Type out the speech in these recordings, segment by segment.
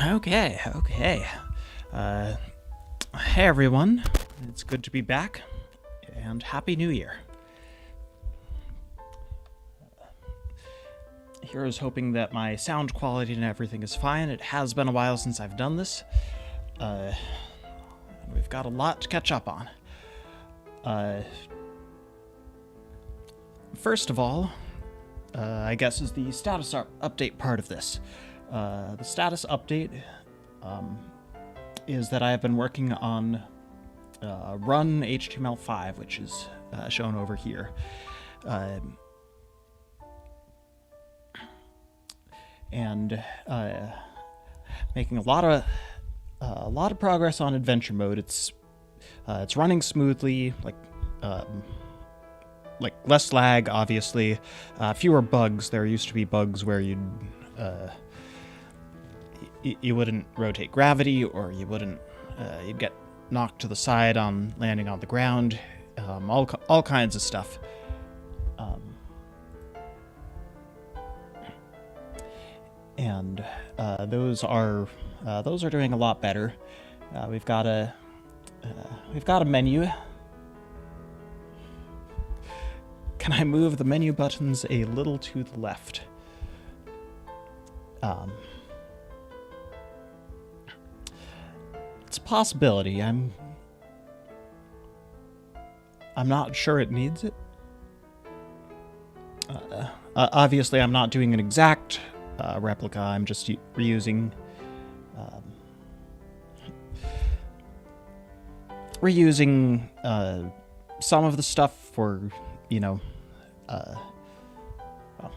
Okay. Hey everyone, it's good to be back, and Happy New Year. Here's hoping that my sound quality and everything is fine. It has been a while since I've done this. We've got a lot to catch up on. First of all, I guess is the status update part of this. The status update is that I have been working on Run HTML5, which is shown over here. And making a lot of progress on adventure mode. It's running smoothly, like less lag, obviously, fewer bugs. There used to be bugs where you wouldn't rotate gravity, or you'd get knocked to the side on landing on the ground, all kinds of stuff. And those are doing a lot better. We've got a menu. Can I move the menu buttons a little to the left? It's a possibility. I'm not sure it needs it. Obviously, I'm not doing an exact replica. I'm just reusing some of the stuff for,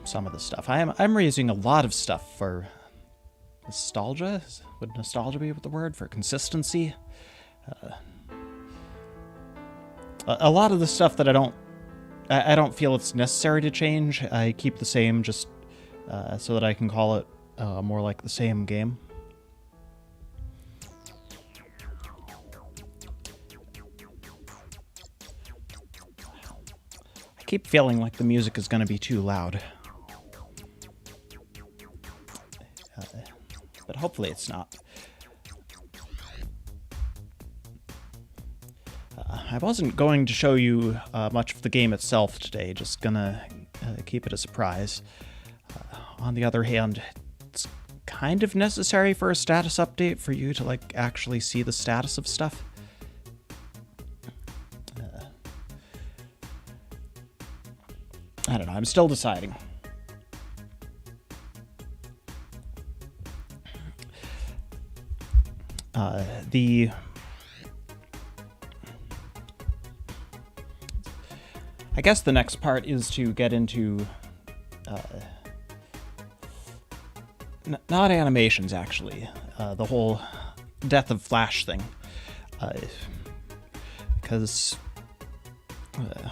some of the stuff. I'm reusing a lot of stuff for nostalgia. Would nostalgia be the word for consistency? A lot of the stuff that I don't feel it's necessary to change, I keep the same, just so that I can call it more like the same game. I keep feeling like the music is going to be too loud. But hopefully it's not. I wasn't going to show you much of the game itself today, just gonna keep it a surprise. On the other hand, it's kind of necessary for a status update for you to actually see the status of stuff. I don't know, I'm still deciding. I guess the next part is to get into not animations, actually. The whole death of Flash thing. Because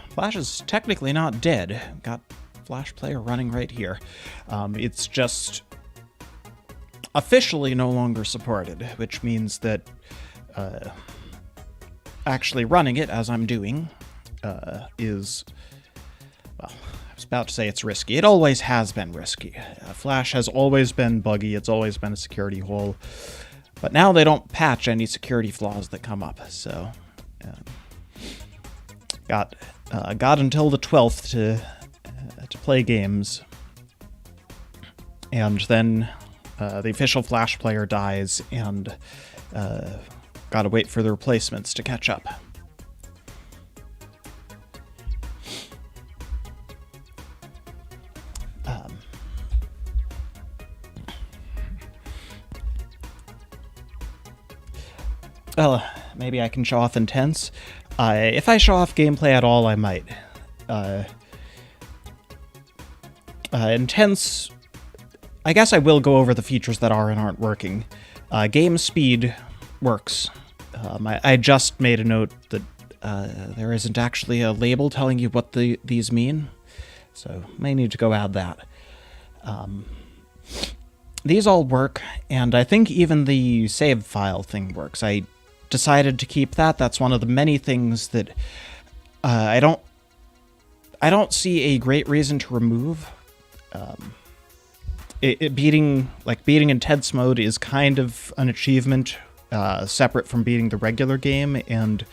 Flash is technically not dead. Got Flash Player running right here. It's just officially no longer supported, which means that actually running it, as I'm doing, is... well, I was about to say it's risky. It always has been risky. Flash has always been buggy. It's always been a security hole. But now they don't patch any security flaws that come up, so... got until the 12th to play games. And then the official Flash player dies, and gotta wait for the replacements to catch up. Well, maybe I can show off Intense. If I show off gameplay at all, I might. Intense... I guess I will go over the features that are and aren't working. Game speed works. I just made a note that there isn't actually a label telling you what these mean, so may need to go add that. These all work, and I think even the save file thing works. I decided to keep that. That's one of the many things that I don't see a great reason to remove. beating intense mode is kind of an achievement separate from beating the regular game, and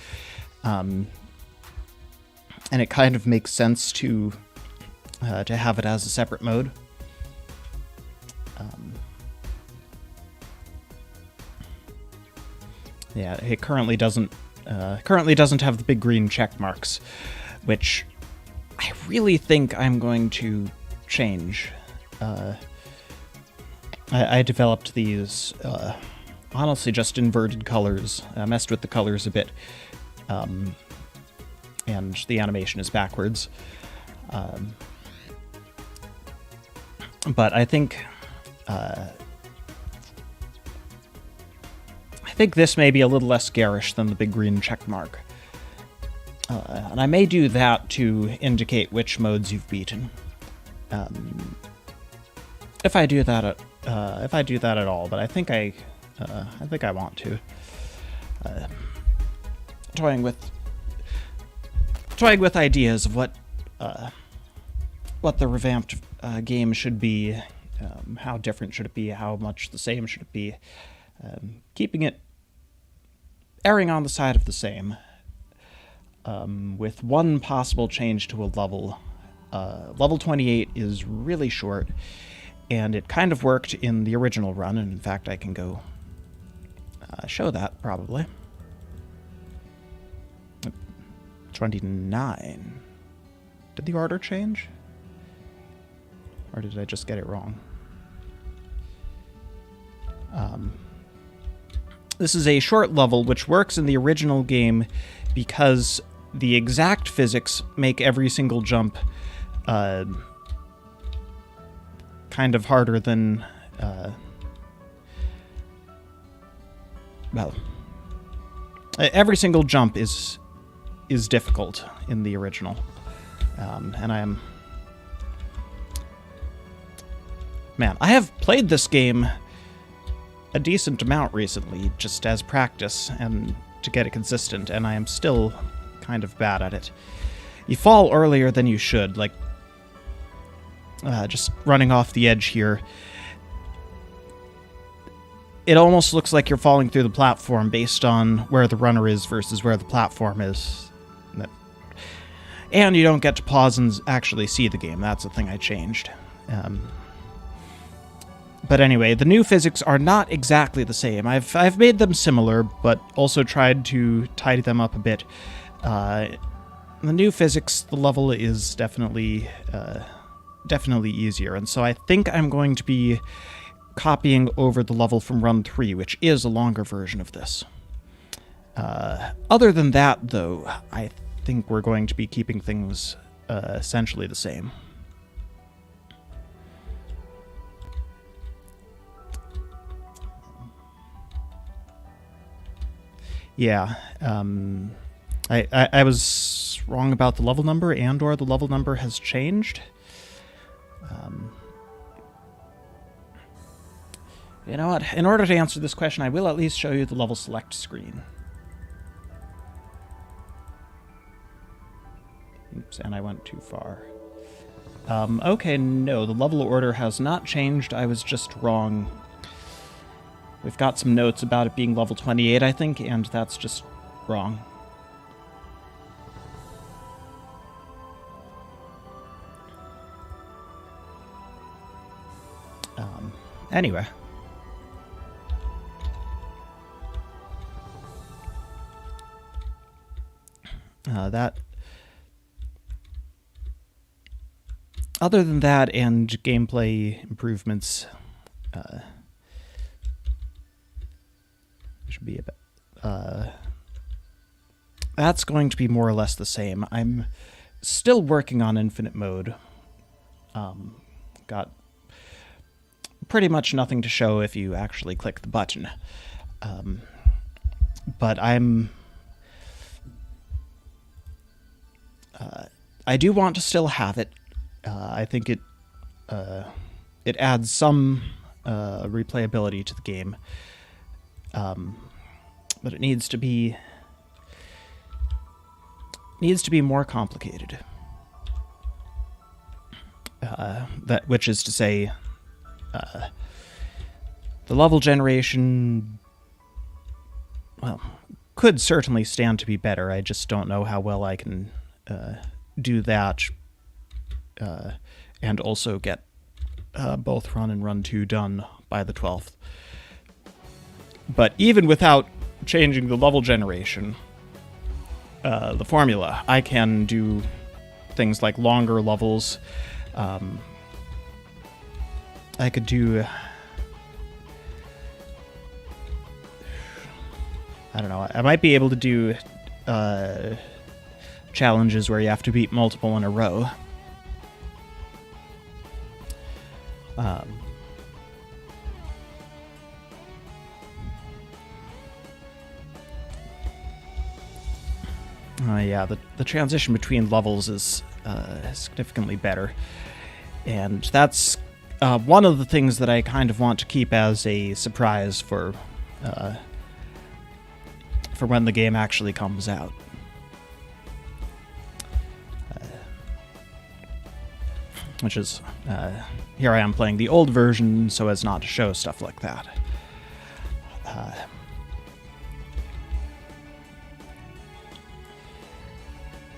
it kind of makes sense to have it as a separate mode. Yeah, it currently doesn't have the big green check marks, which I really think I'm going to change. I developed these, honestly, just inverted colors. I messed with the colors a bit, and the animation is backwards. But I think this may be a little less garish than the big green check mark. And I may do that to indicate which modes you've beaten. If I do that at all, but I think I want to. Toying with ideas of what the revamped game should be, how different should it be, how much the same should it be, keeping it erring on the side of the same, with one possible change to a level. Level 28 is really short, and it kind of worked in the original run, and in fact I can go show that, probably. 29. Did the order change? Or did I just get it wrong? This is a short level, which works in the original game because the exact physics make every single jump kind of harder than... well, every single jump is difficult in the original. And I have played this game a decent amount recently, just as practice and to get it consistent, and I am still kind of bad at it. You fall earlier than you should, like just running off the edge here. It almost looks like you're falling through the platform based on where the runner is versus where the platform is. And you don't get to pause and actually see the game. That's the thing I changed. But anyway, the new physics are not exactly the same. I've made them similar, but also tried to tidy them up a bit. The new physics, the level is definitely easier, and so I think I'm going to be copying over the level from Run 3, which is a longer version of this. Other than that, though, I think we're going to be keeping things essentially the same. Yeah, I was wrong about the level number, and/or the level number has changed. You know what? In order to answer this question, I will at least show you the level select screen. Oops, and I went too far. Okay, no, the level order has not changed. I was just wrong. We've got some notes about it being level 28, I think, and that's just wrong. Anyway. Other than that and gameplay improvements, should be that's going to be more or less the same. I'm still working on infinite mode. Got pretty much nothing to show if you actually click the button. But I do want to still have it. I think it adds some replayability to the game. But it needs to be more complicated. Which is to say, The level generation, well, could certainly stand to be better. I just don't know how well I can do that and also get both Run and Run 2 done by the 12th. But even without changing the level generation, the formula, I can do things like longer levels. I could do... I don't know. I might be able to do challenges where you have to beat multiple in a row. Yeah, the transition between levels is significantly better. And that's one of the things that I kind of want to keep as a surprise for when the game actually comes out. Which is, here I am playing the old version so as not to show stuff like that.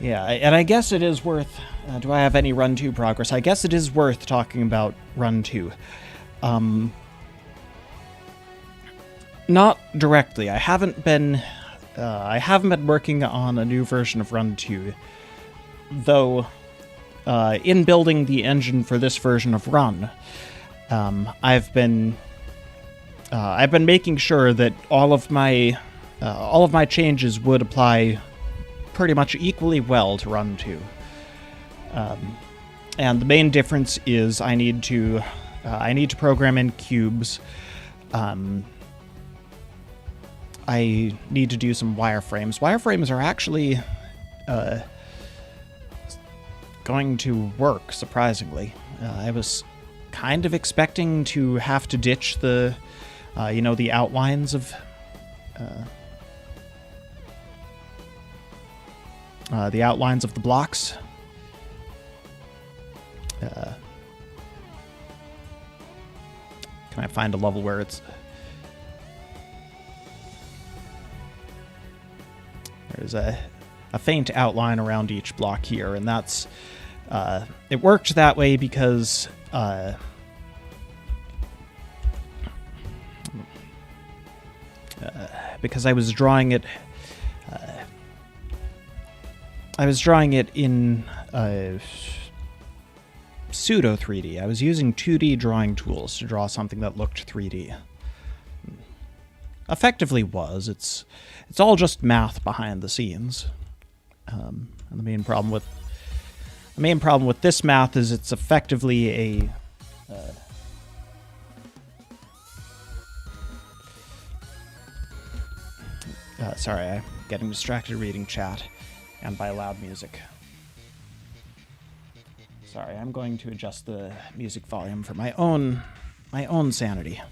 Yeah, and I guess it is worth... do I have any Run 2 progress? I guess it is worth talking about Run 2. Not directly. I haven't been working on a new version of Run 2, though in building the engine for this version of Run, I've been making sure that all of my changes would apply pretty much equally well to Run 2. And the main difference is I need to program in cubes. I need to do some wireframes. Wireframes are actually going to work, surprisingly. I was kind of expecting to have to ditch the outlines of the blocks. Can I find a level where it's... There's a faint outline around each block here, and that's... it worked that way because... because I was drawing it... I was drawing it in pseudo 3D. I was using 2D drawing tools to draw something that looked 3D. Effectively was. It's all just math behind the scenes. And the main problem with this math is it's effectively a sorry, I'm getting distracted reading chat and by loud music. Sorry, I'm going to adjust the music volume for my own sanity.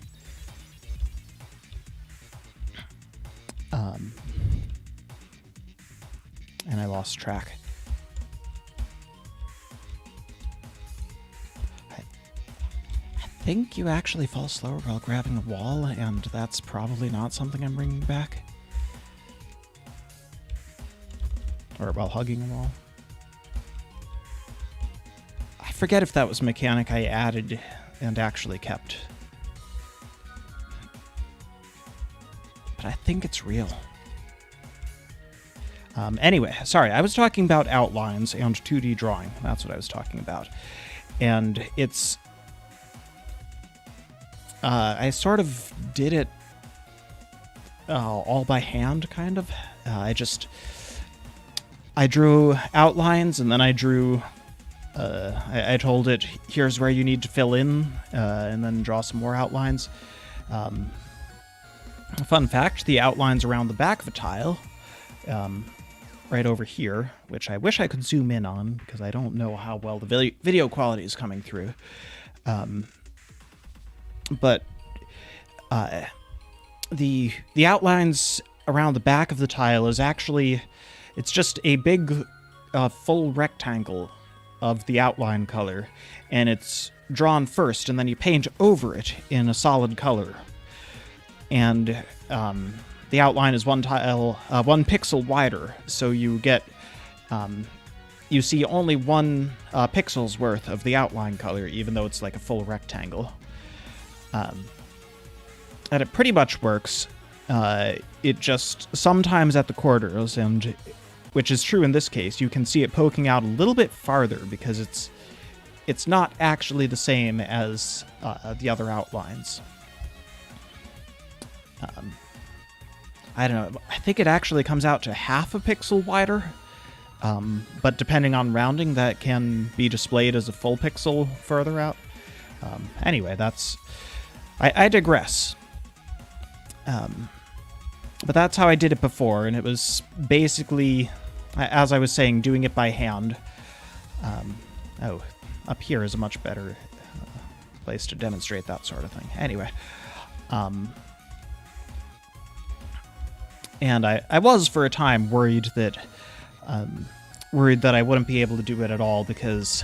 And I lost track. I think you actually fall slower while grabbing a wall, and that's probably not something I'm bringing back. Or while hugging a wall. I forget if that was a mechanic I added and actually kept. But I think it's real. Anyway, sorry, I was talking about outlines and 2D drawing. That's what I was talking about. And it's... I sort of did it all by hand, kind of. I drew outlines, and then I drew... I told it, here's where you need to fill in, and then draw some more outlines. Fun fact, the outlines around the back of a tile, right over here, which I wish I could zoom in on, because I don't know how well the video quality is coming through. But the outlines around the back of the tile is actually... It's just a big, full rectangle of the outline color, and it's drawn first, and then you paint over it in a solid color. And the outline is one pixel wider, so you get you see only 1 pixel's worth of the outline color, even though it's like a full rectangle. And it pretty much works. It just sometimes at the corners, and which is true in this case, you can see it poking out a little bit farther because it's not actually the same as the other outlines. I don't know. I think it actually comes out to half a pixel wider, but depending on rounding, that can be displayed as a full pixel further out. Anyway, I digress. But that's how I did it before, and it was basically, as I was saying, doing it by hand. Up here is a much better place to demonstrate that sort of thing. Anyway, and I was for a time worried that I wouldn't be able to do it at all because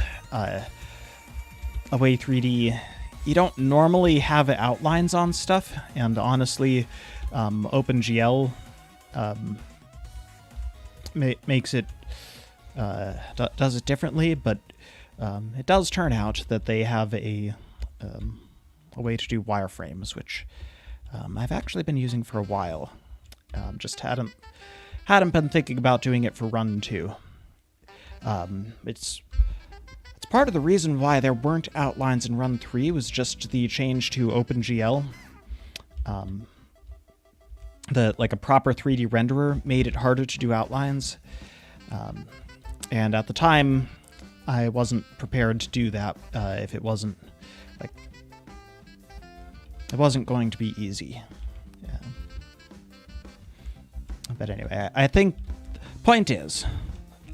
Away 3D, you don't normally have outlines on stuff, and honestly, OpenGL makes it does it differently, but it does turn out that they have a way to do wireframes, which I've actually been using for a while. Just hadn't been thinking about doing it for Run 2. It's part of the reason why there weren't outlines in Run 3 was just the change to OpenGL. Like a proper 3D renderer made it harder to do outlines. And at the time, I wasn't prepared to do that if it wasn't going to be easy. Yeah. But anyway, I think point is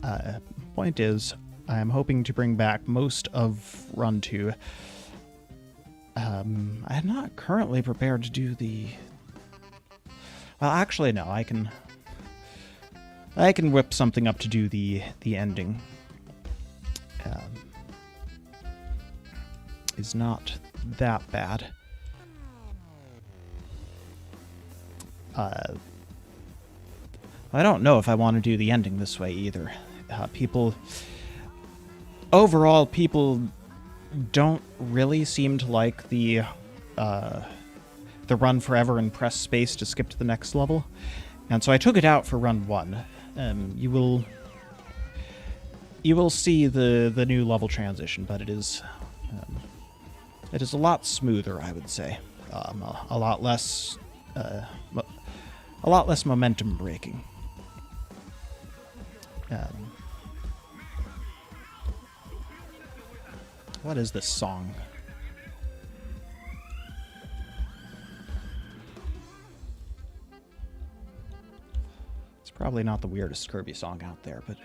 I'm hoping to bring back most of Run 2. I'm not currently prepared to do the... Well, actually, no. I can whip something up to do the ending. It's not that bad. I don't know if I want to do the ending this way either. Overall, people don't really seem to like the run forever and press space to skip to the next level, and so I took it out for Run 1. You will see the new level transition, but it is a lot smoother, I would say. A lot less momentum breaking. What is this song? It's probably not the weirdest Kirby song out there, but...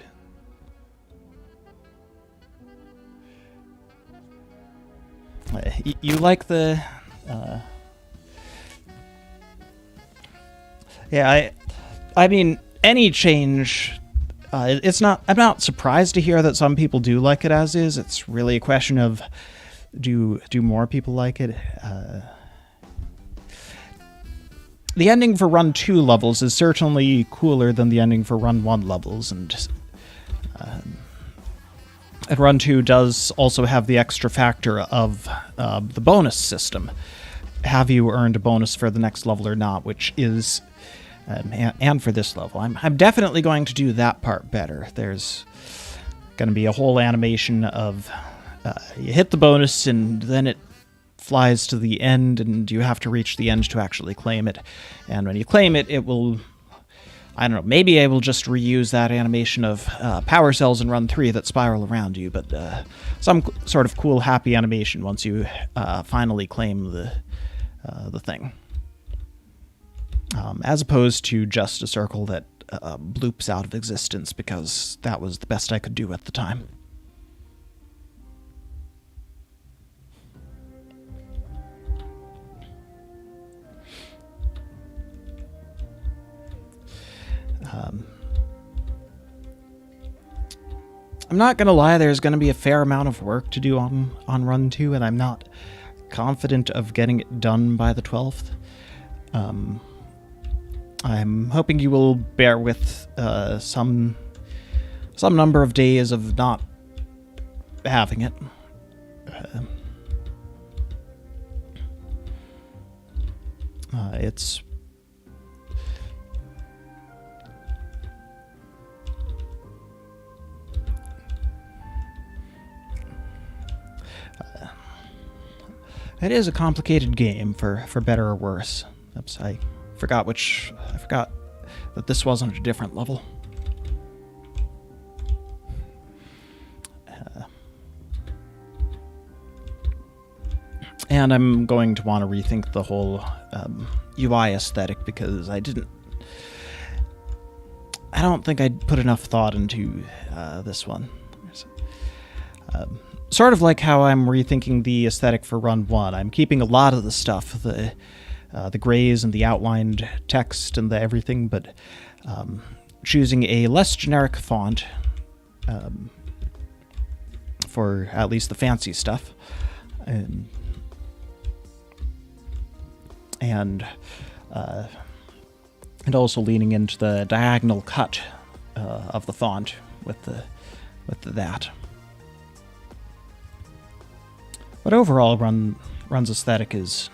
You like the... Yeah, I mean, any change... it's not... I'm not surprised to hear that some people do like it as is. It's really a question of do more people like it? The ending for Run 2 levels is certainly cooler than the ending for Run 1 levels, and Run 2 does also have the extra factor of the bonus system. Have you earned a bonus for the next level or not, which is... and for this level. I'm definitely going to do that part better. There's going to be a whole animation of you hit the bonus and then it flies to the end and you have to reach the end to actually claim it. And when you claim it, it will... I don't know, maybe I will just reuse that animation of power cells in Run 3 that spiral around you, but some sort of cool, happy animation once you finally claim the thing. As opposed to just a circle that bloops out of existence because that was the best I could do at the time. I'm not gonna lie, there's gonna be a fair amount of work to do on Run 2, and I'm not confident of getting it done by the 12th. I'm hoping you will bear with some number of days of not having it. It's it is a complicated game, for better or worse. Oops, I forgot that this wasn't a different level. And I'm going to want to rethink the whole UI aesthetic, because I don't think I'd put enough thought into this one. Sort of like how I'm rethinking the aesthetic for Run 1. I'm keeping a lot of the stuff, the grays and the outlined text and the everything, but choosing a less generic font for at least the fancy stuff. And also leaning into the diagonal cut of the font with that. But overall, Run's aesthetic is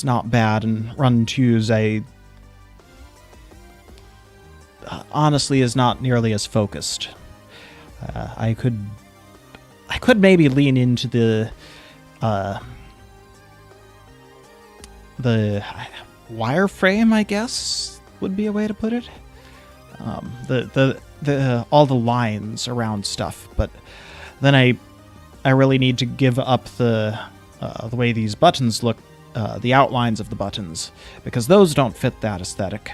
not bad, and Run 2's honestly is not nearly as focused. I could maybe lean into the wireframe, I guess, would be a way to put it. The all the lines around stuff, but then I really need to give up the way these buttons look, the outlines of the buttons, because those don't fit that aesthetic.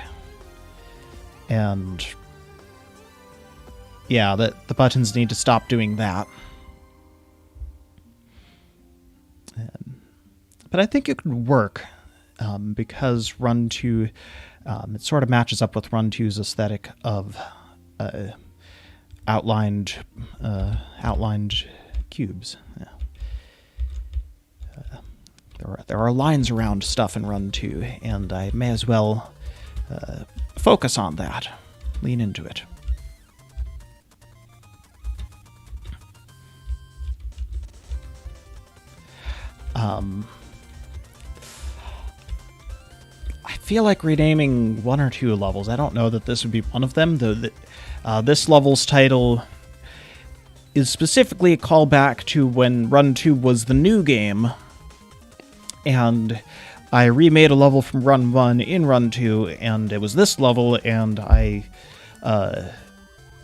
And yeah, the buttons need to stop doing that. But I think it could work, because Run 2, it sort of matches up with Run 2's aesthetic of outlined cubes. Yeah. There are lines around stuff in Run 2, and I may as well focus on that, lean into it. I feel like renaming one or two levels. I don't know that this would be one of them, though. This level's title is specifically a callback to when Run 2 was the new game, and I remade a level from Run 1 in Run 2, and it was this level, and I,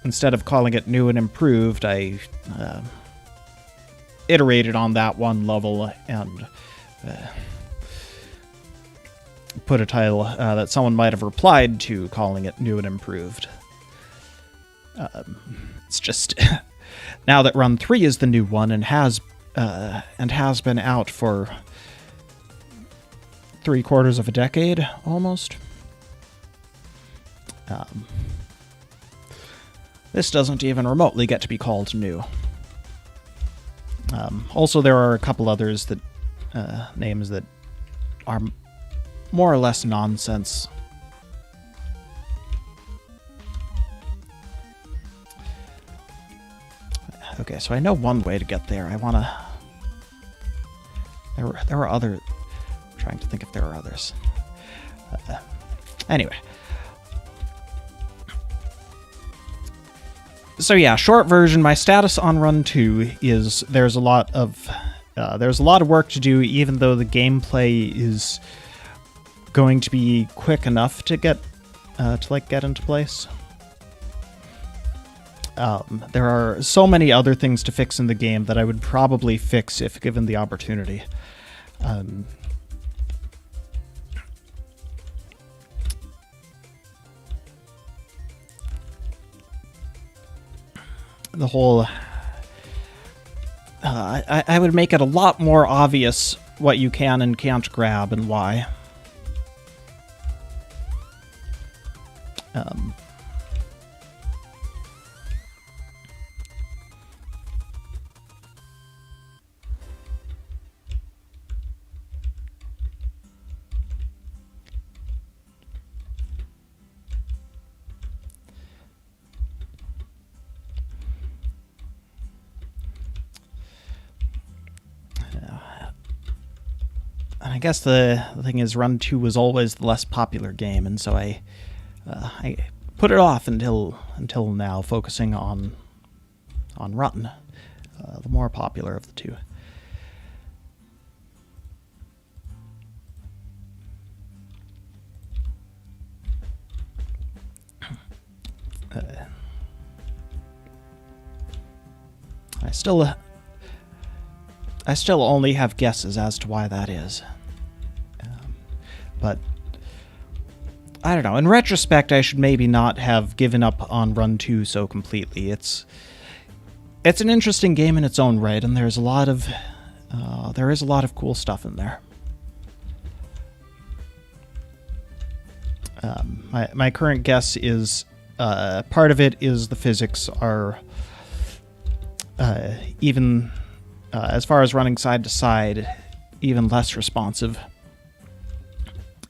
instead of calling it New and Improved, I iterated on that one level and put a title that someone might have replied to, calling it New and Improved. It's just now that Run 3 is the new one and has been out for 3/4 of a decade almost. This doesn't even remotely get to be called new. Also, there are a couple others that names that are more or less nonsense. Okay, so I know one way to get there. I want to... There were other... I'm trying to think if there are others. Anyway. So yeah, short version, my status on Run 2 is there's a lot of work to do, even though the gameplay is going to be quick enough to get into place. There are so many other things to fix in the game that I would probably fix if given the opportunity. The whole... I would make it a lot more obvious what you can and can't grab and why. I guess the thing is, Run 2 was always the less popular game, and so I put it off until now, focusing on Run, the more popular of the two. I still only have guesses as to why that is. But I don't know. In retrospect, I should maybe not have given up on Run 2 so completely. It's an interesting game in its own right, and there is a lot of cool stuff in there. My current guess is part of it is the physics are even as far as running side to side, even less responsive,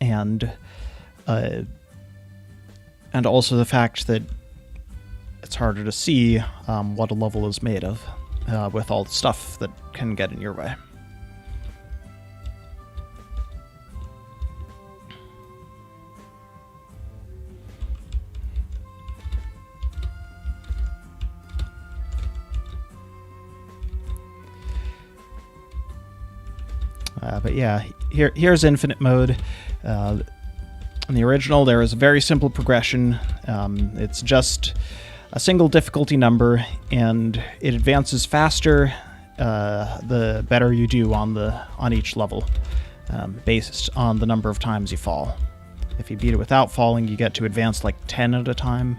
and also the fact that it's harder to see what a level is made of with all the stuff that can get in your way. But yeah, here's infinite mode. In the original, there is a very simple progression. It's just a single difficulty number, and it advances faster the better you do on each level, based on the number of times you fall. If you beat it without falling, you get to advance like 10 at a time,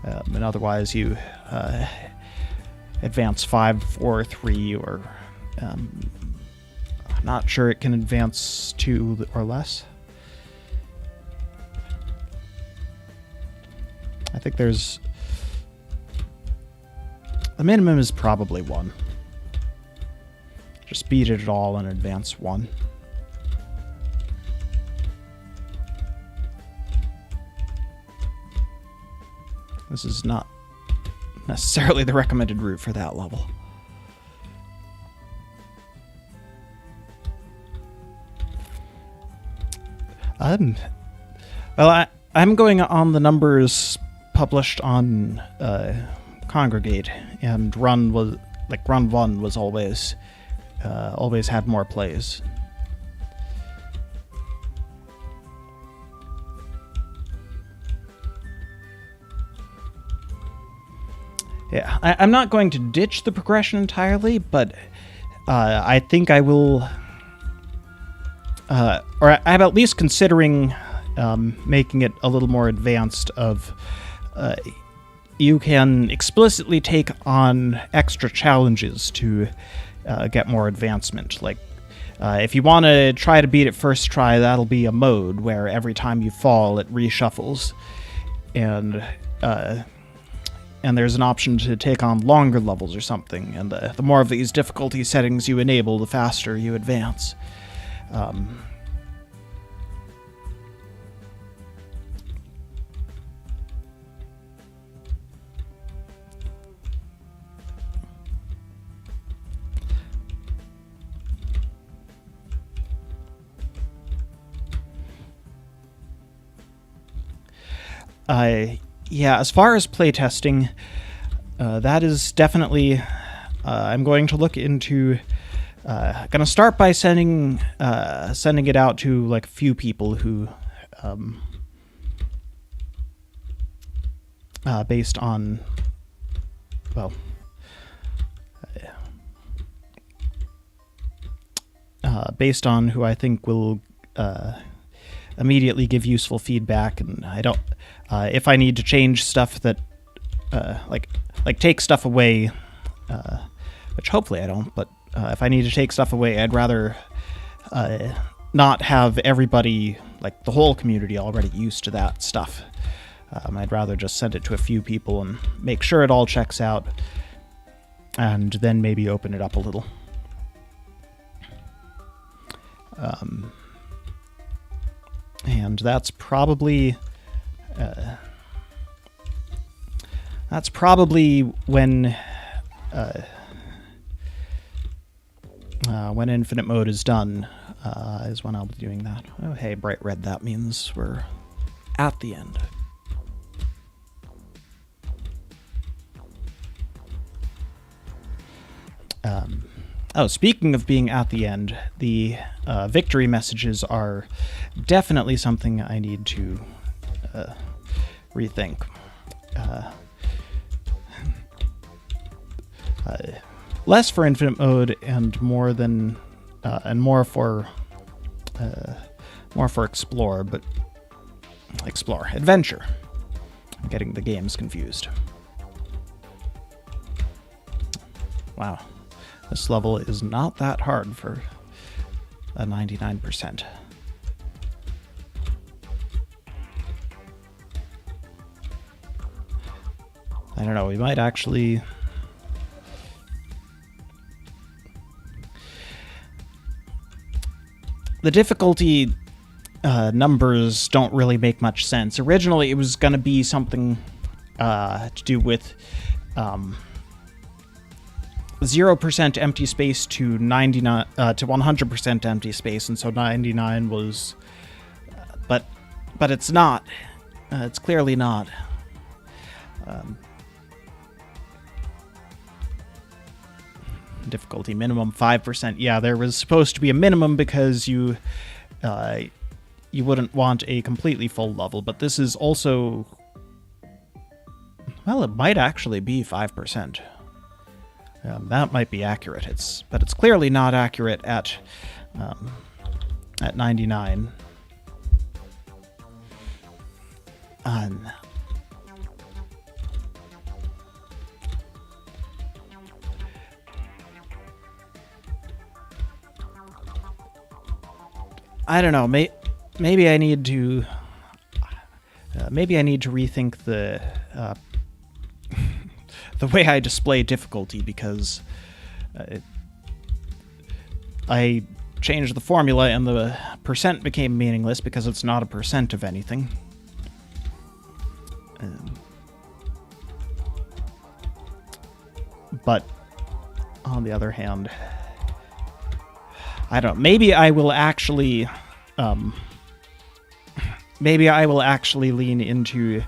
and otherwise you advance 5, 4, 3, or not sure it can advance 2 or less. I think there's... the minimum is probably 1. Just beat it at all and advance 1. This is not necessarily the recommended route for that level. Well, I'm going on the numbers published on Congregate, and Run 1 was always had more plays. Yeah, I'm not going to ditch the progression entirely, but I think I will... or I'm at least considering making it a little more advanced you can explicitly take on extra challenges to get more advancement. Like, if you want to try to beat it first try, that'll be a mode where every time you fall, it reshuffles. And there's an option to take on longer levels or something. And the more of these difficulty settings you enable, the faster you advance. Yeah, as far as playtesting, that is definitely... I'm going to look into... gonna start by sending it out to like a few people who, based on, well, based on who I think will immediately give useful feedback, and I don't, if I need to change stuff that, like take stuff away, which hopefully I don't, but if I need to take stuff away, I'd rather not have everybody, like the whole community, already used to that stuff. I'd rather just send it to a few people and make sure it all checks out, and then maybe open it up a little. And that's probably when infinite mode is done. is when I'll be doing that. Oh, hey, bright red, that means we're at the end. Oh, speaking of being at the end, the victory messages are definitely something I need to rethink. Less for infinite mode and more for explore, but adventure. I'm getting the games confused. Wow. This level is not that hard for a 99%. I don't know, we might actually... The difficulty numbers don't really make much sense. Originally, it was going to be something to do with 0% empty space to 99 to 100% empty space, and so 99 was, but it's not. It's clearly not. Difficulty minimum 5%. Yeah, there was supposed to be a minimum because you wouldn't want a completely full level, but this is also, well, it might actually be 5%. That might be accurate. But it's clearly not accurate at 99. I don't know. Maybe I need to. Maybe I need to rethink the way I display difficulty, because I changed the formula and the percent became meaningless because it's not a percent of anything. But on the other hand, I don't know. Maybe I will actually lean into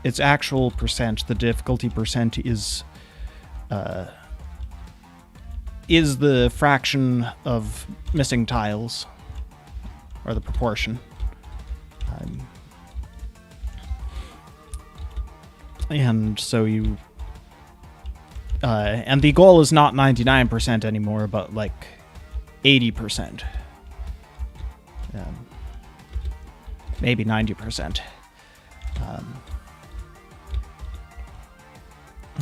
its actual percent. The difficulty percent is the fraction of missing tiles, or the proportion. And so you... and the goal is not 99% anymore, but like 80%. Maybe 90%.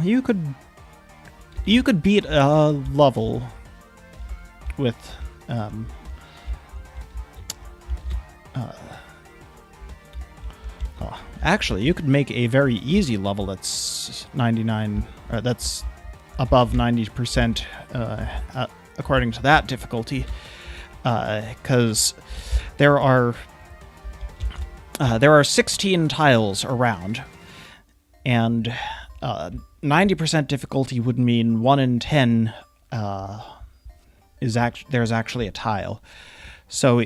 You could beat a level with actually, you could make a very easy level that's 99, or that's above 90%, according to that difficulty, because there are 16 tiles around, and 90% difficulty would mean 1 in 10 there's actually a tile. So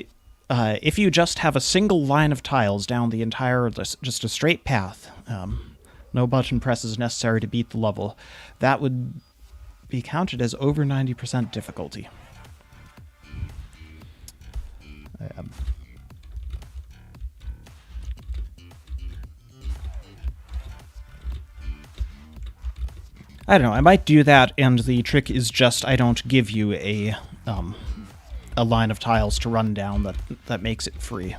if you just have a single line of tiles down the entire, just a straight path, no button presses necessary to beat the level, that would be counted as over 90% difficulty. I don't know, I might do that, and the trick is just I don't give you a line of tiles to run down that makes it free.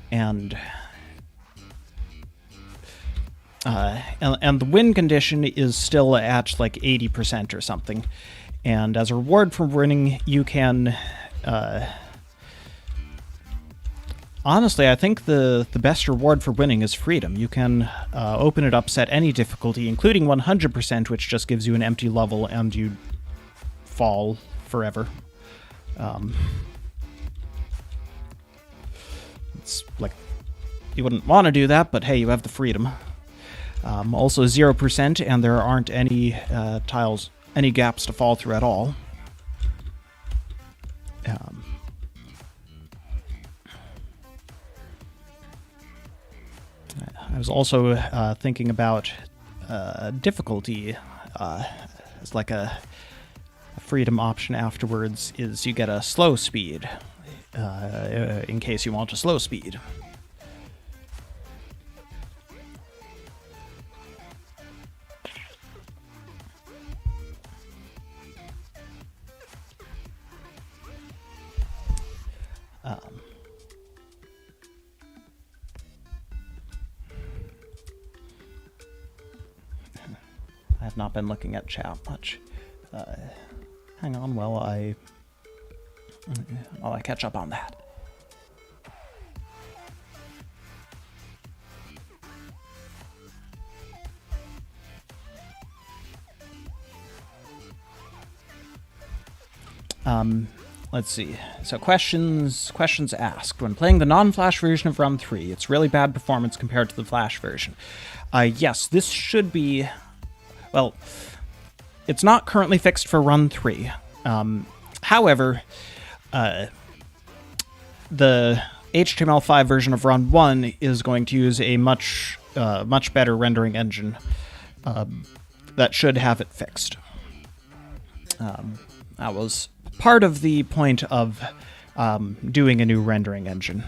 And the win condition is still at like 80% or something. And as a reward for winning, you can... honestly, I think the best reward for winning is freedom. You can open it up, set any difficulty, including 100%, which just gives you an empty level, and you fall forever. It's like you wouldn't want to do that, but hey, you have the freedom. Also 0%, and there aren't any tiles, any gaps to fall through at all. I was also thinking about difficulty as like a freedom option afterwards. Is you get a slow speed in case you want a slow speed. I have not been looking at chat much. Hang on while I catch up on that. Let's see. So questions asked. When playing the non-Flash version of Run 3, it's really bad performance compared to the Flash version. Yes, this should be... Well, it's not currently fixed for Run 3. However, the HTML5 version of Run 1 is going to use a much better rendering engine that should have it fixed. That was part of the point of doing a new rendering engine.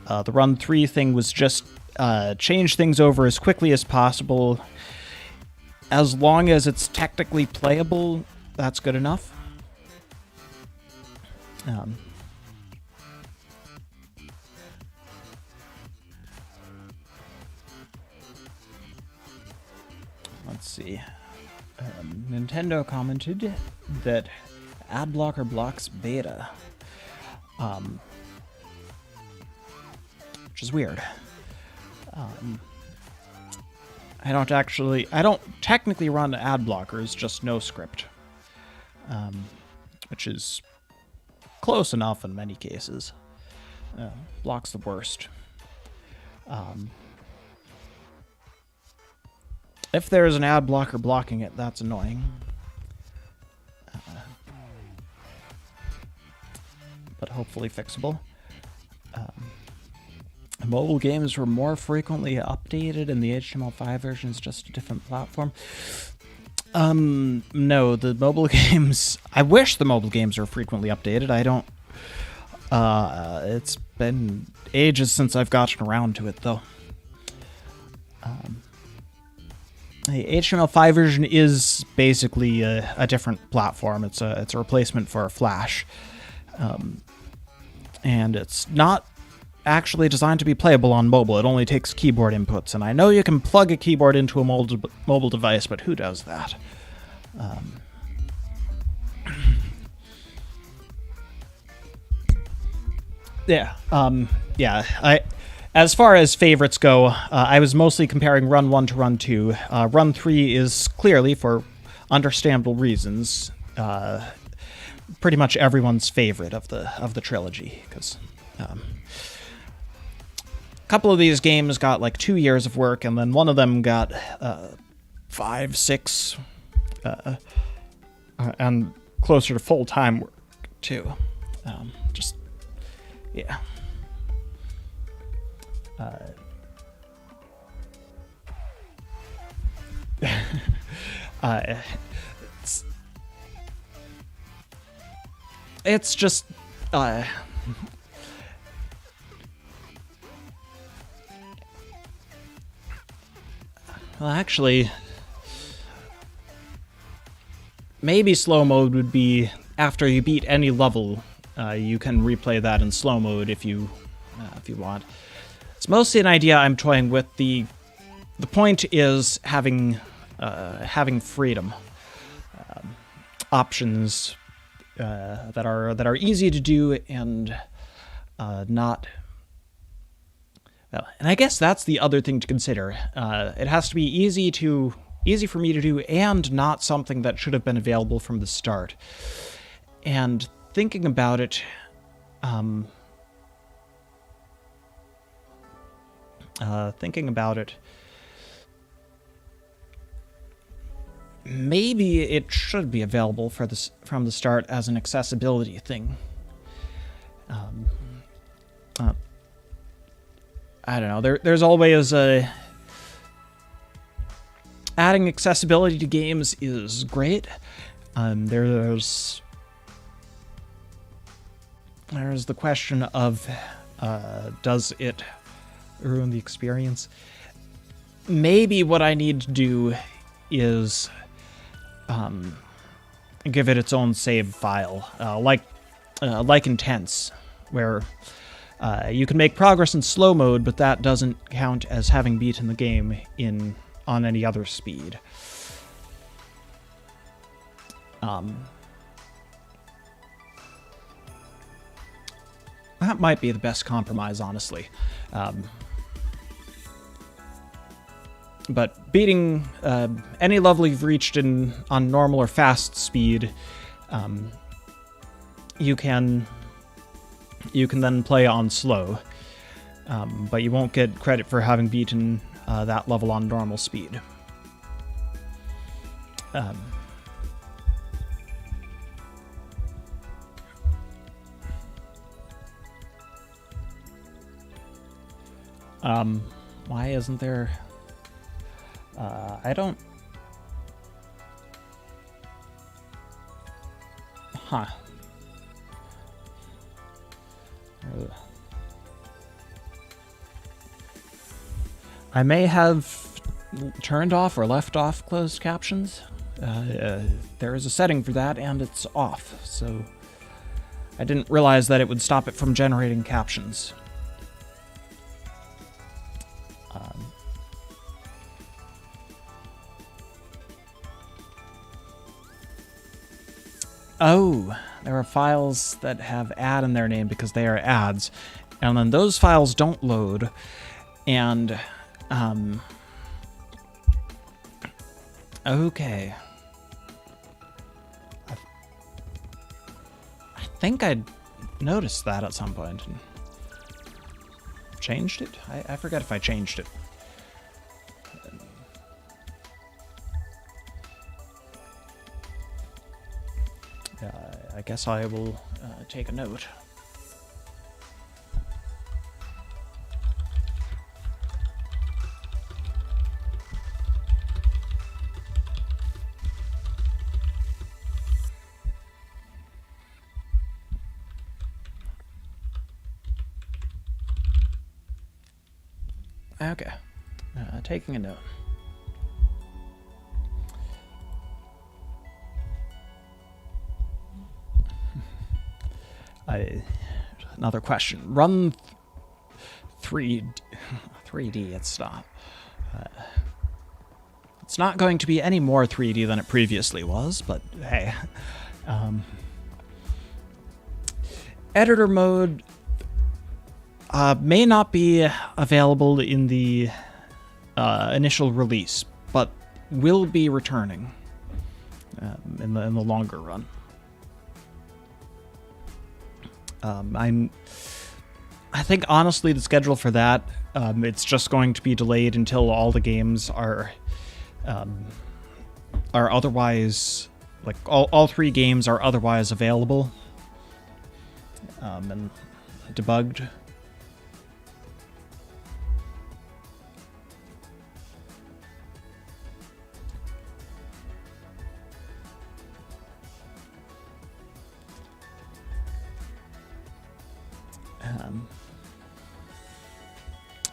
The Run 3 thing was just change things over as quickly as possible. As long as it's technically playable, that's good enough. Let's see. Nintendo commented that ad blocker blocks beta, which is weird. I don't technically run ad blockers, just no script, which is close enough in many cases. Block's the worst. If there's an ad blocker blocking it, that's annoying. But hopefully fixable. Mobile games were more frequently updated, and the HTML5 version is just a different platform. No, the mobile games... I wish the mobile games were frequently updated. I don't... it's been ages since I've gotten around to it, though. The HTML5 version is basically a different platform. It's a replacement for Flash. And it's not actually designed to be playable on mobile. It only takes keyboard inputs, and I know you can plug a keyboard into a mobile device, but who does that? As far as favorites go, I was mostly comparing Run 1 to Run 2. Run 3 is clearly, for understandable reasons, pretty much everyone's favorite of the trilogy, because a couple of these games got like 2 years of work, and then one of them got 5, 6, and closer to full-time work too. Yeah. It's just well, actually, maybe slow mode would be after you beat any level. You can replay that in slow mode if you want. It's mostly an idea I'm toying with. The point is having freedom, options that are easy to do and not. Well, and I guess that's the other thing to consider. It has to be easy for me to do, and not something that should have been available from the start. And thinking about it, thinking about it, maybe it should be available for this from the start as an accessibility thing. I don't know. There's always adding accessibility to games is great. There's the question of does it ruin the experience? Maybe what I need to do is give it its own save file, like Intense, where you can make progress in slow mode, but that doesn't count as having beaten the game on any other speed. That might be the best compromise, honestly. But beating any level you've reached on normal or fast speed, you can then play on slow, but you won't get credit for having beaten that level on normal speed. Why isn't there... I don't... Huh. I may have turned off or left off closed captions. There is a setting for that, and it's off, so I didn't realize that it would stop it from generating captions. Oh, there are files that have ad in their name because they are ads, and then those files don't load, and okay. I think I noticed that at some point and changed it. I forget if I changed it. I guess I will take a note. Okay, taking a note. Another question. Run 3D. It's not. It's not going to be any more 3D than it previously was, but hey. Editor mode may not be available in the initial release, but will be returning in the longer run. I think honestly the schedule for that, it's just going to be delayed until all the games are otherwise, like all 3 games are otherwise available and debugged.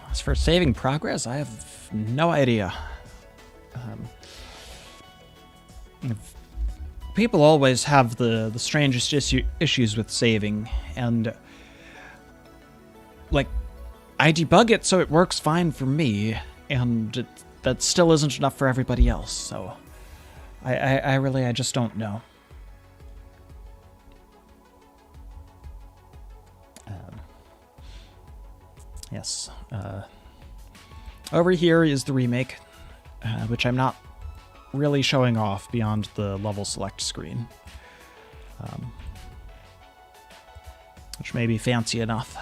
As for saving progress, I have no idea. People always have the strangest issues with saving, and like I debug it so it works fine for me, and that still isn't enough for everybody else. So I just don't know. Yes. Over here is the remake, which I'm not really showing off beyond the level select screen, which may be fancy enough.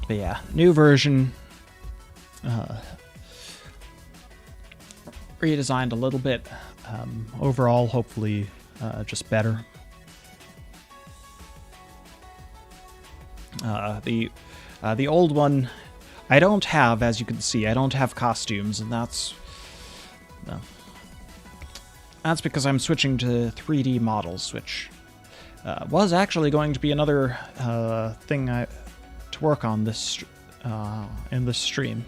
But yeah, new version. Redesigned a little bit. Overall, hopefully, just better. The old one, I don't have, as you can see, I don't have costumes, and that's because I'm switching to 3D models, which was actually going to be another thing to work on this in this stream.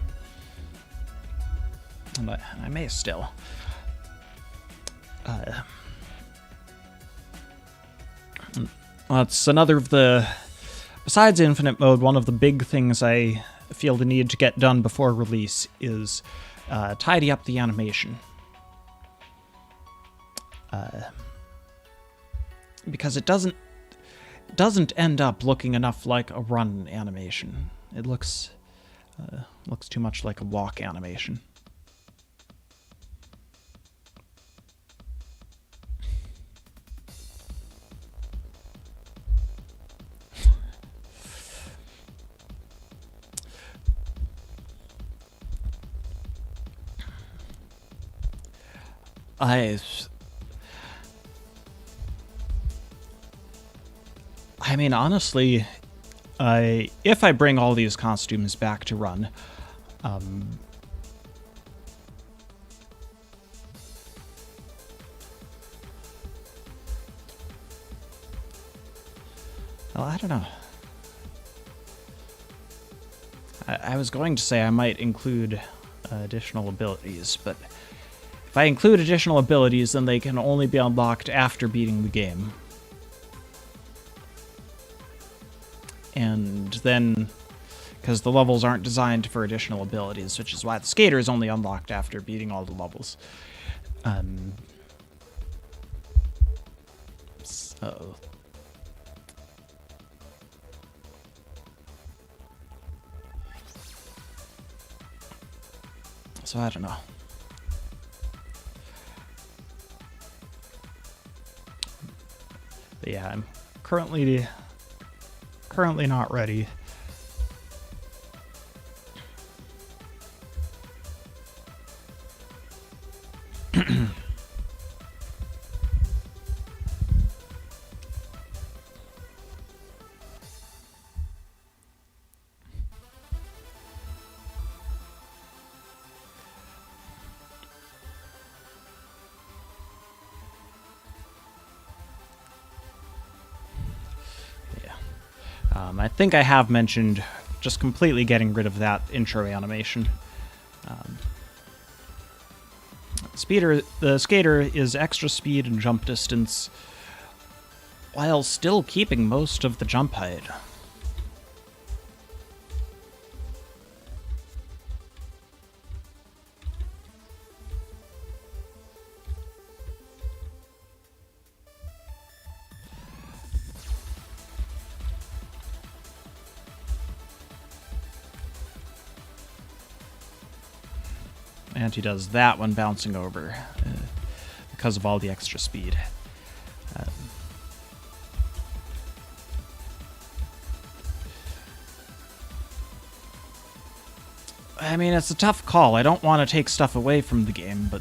But I may still. It's another of the... Besides Infinite Mode, one of the big things I feel the need to get done before release is tidy up the animation. Because it doesn't end up looking enough like a run animation. It looks too much like a walk animation. I mean, honestly, if I bring all these costumes back to run, well, I don't know. I was going to say I might include additional abilities, but if I include additional abilities, then they can only be unlocked after beating the game. And then, because the levels aren't designed for additional abilities, which is why the skater is only unlocked after beating all the levels. So I don't know. But yeah, I'm currently not ready. I think I have mentioned just completely getting rid of that intro animation. The skater is extra speed and jump distance, while still keeping most of the jump height. And he does that when bouncing over, because of all the extra speed. I mean, it's a tough call. I don't want to take stuff away from the game, but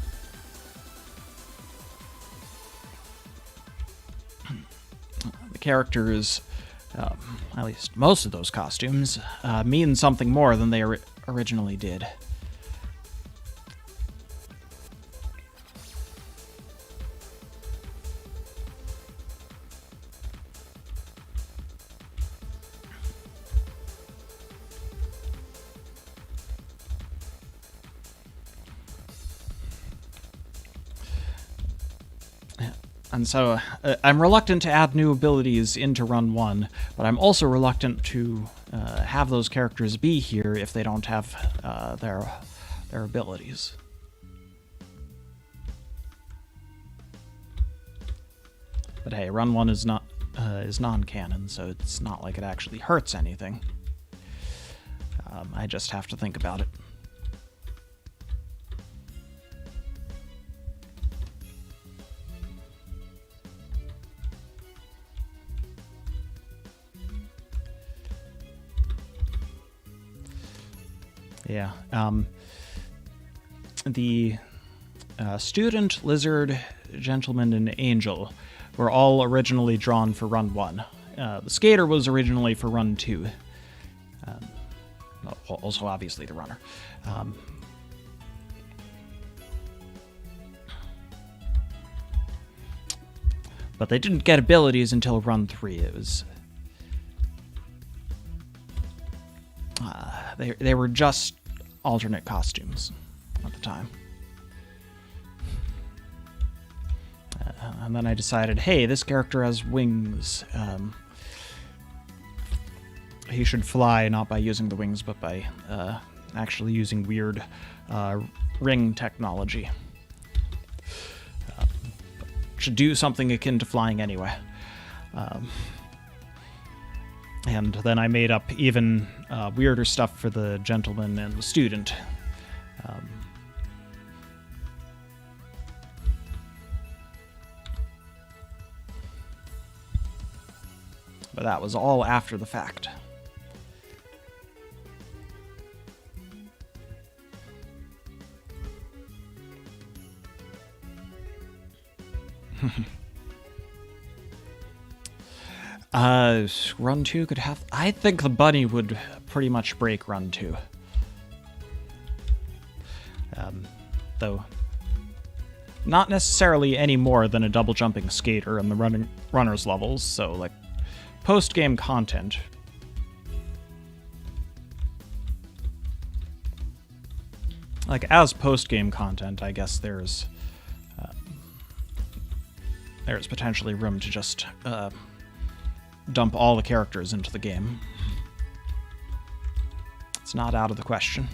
the characters, at least most of those costumes, mean something more than they originally did. And so I'm reluctant to add new abilities into Run 1, but I'm also reluctant to have those characters be here if they don't have their abilities. But hey, Run 1 is non-canon, so it's not like it actually hurts anything. I just have to think about it. Yeah. The student, lizard, gentleman, and angel were all originally drawn for Run 1. The skater was originally for Run 2. Also, obviously, the runner. But they didn't get abilities until Run 3. It was... They were just alternate costumes at the time. And then I decided, hey, this character has wings. He should fly not by using the wings, but by actually using weird ring technology. Should do something akin to flying anyway. And then I made up even weirder stuff for the gentleman and the student. But that was all after the fact. Run 2 could have... I think the bunny would pretty much break Run 2. Though... not necessarily any more than a double jumping skater in the runner's levels, so, like, post-game content. Like, as post-game content, I guess there's potentially room to just dump all the characters into the game. It's not out of the question.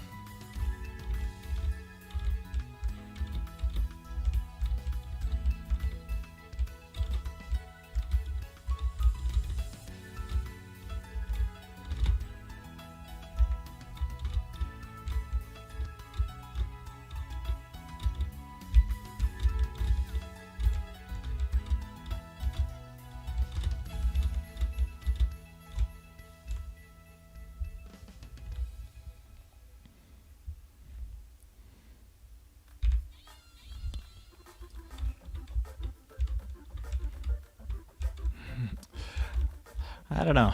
I don't know.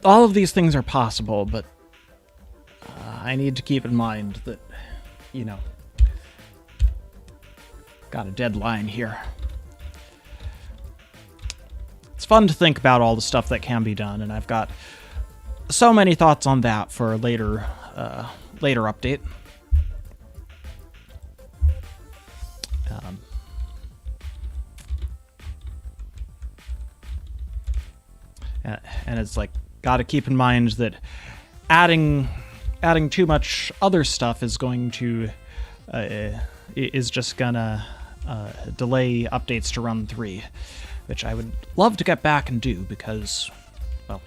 All of these things are possible, but I need to keep in mind that, you know, got a deadline here. It's fun to think about all the stuff that can be done, and I've got so many thoughts on that for a later update. And it's like, got to keep in mind that adding too much other stuff is going to is just gonna delay updates to Run 3, which I would love to get back and do because, well,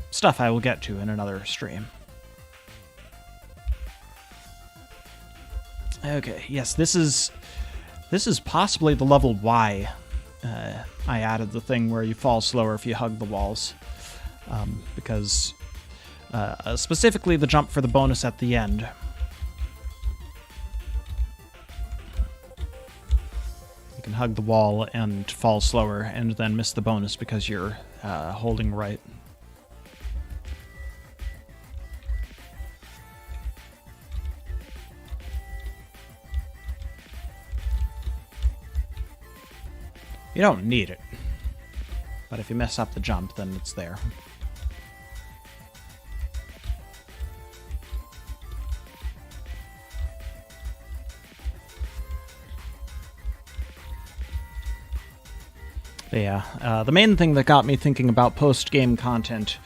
stuff I will get to in another stream. Okay, yes, this is possibly the level Y. I added the thing where you fall slower if you hug the walls, because specifically the jump for the bonus at the end. You can hug the wall and fall slower and then miss the bonus because you're holding right. You don't need it, but if you mess up the jump, then it's there. But yeah, the main thing that got me thinking about post-game content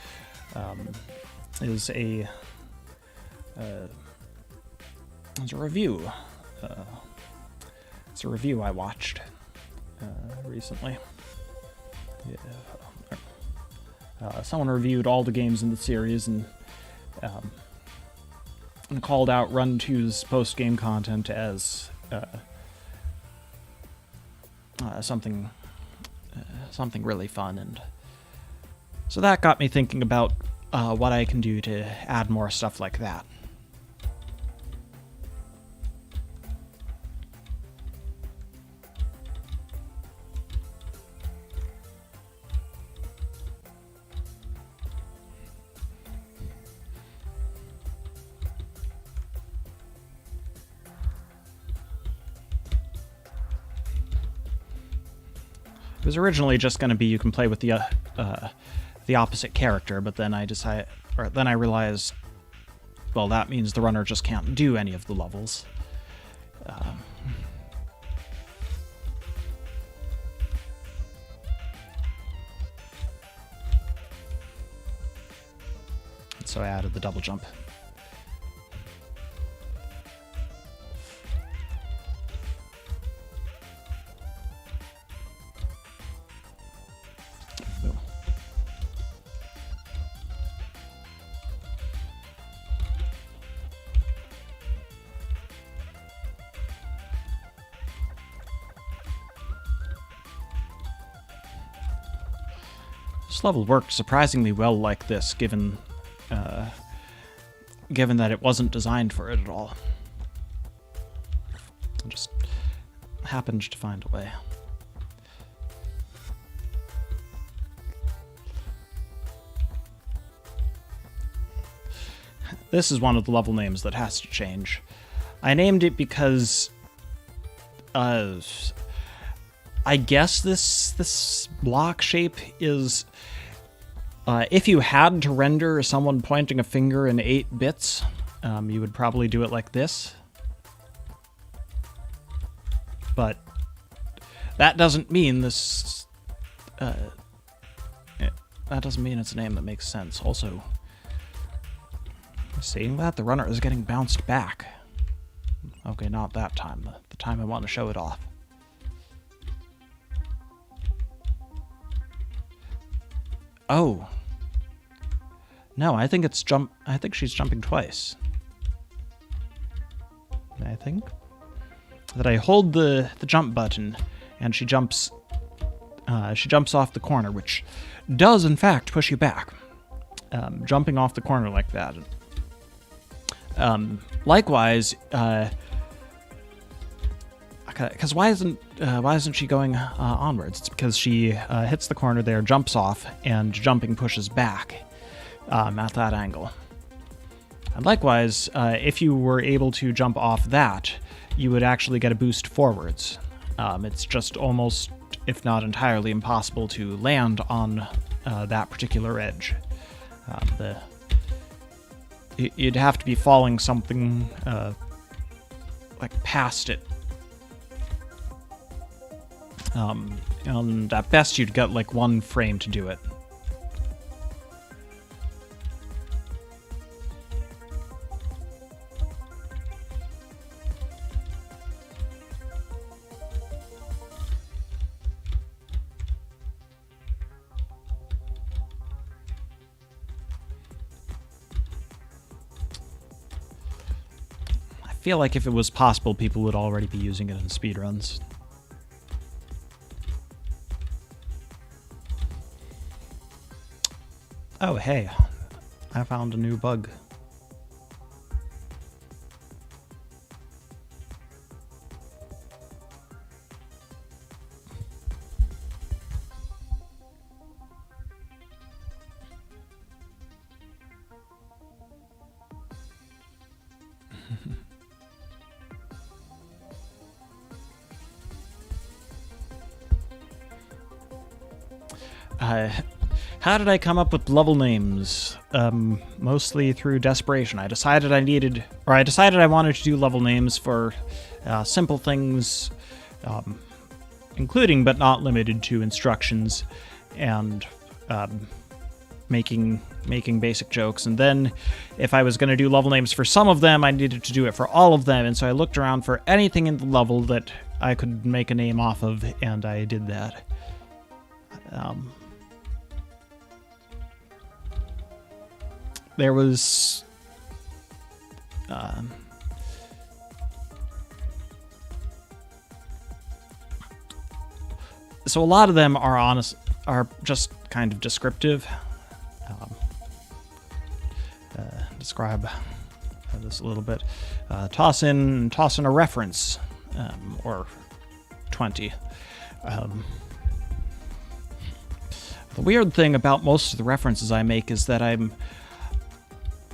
is a review. It's a review I watched recently. Yeah. Someone reviewed all the games in the series and called out Run 2's post-game content as something really fun, and so that got me thinking about what I can do to add more stuff like that. It was originally just going to be you can play with the opposite character, but then I realized, well, that means the runner just can't do any of the levels. So I added the double jump. This level worked surprisingly well like this, given that it wasn't designed for it at all. It just happened to find a way. This is one of the level names that has to change. I named it because I guess this block shape is, if you had to render someone pointing a finger in 8 bits, you would probably do it like this. But that doesn't mean this, that doesn't mean it's a name that makes sense. Also, saying that, the runner is getting bounced back. Okay, not that time, the time I want to show it off. Oh. No, I think she's jumping twice. I think that I hold the jump button and she jumps off the corner, which does in fact push you back. Jumping off the corner like that. Likewise, because why isn't she going onwards? It's because she hits the corner there, jumps off, and jumping pushes back at that angle. And likewise, if you were able to jump off that, you would actually get a boost forwards. It's just almost, if not entirely, impossible to land on that particular edge. You'd have to be falling something like past it. And at best you'd get like 1 frame to do it. I feel like if it was possible, people would already be using it in speedruns. Oh, hey, I found a new bug. How did I come up with level names? Mostly through desperation. I decided I wanted to do level names for simple things, including but not limited to instructions and making basic jokes. And then if I was going to do level names for some of them, I needed to do it for all of them. And so I looked around for anything in the level that I could make a name off of, and I did that. There was So a lot of them are just kind of descriptive. Describe this a little bit. Toss in a reference, or 20. The weird thing about most of the references I make is that I'm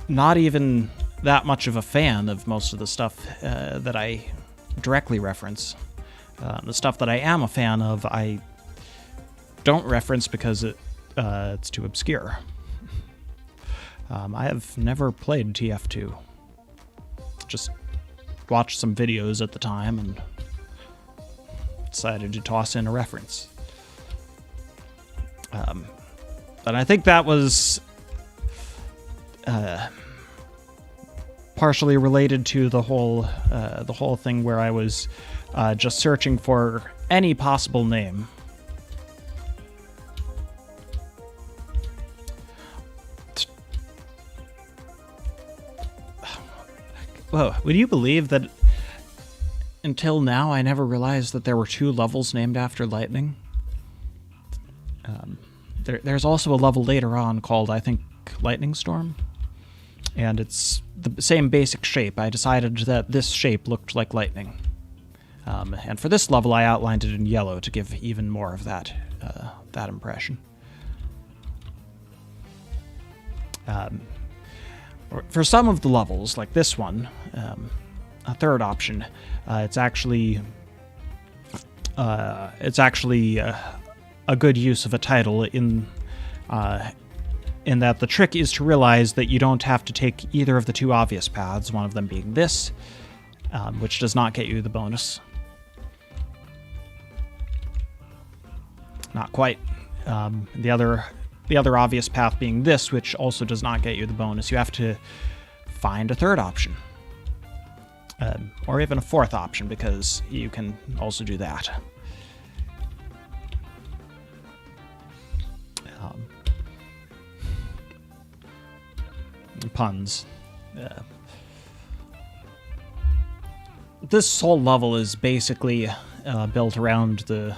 not even that much of a fan of most of the stuff that I directly reference. The stuff that I am a fan of, I don't reference because it's too obscure. I have never played TF2. Just watched some videos at the time and decided to toss in a reference. And I think that was partially related to the whole thing where I was just searching for any possible name. Whoa, would you believe that until now I never realized that there were 2 levels named after lightning? There's also a level later on called, I think, Lightning Storm. And it's the same basic shape. I decided that this shape looked like lightning. And for this level I outlined it in yellow to give even more of that impression. For some of the levels, like this one, a third option, it's actually a good use of a title in that the trick is to realize that you don't have to take either of the 2 obvious paths, one of them being this, which does not get you the bonus. Not quite. The other obvious path being this, which also does not get you the bonus. You have to find a third option. Or even a fourth option, because you can also do that. Puns. This whole level is basically built around the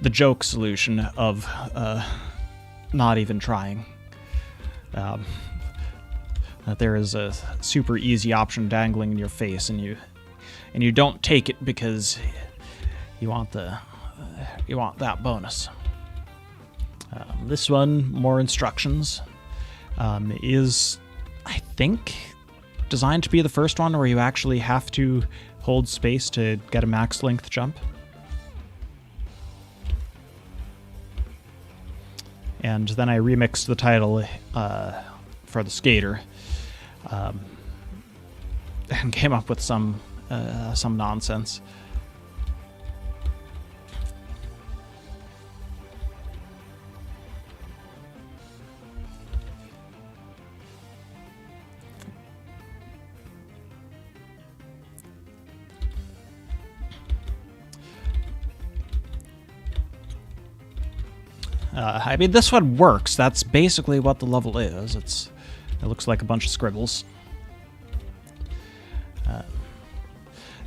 joke solution of not even trying. There is a super easy option dangling in your face, and you don't take it because you want that bonus. This one, more instructions, is, I think, designed to be the first one where you actually have to hold space to get a max length jump. And then I remixed the title for the skater, and came up with some nonsense. I mean, this one works. That's basically what the level is. It looks like a bunch of scribbles.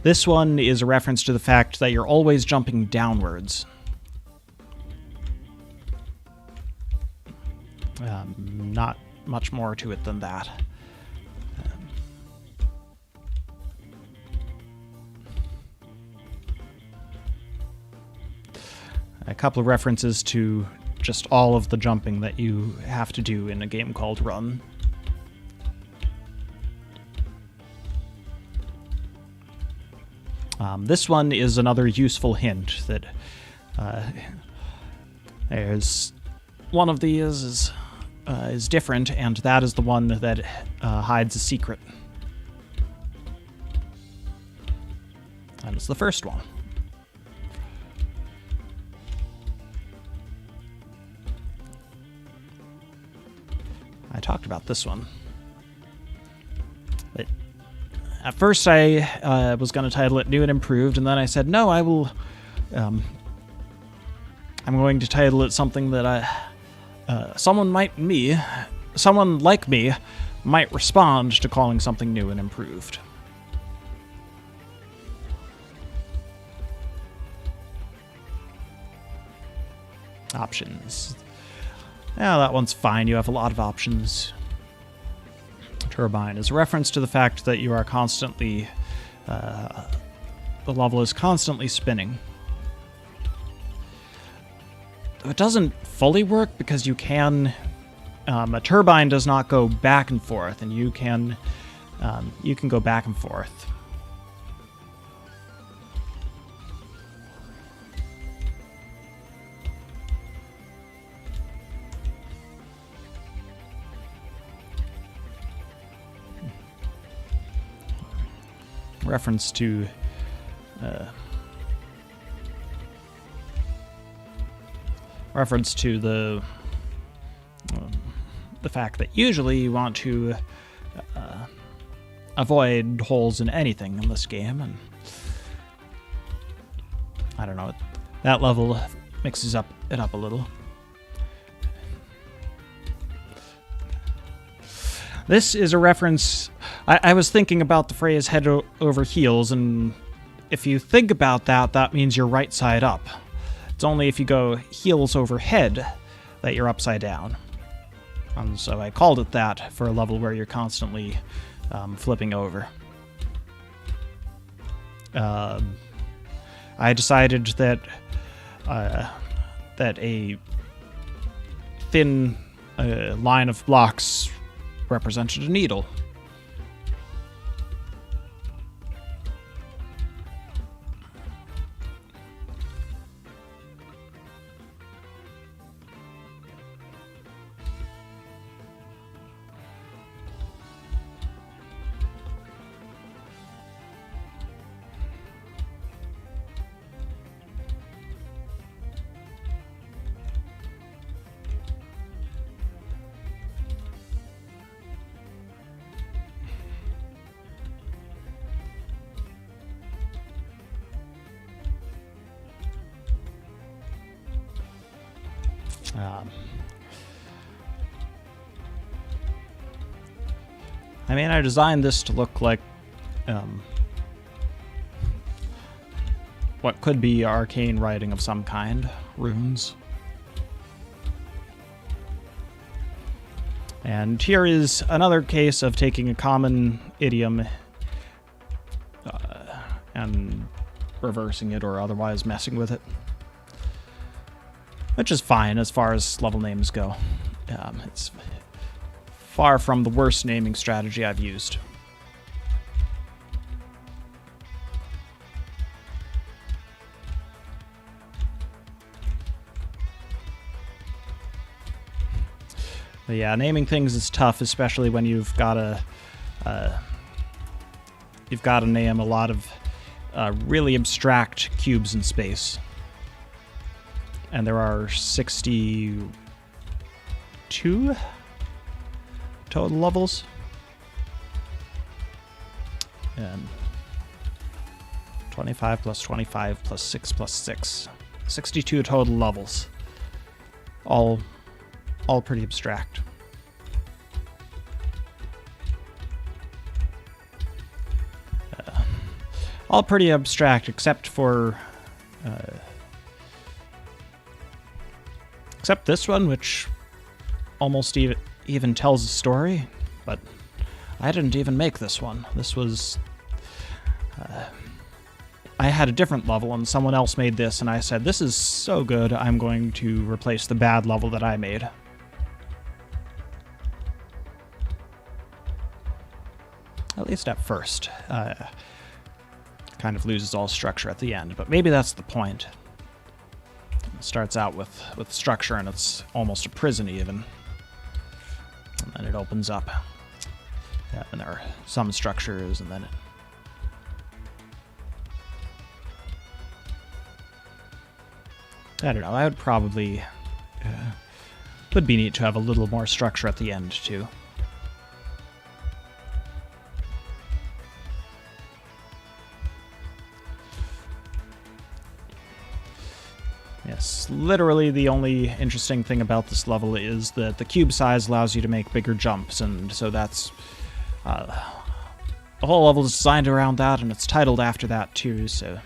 This one is a reference to the fact that you're always jumping downwards. Not much more to it than that. A couple of references to just all of the jumping that you have to do in a game called Run. This one is another useful hint that there's one of these is different, and that is the one that hides a secret. And it's the first one. I talked about this one. But at first I was going to title it New and Improved, and then I said, no, I will... I'm going to title it something that someone like me might respond to calling something new and improved. Options. Yeah, that one's fine. You have a lot of options. Turbine is a reference to the fact that you are constantly... the level is constantly spinning. It doesn't fully work because you can... a turbine does not go back and forth, and you can go back and forth. Reference to the fact that usually you want to avoid holes in anything in this game, and I don't know, that level mixes it up a little. This is a reference. I was thinking about the phrase head over heels, and if you think about that, that means you're right side up. It's only if you go heels over head that you're upside down. And so I called it that for a level where you're constantly flipping over. I decided that that a thin line of blocks represented a needle. I mean, I designed this to look like what could be arcane writing of some kind, runes. And here is another case of taking a common idiom and reversing it or otherwise messing with it. Which is fine as far as level names go. It's far from the worst naming strategy I've used. But yeah, naming things is tough, especially when you've got to name a lot of really abstract cubes in space. And there are 62 total levels. And 25 plus 25 plus 6 plus 6. 62 total levels. All pretty abstract. All pretty abstract except for... except this one, which almost even tells a story, but I didn't even make this one. This was... I had a different level, and someone else made this, and I said, this is so good, I'm going to replace the bad level that I made. At least at first. Kind of loses all structure at the end, but maybe that's the point. It starts out with structure, and it's almost a prison even. And then it opens up. Yeah, and there are some structures, and then it... I don't know, I would probably... would be neat to have a little more structure at the end, too. Yes, literally the only interesting thing about this level is that the cube size allows you to make bigger jumps, and so that's... the whole level is designed around that, and it's titled after that, too, so...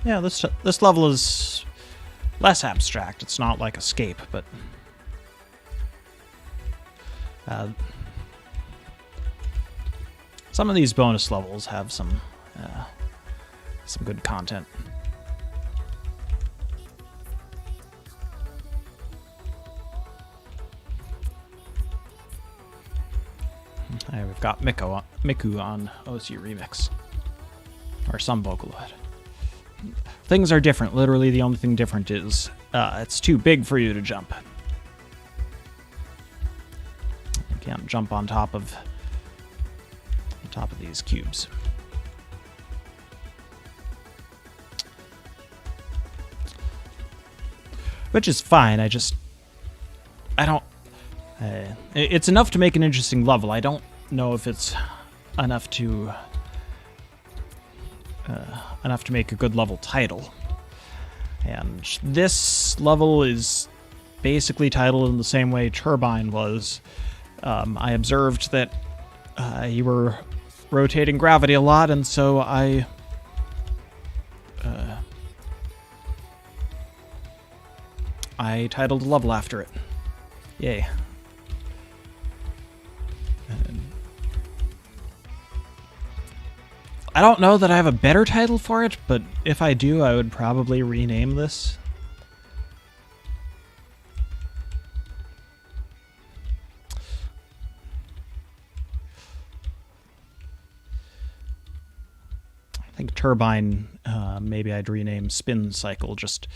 Yeah, this level is less abstract. It's not like Escape, but some of these bonus levels have some good content. We've got Miku on OC Remix. Or some Vocaloid. Things are different. Literally, the only thing different is it's too big for you to jump. You can't jump on top of these cubes. Which is fine. I don't. It's enough to make an interesting level. I don't know if it's enough to make a good level title. And this level is basically titled in the same way Turbine was. I observed that you were rotating gravity a lot, and so I titled a level after it. Yay. I don't know that I have a better title for it, but if I do, I would probably rename this. I think Turbine, maybe I'd rename Spin Cycle, just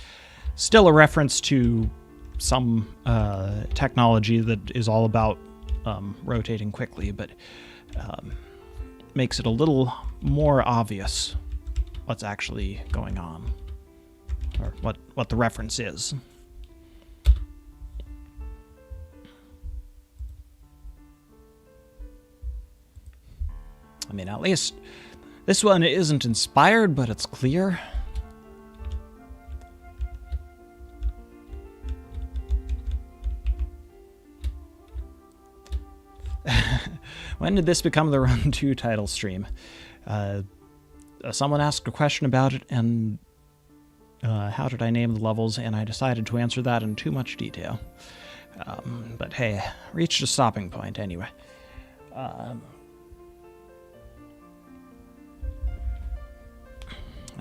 still a reference to some technology that is all about rotating quickly, but makes it a little more obvious what's actually going on, or what the reference is. I mean, at least this one isn't inspired, but it's clear. When did this become the Run 2 title stream? Someone asked a question about it, and how did I name the levels, and I decided to answer that in too much detail. But hey, reached a stopping point anyway. I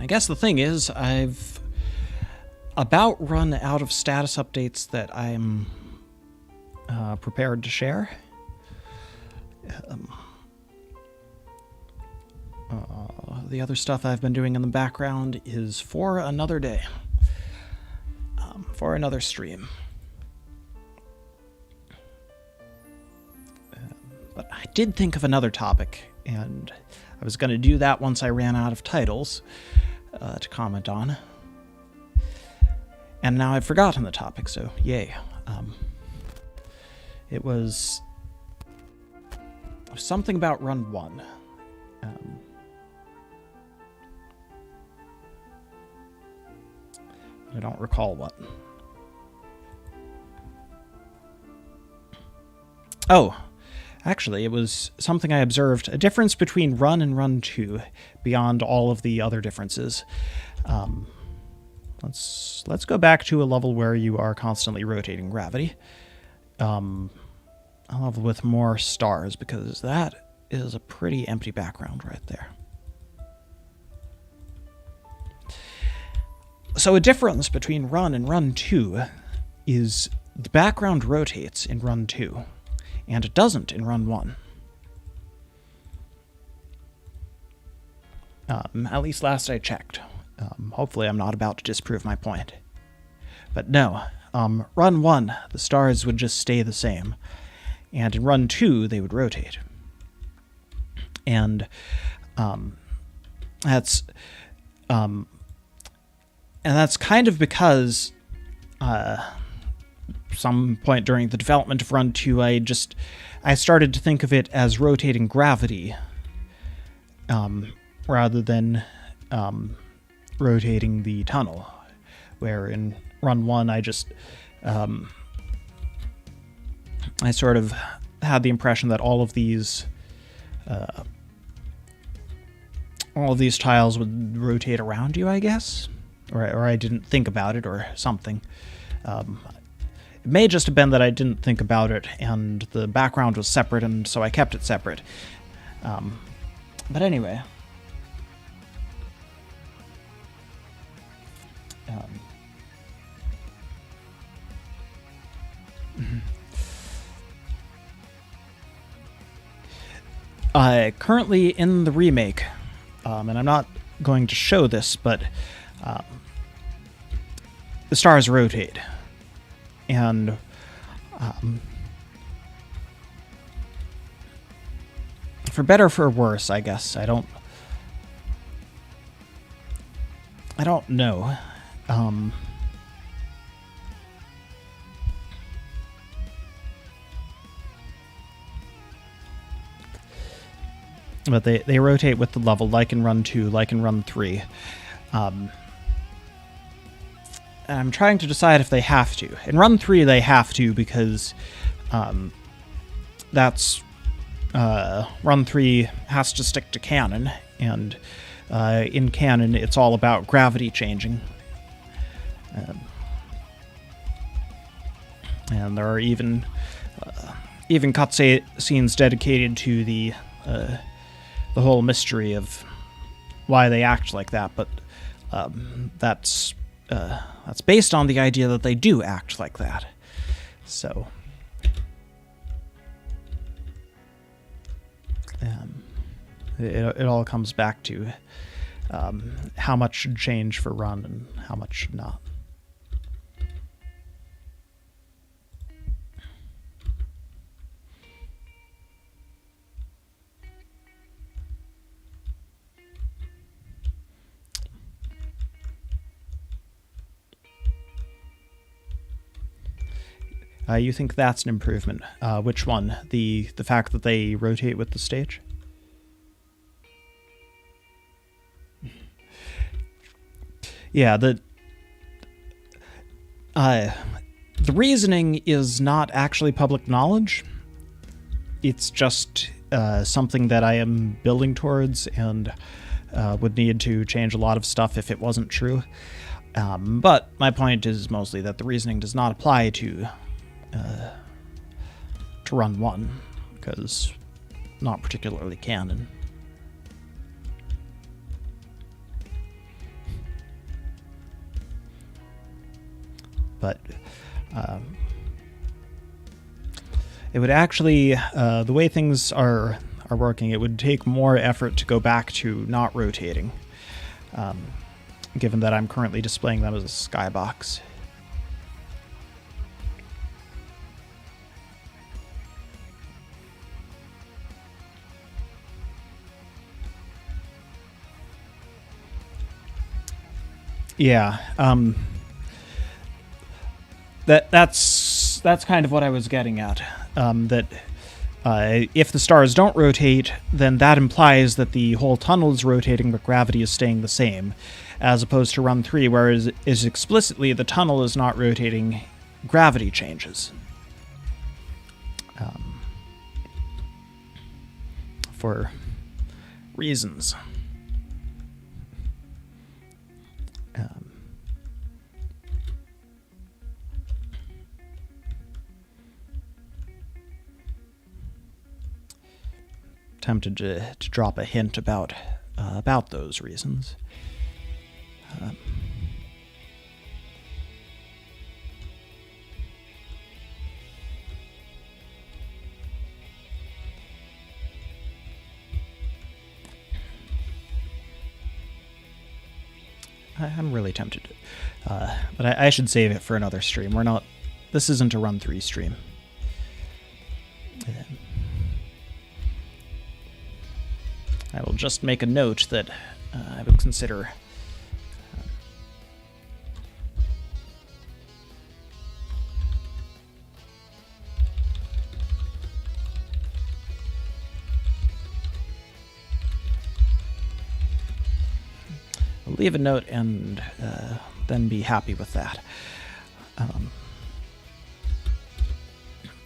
guess the thing is, I've about run out of status updates that I'm prepared to share. The other stuff I've been doing in the background is for another day, for another stream. But I did think of another topic, and I was going to do that once I ran out of titles to comment on. And now I've forgotten the topic, so yay. It was something about Run 1. I don't recall what. Oh, actually, it was something I observed, a difference between Run and Run 2, beyond all of the other differences. Let's go back to a level where you are constantly rotating gravity. A level with more stars, because that is a pretty empty background right there. So a difference between Run and Run 2 is the background rotates in Run 2, and it doesn't in Run 1. At least last I checked. Hopefully I'm not about to disprove my point. But no, Run 1, the stars would just stay the same, and in Run 2, they would rotate. And that's kind of because some point during the development of Run 2, I started to think of it as rotating gravity rather than rotating the tunnel, where in Run 1 I sort of had the impression that all of these all of these tiles would rotate around you, I guess. Or I didn't think about it or something. It may just have been that I didn't think about it and the background was separate, and so I kept it separate. But anyway. Currently in the remake, and I'm not going to show this, but the stars rotate. And for better or for worse, I guess. I don't know. But they rotate with the level, like in Run 2, like in Run 3. And I'm trying to decide if they have to. In Run 3, they have to because that's... Run 3 has to stick to canon, and in canon, it's all about gravity changing. And there are even cut scenes dedicated to the whole mystery of why they act like that, but that's based on the idea that they do act like that. So it all comes back to how much should change for Run and how much should not. You think that's an improvement? Which one? The fact that they rotate with the stage? Yeah, the reasoning is not actually public knowledge. It's just something that I am building towards and would need to change a lot of stuff if it wasn't true. But my point is mostly that the reasoning does not apply to Run 1, because not particularly canon. But it would actually, the way things are working, it would take more effort to go back to not rotating, given that I'm currently displaying them as a skybox. Yeah, that's kind of what I was getting at. That if the stars don't rotate, then that implies that the whole tunnel is rotating, but gravity is staying the same, as opposed to Run 3, where is explicitly the tunnel is not rotating, gravity changes. For reasons. Tempted to drop a hint about those reasons. I'm really tempted, but I should save it for another stream. This isn't a Run 3 stream. I will just make a note that I would consider I'll leave a note and then be happy with that.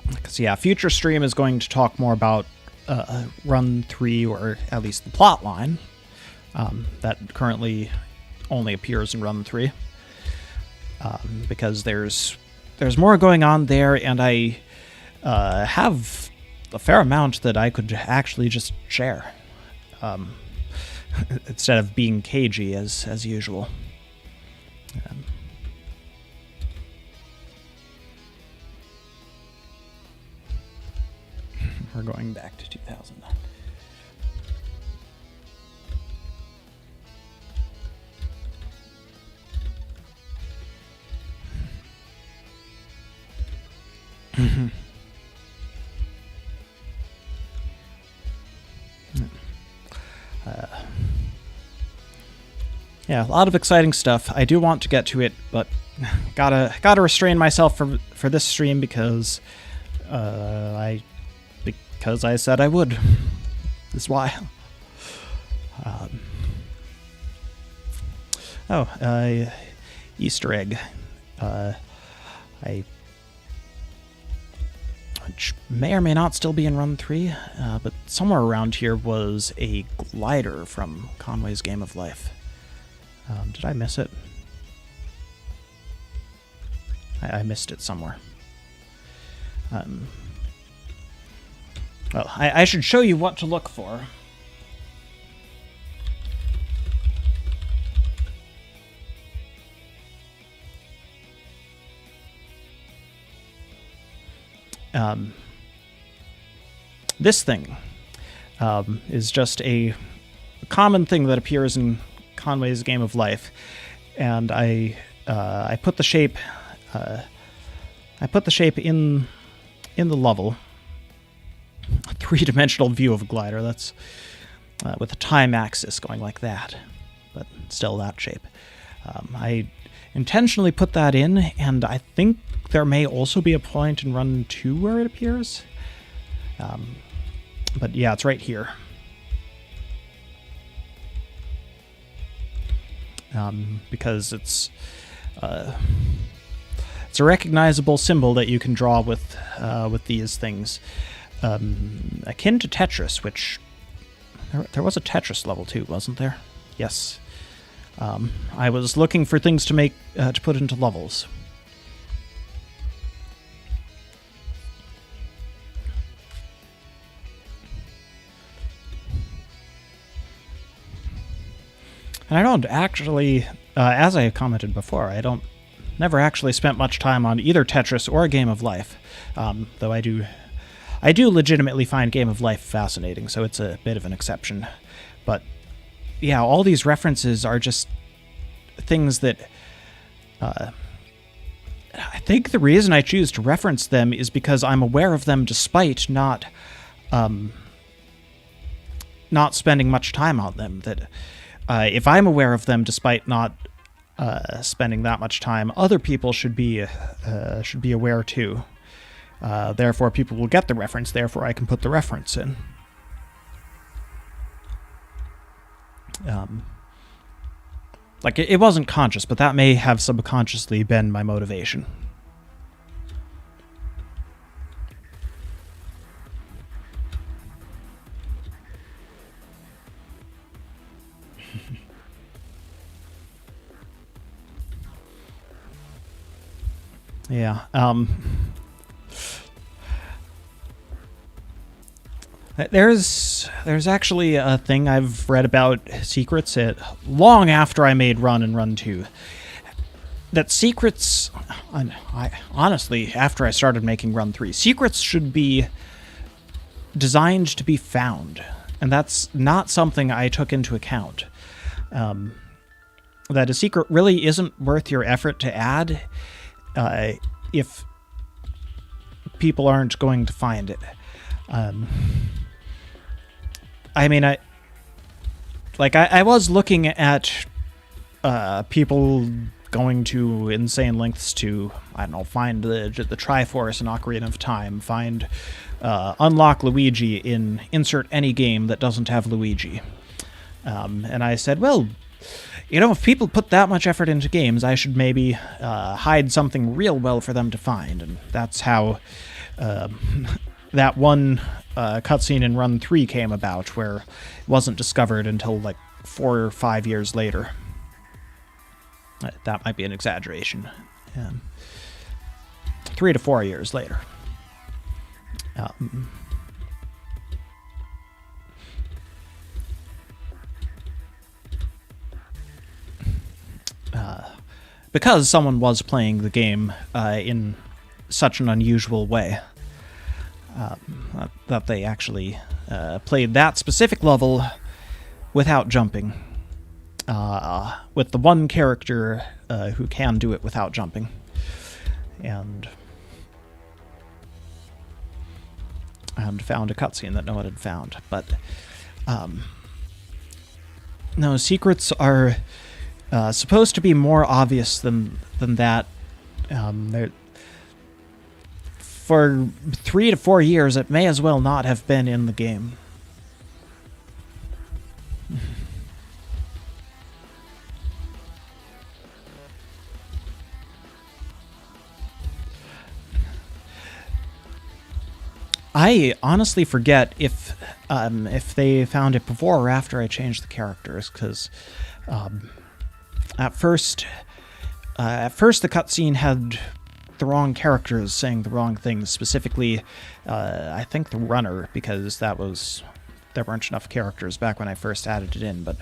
Because yeah, future stream is going to talk more about Run 3, or at least the plot line, that currently only appears in Run 3. Because there's more going on there, and I have a fair amount that I could actually just share, instead of being cagey as usual. We're going back to 2000. Yeah, a lot of exciting stuff. I do want to get to it, but gotta restrain myself for this stream because I said I would. That's why. Easter egg. Which may or may not still be in Run 3, but somewhere around here was a glider from Conway's Game of Life. Did I miss it? I missed it somewhere. Well, I should show you what to look for. This thing is just a common thing that appears in Conway's Game of Life, and I put the shape in the level. A three-dimensional view of a glider. That's with a time axis going like that, but still that shape. I intentionally put that in, and I think there may also be a point in Run 2 where it appears. But yeah, it's right here. Because it's a recognizable symbol that you can draw with these things. Akin to Tetris, which there was a Tetris level too, wasn't there? Yes. I was looking for things to make to put into levels. And I don't actually, as I commented before, never actually spent much time on either Tetris or Game of Life, though I do legitimately find Game of Life fascinating, so it's a bit of an exception. But yeah, all these references are just things that I think the reason I choose to reference them is because I'm aware of them despite not spending much time on them. That if I'm aware of them despite not spending that much time, other people should be aware too. Therefore, people will get the reference. Therefore, I can put the reference in. Like, it wasn't conscious, but that may have subconsciously been my motivation. Yeah, There's actually a thing I've read about secrets long after I made Run and Run 2. That secrets, honestly, after I started making Run 3, secrets should be designed to be found, and that's not something I took into account. That a secret really isn't worth your effort to add if people aren't going to find it. I mean, I was looking at people going to insane lengths to, I don't know, find the Triforce in Ocarina of Time, unlock Luigi in insert any game that doesn't have Luigi. And I said, well, you know, if people put that much effort into games, I should maybe hide something real well for them to find. And that's how that one cutscene in Run 3 came about, where it wasn't discovered until, like, 4 or 5 years later. That might be an exaggeration. 3 to 4 years later. Because someone was playing the game in such an unusual way that they actually played that specific level without jumping, with the one character who can do it without jumping. And found a cutscene that no one had found. But no, secrets are supposed to be more obvious than that. For 3 to 4 years, it may as well not have been in the game. I honestly forget if they found it before or after I changed the characters, because at first the cutscene had the wrong characters saying the wrong things. Specifically, I think the runner, because there weren't enough characters back when I first added it in. But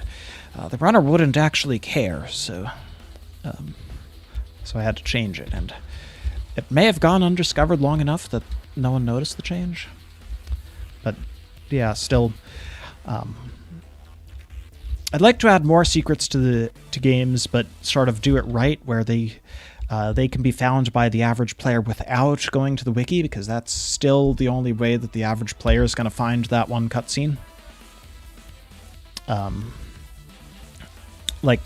the runner wouldn't actually care, so I had to change it, and it may have gone undiscovered long enough that no one noticed the change. But yeah, still, I'd like to add more secrets to games, but sort of do it right, where they can be found by the average player without going to the wiki, because that's still the only way that the average player is going to find that one cutscene. Like,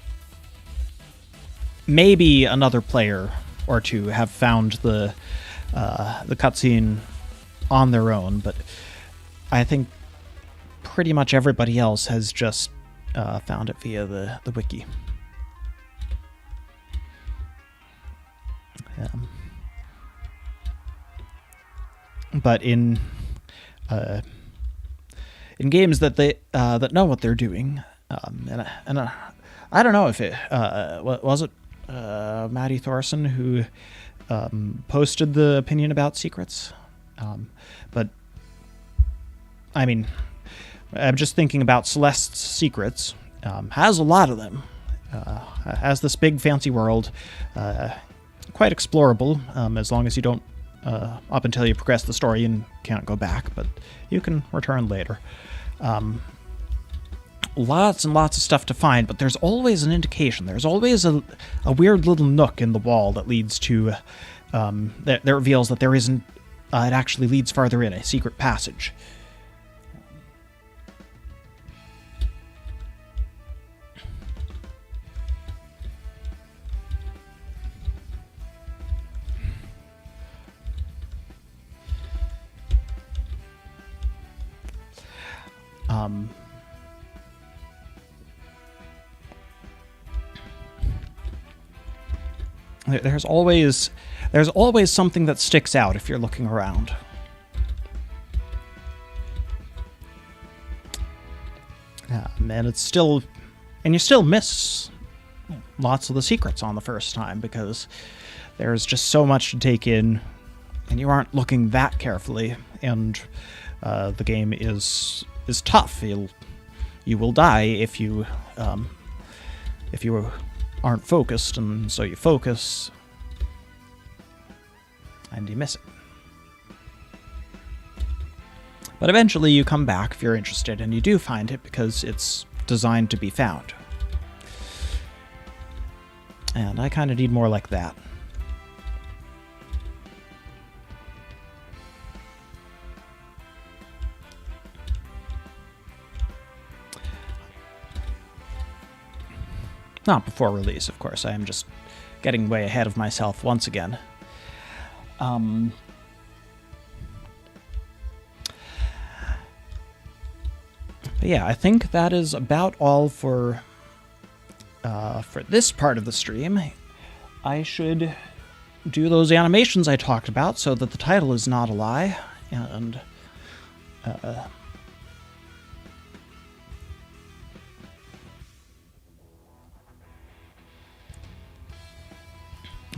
maybe another player or two have found the cutscene on their own, but I think pretty much everybody else has just found it via the wiki. But in games that that know what they're doing, and I don't know if it was it Maddie Thorson who posted the opinion about secrets, but I mean, I'm just thinking about Celeste's secrets. Has a lot of them. Has this big fancy world, quite explorable, as long as you don't up until you progress the story and can't go back, but you can return later. Lots and lots of stuff to find, but there's always an indication. There's always a weird little nook in the wall that leads to that reveals that there isn't. It actually leads farther in, a secret passage. There's always something that sticks out if you're looking around. And you still miss lots of the secrets on the first time, because there's just so much to take in, and you aren't looking that carefully, and the game is tough. You will die if you aren't focused, and so you focus and you miss it. But eventually you come back if you're interested, and you do find it because it's designed to be found. And I kind of need more like that. Not before release, of course. I am just getting way ahead of myself once again. But yeah, I think that is about all for this part of the stream. I should do those animations I talked about so that the title is not a lie, and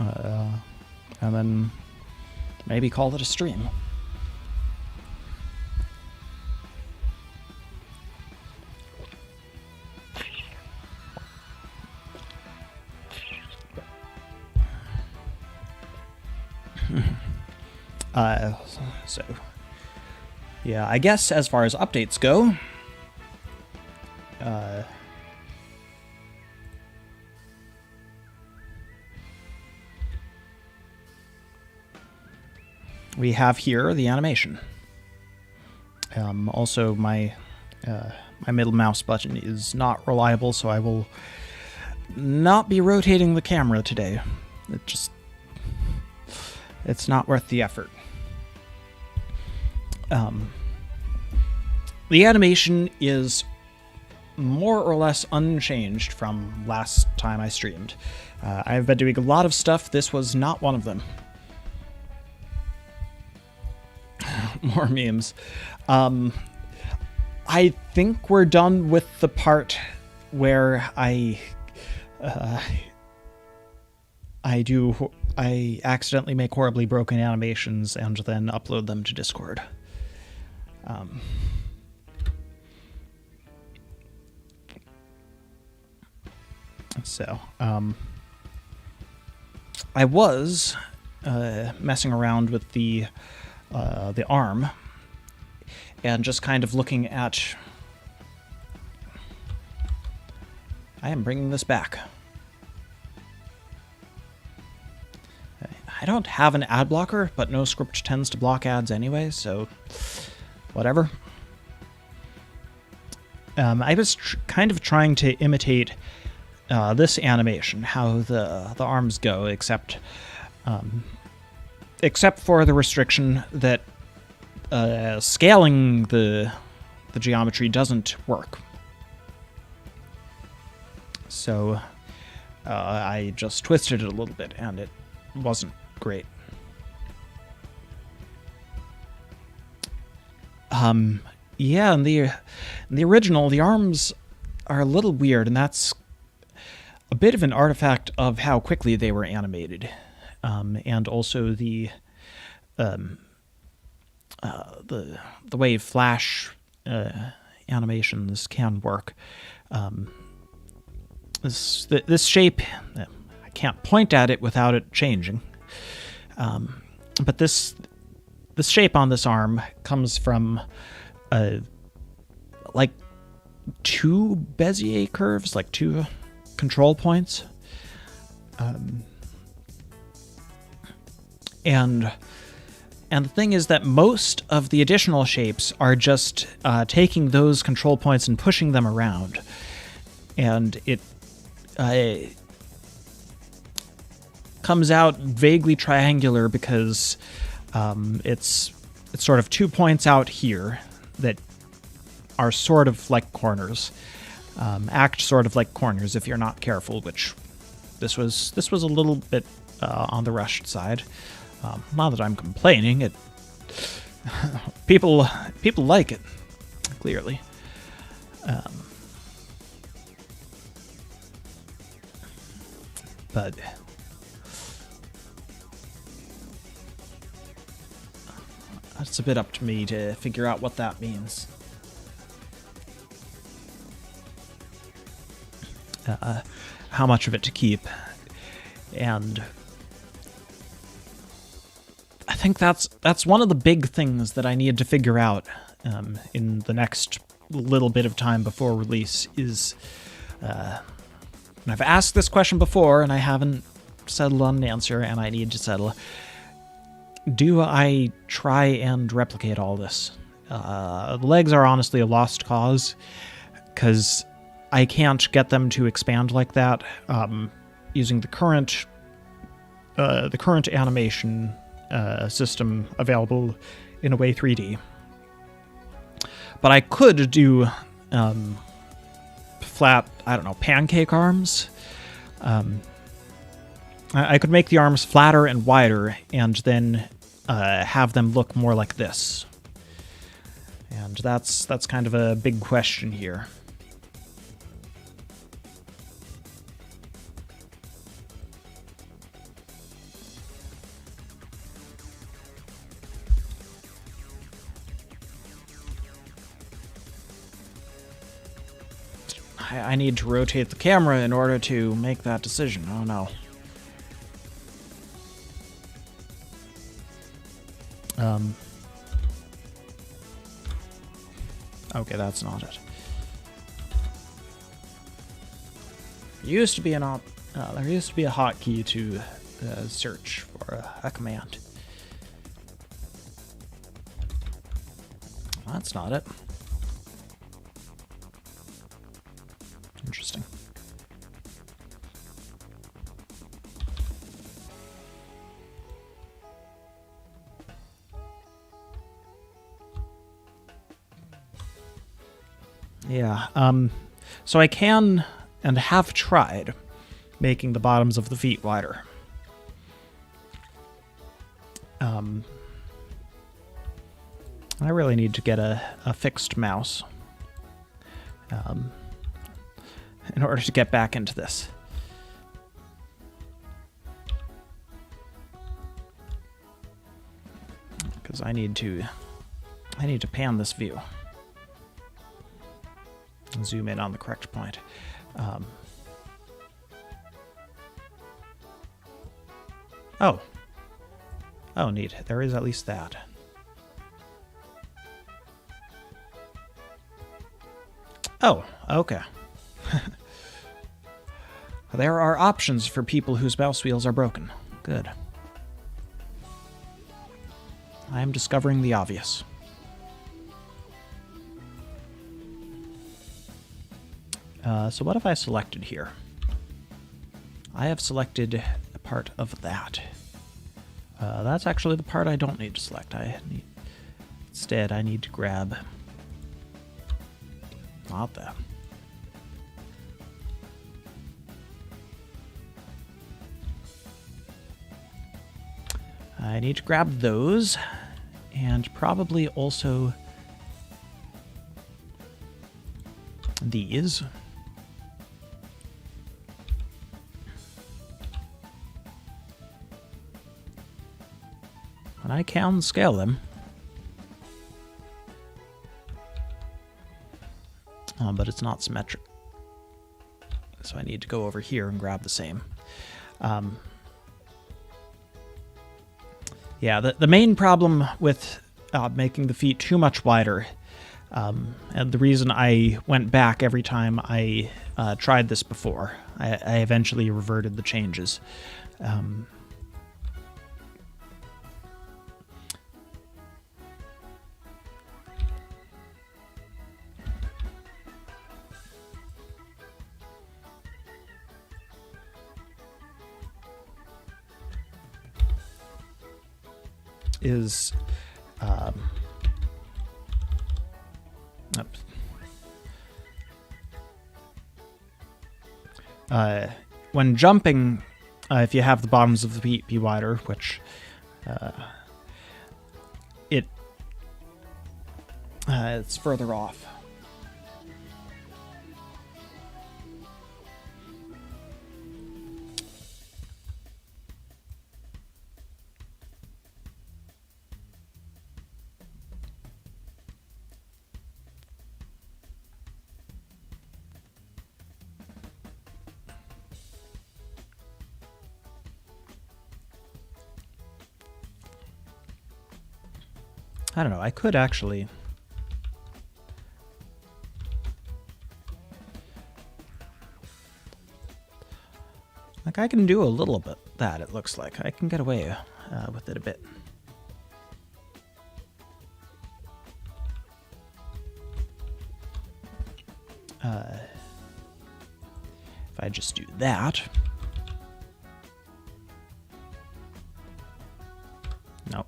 And then maybe call it a stream. So, yeah, I guess as far as updates go, we have here the animation. Also, my middle mouse button is not reliable, so I will not be rotating the camera today. It's not worth the effort. The animation is more or less unchanged from last time I streamed. I've been doing a lot of stuff. This was not one of them. More memes. I think we're done with the part where I accidentally make horribly broken animations and then upload them to Discord. I was messing around with the arm and just kind of looking at... I am bringing this back. I don't have an ad blocker, but no script tends to block ads anyway, so whatever. I was kind of trying to imitate this animation, how the arms go, except for the restriction that scaling the geometry doesn't work. So I just twisted it a little bit, and it wasn't great. Yeah, in the original, the arms are a little weird, and that's a bit of an artifact of how quickly they were animated, and also the way Flash animations can work. This shape, I can't point at it without it changing. But this shape on this arm comes from like two Bezier curves, like two control points. And the thing is that most of the additional shapes are just taking those control points and pushing them around. And it comes out vaguely triangular because it's sort of 2 points out here that are sort of like corners. Act sort of like corners if you're not careful, which this was a little bit on the rushed side. Not that I'm complaining. It people like it, clearly. But it's a bit up to me to figure out what that means. How much of it to keep. And I think that's one of the big things that I need to figure out in the next little bit of time before release is... and I've asked this question before, and I haven't settled on an answer, and I need to settle. Do I try and replicate all this? The legs are honestly a lost cause, because I can't get them to expand like that using the current animation system available in Away 3D. But I could do flat, I don't know, pancake arms. I could make the arms flatter and wider and then have them look more like this. And that's kind of a big question here. I need to rotate the camera in order to make that decision. Oh no. Okay, that's not it. There used to be there used to be a hotkey to search for a command. That's not it. Interesting. Yeah, so I can and have tried making the bottoms of the feet wider. I really need to get a fixed mouse in order to get back into this. Because I need to pan this view. And zoom in on the correct point. Oh, neat. There is at least that. Oh, okay. There are options for people whose mouse wheels are broken. Good. I am discovering the obvious. So what have I selected here? I have selected a part of that. That's actually the part I don't need to select. Instead, I need to grab... Not that. I need to grab those, and probably also these. And I can scale them. But it's not symmetric. So I need to go over here and grab the same. Yeah, the main problem with making the feet too much wider, and the reason I went back every time I tried this before, I eventually reverted the changes. Is when jumping, if you have the bottoms of the feet be wider, which it's further off. I don't know, I could actually... Like, I can do a little bit that, it looks like. I can get away with it a bit. If I just do that... Nope.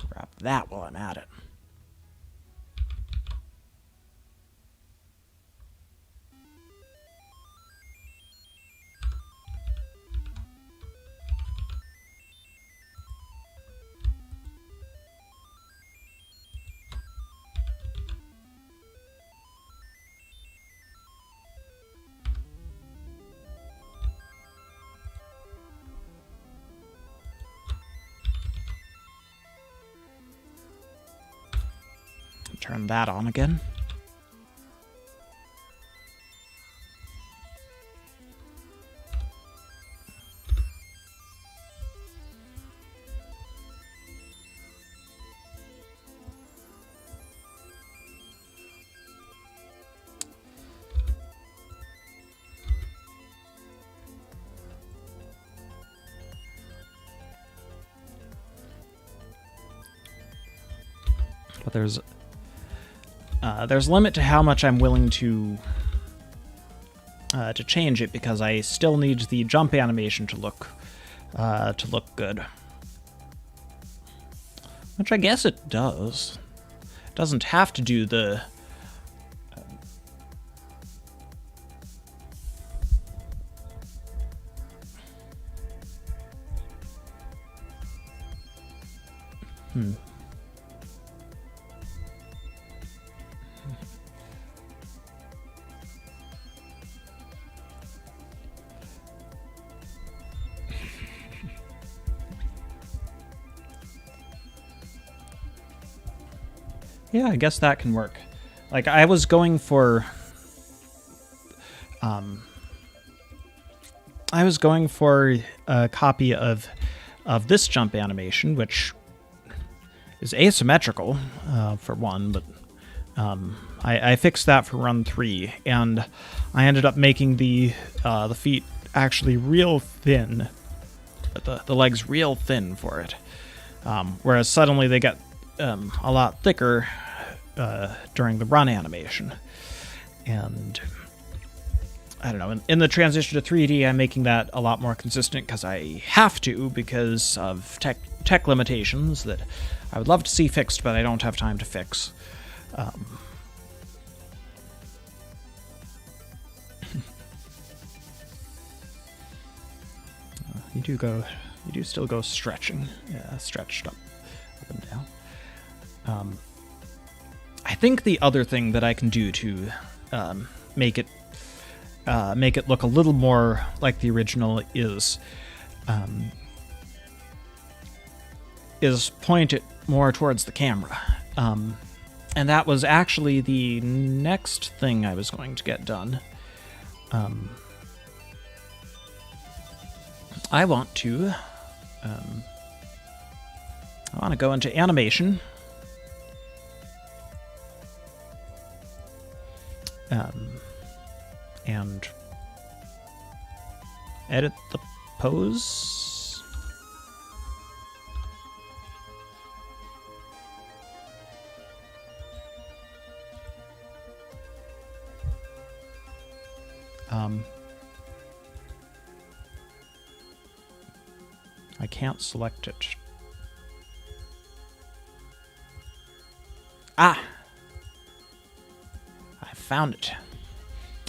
Grab that while I'm at it. Turn that on again. But there's a limit to how much I'm willing to change it, because I still need the jump animation to look good. Which I guess it does. It doesn't have to do the Yeah, I guess that can work. Like, I was going for a copy of this jump animation, which is asymmetrical for one, but I fixed that for run 3, and I ended up making the feet actually real thin, the legs real thin for it, whereas suddenly they got a lot thicker during the run animation. And I don't know, in the transition to 3D, I'm making that a lot more consistent because I have to, because of tech limitations that I would love to see fixed, but I don't have time to fix. You do still go stretching. Yeah, stretched up and down. I think the other thing that I can do to make it look a little more like the original is point it more towards the camera. And that was actually the next thing I was going to get done. I want to go into animation. And edit the pose. I can't select it. Ah! I found it.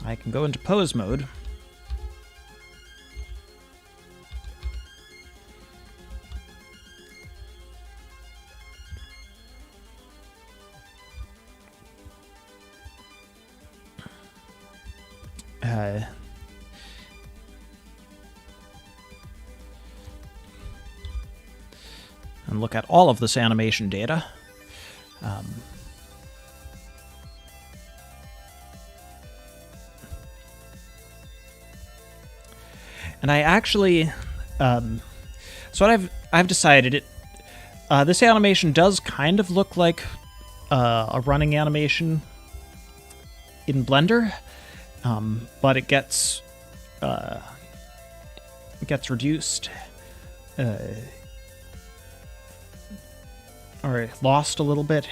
I can go into pose mode. And look at all of this animation data. And I actually, so what I've decided, this animation does kind of look like a running animation in Blender, but it gets reduced or lost a little bit,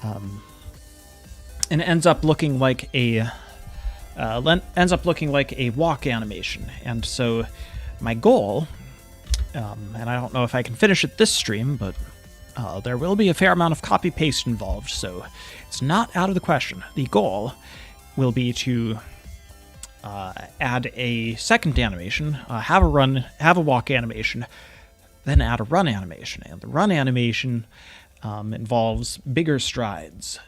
and ends up looking like a walk animation. And so my goal, and I don't know if I can finish it this stream, but there will be a fair amount of copy paste involved, so it's not out of the question. The goal will be to add a second animation, have a walk animation, then add a run animation. And the run animation involves bigger strides.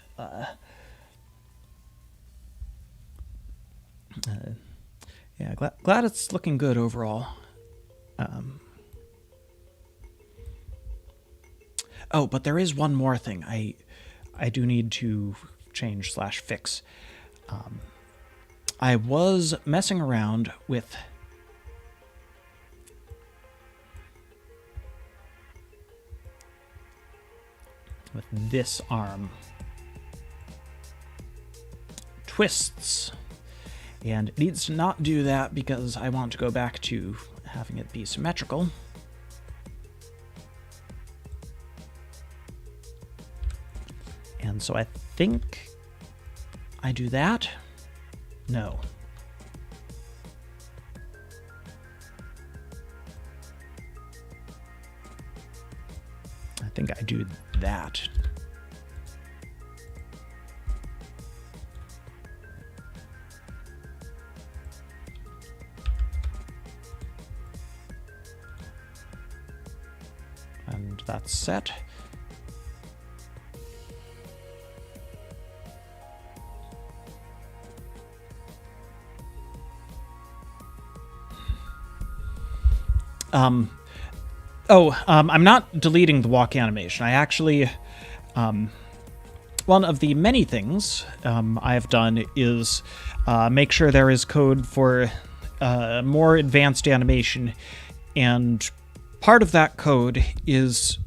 Yeah, glad it's looking good overall. Oh, but there is one more thing. I do need to change / fix. I was messing around with this arm. Twists. And it needs to not do that because I want to go back to having it be symmetrical. And so I think I do that. No. I think I do that. And that's set. I'm not deleting the walk animation. I actually, one of the many things I have done is make sure there is code for more advanced animation, and part of that code is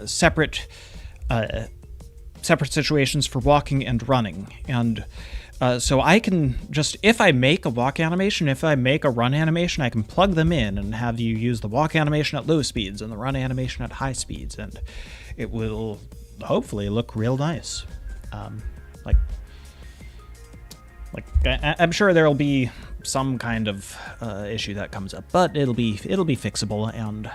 separate situations for walking and running. And so I can just, if I make a walk animation, if I make a run animation, I can plug them in and have you use the walk animation at low speeds and the run animation at high speeds, and it will hopefully look real nice. I'm sure there'll be some kind of issue that comes up, but it'll be fixable. And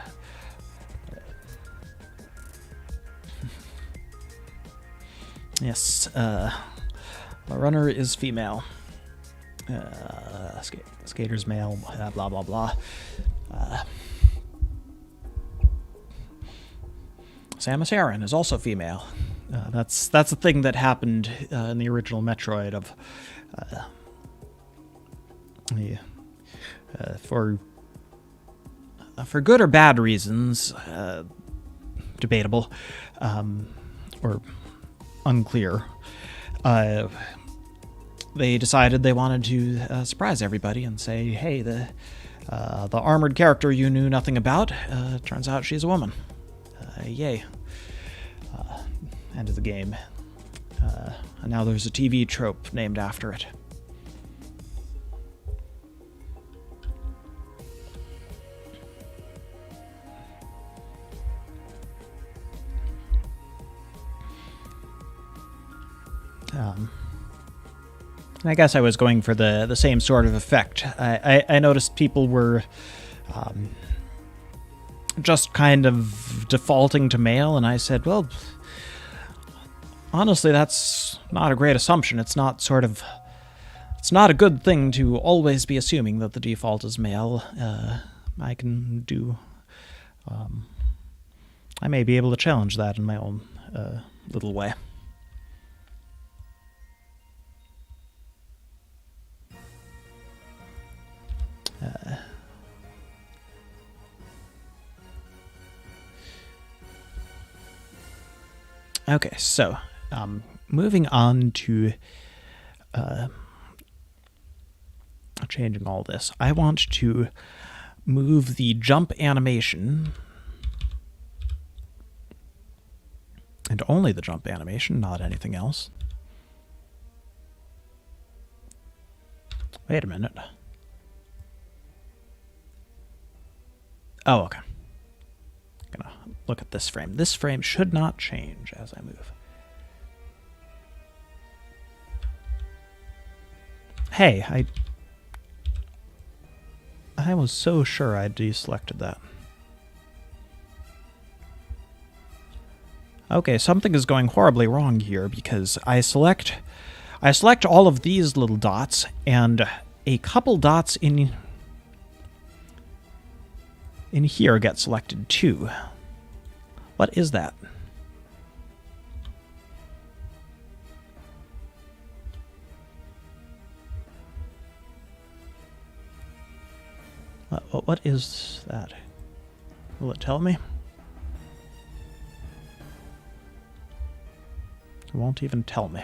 yes, the runner is female. Skater's male. Blah blah blah. Samus Aran is also female. That's a thing that happened in the original Metroid of for good or bad reasons, debatable, or unclear. They decided they wanted to surprise everybody and say, "Hey, the armored character you knew nothing about, turns out she's a woman. Yay!" End of the game. And now there's a TV trope named after it. I guess I was going for the same sort of effect. I noticed people were just kind of defaulting to male, and I said, well, honestly, that's not a great assumption. It's not a good thing to always be assuming that the default is male. I can do... I may be able to challenge that in my own little way. Okay, so moving on to changing all this, I want to move the jump animation, and only the jump animation, not anything else. Wait a minute. Oh, okay. Gonna look at this frame. This frame should not change as I move. Hey, I was so sure I'd deselected that. Okay, something is going horribly wrong here because I select all of these little dots, and a couple dots in here get selected too. What is that? What is that? Will it tell me? It won't even tell me.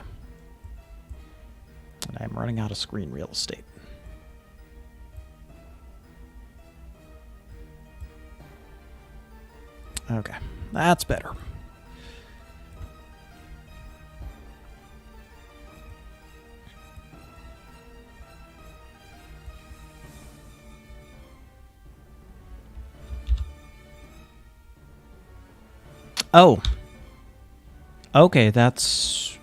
And I'm running out of screen real estate. Okay, that's better. Oh. Okay, that's...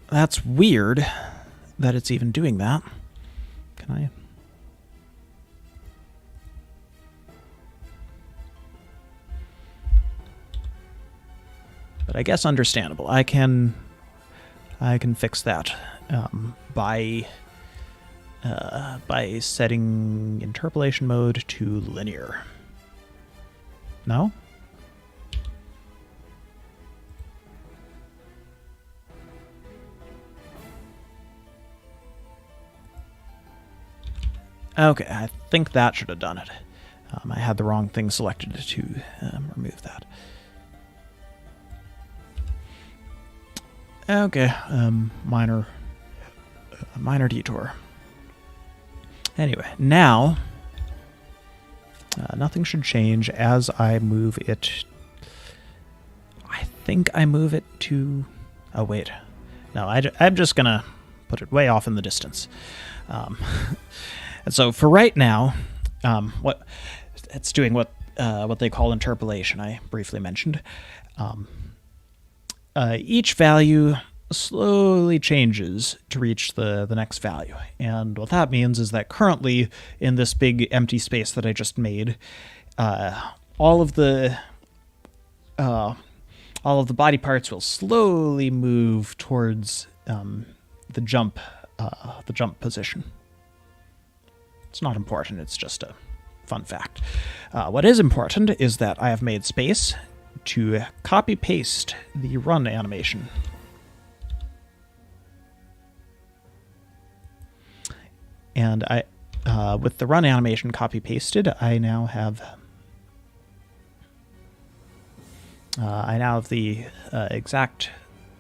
That's weird that it's even doing that. Can I... But I guess understandable. I can fix that by setting interpolation mode to linear. No? Okay, I think that should have done it. I had the wrong thing selected to remove that. Okay, minor detour. Anyway, now nothing should change as I move it. I think I move it to... Oh, wait. No, I'm just going to put it way off in the distance. And so for right now, what it's doing what they call interpolation, I briefly mentioned. Each value slowly changes to reach the next value. And what that means is that currently in this big empty space that I just made, all of the body parts will slowly move towards the jump position. It's not important, it's just a fun fact. What is important is that I have made space to copy-paste the run animation. And with the run animation copy-pasted, I now have the exact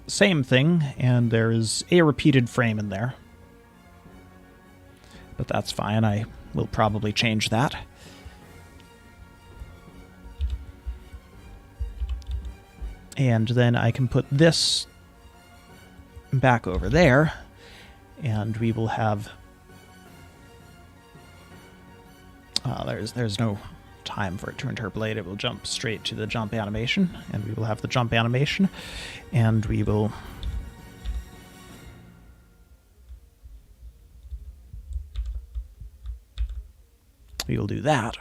same thing, and there is a repeated frame in there. But that's fine, I will probably change that. And then I can put this back over there, and we will have... there's no time for it to interpolate. It will jump straight to the jump animation, and we will have the jump animation, and we will... do that.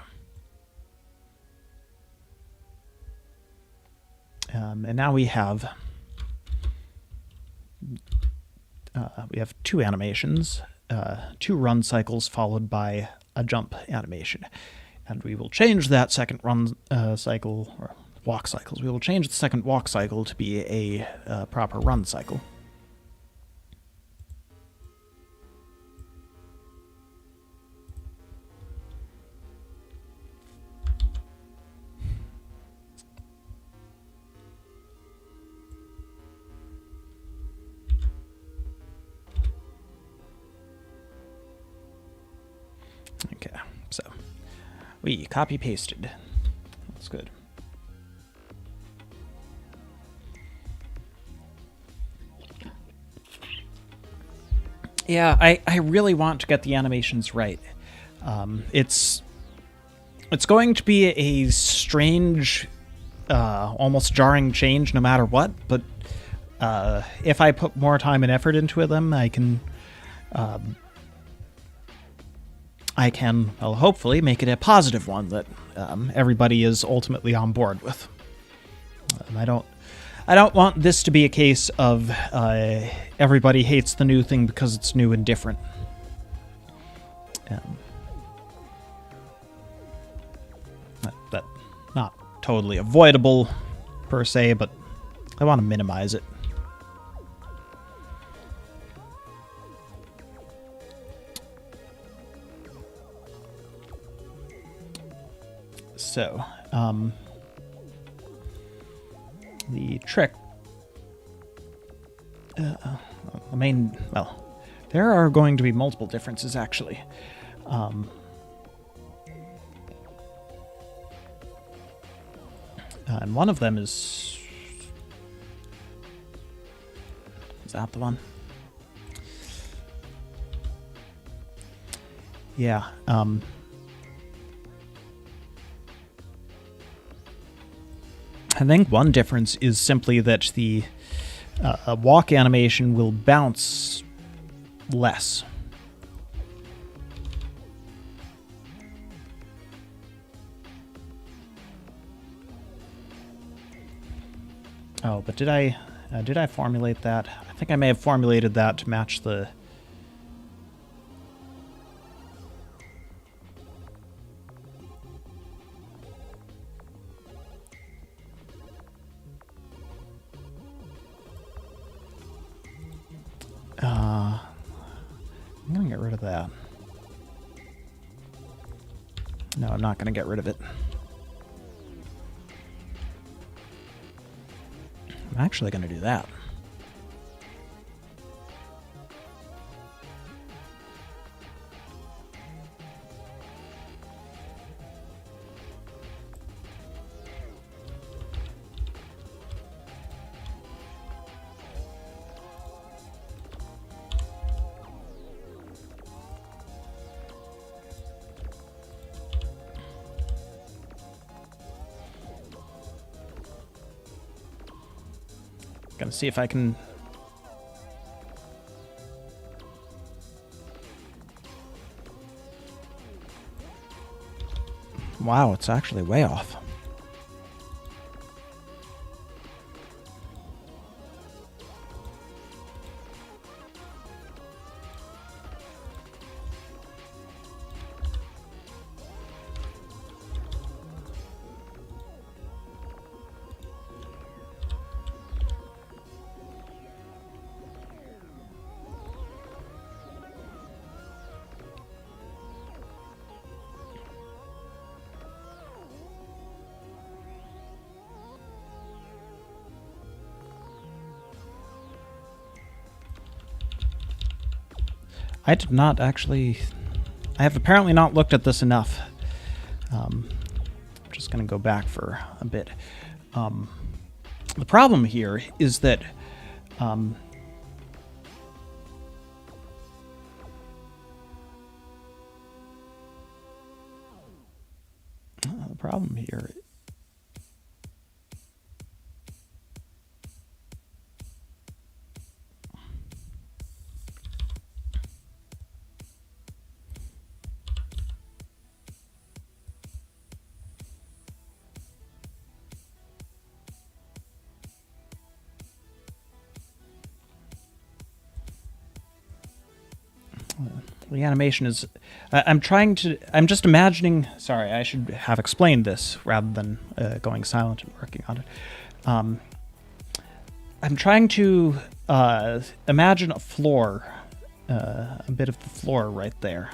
And now we have two animations, two run cycles followed by a jump animation. And we will change that second run cycle, or walk cycles. We will change the second walk cycle to be a proper run cycle. Okay, so we copy-pasted. That's good. Yeah, I really want to get the animations right. It's going to be a strange, almost jarring change no matter what, but if I put more time and effort into them, I can, well, hopefully make it a positive one that everybody is ultimately on board with. I don't want this to be a case of everybody hates the new thing because it's new and different. That not totally avoidable per se, but I want to minimize it. So, the trick, well, there are going to be multiple differences, actually. And one of them is that the one? Yeah, I think one difference is simply that the walk animation will bounce less. Oh, but did I formulate that? I think I may have formulated that to match the... I'm going to get rid of that. No, I'm not going to get rid of it. I'm actually going to do that. Gonna see if I can... Wow, it's actually way off. I did not actually... I have apparently not looked at this enough. I'm just going to go back for a bit. The problem here is that... the problem here... The animation is... I'm just imagining... Sorry, I should have explained this rather than going silent and working on it. I'm trying to imagine a floor, a bit of the floor right there.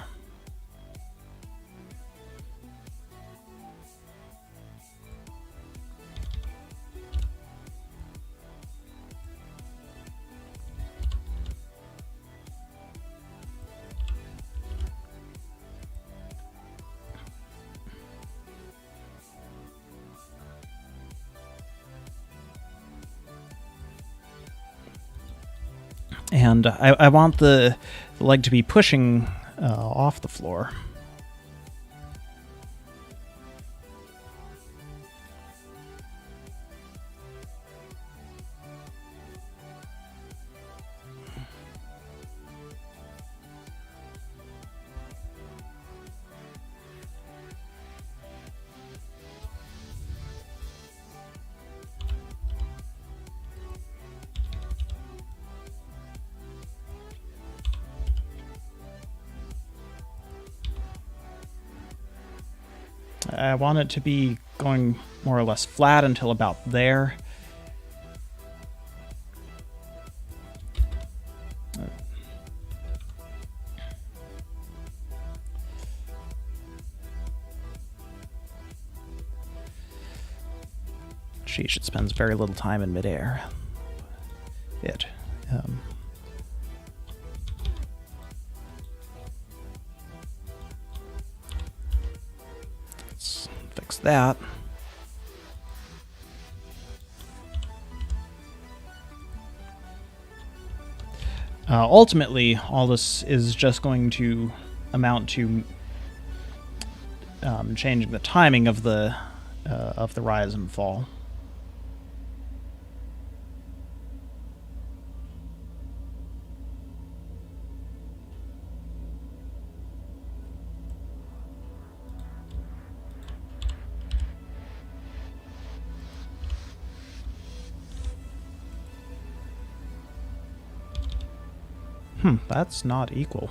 And I want the leg to be pushing off the floor. I want it to be going more or less flat until about there. Sheesh, it spends very little time in midair. It. Let's fix that. Ultimately, all this is just going to amount to changing the timing of the rise and fall. That's not equal.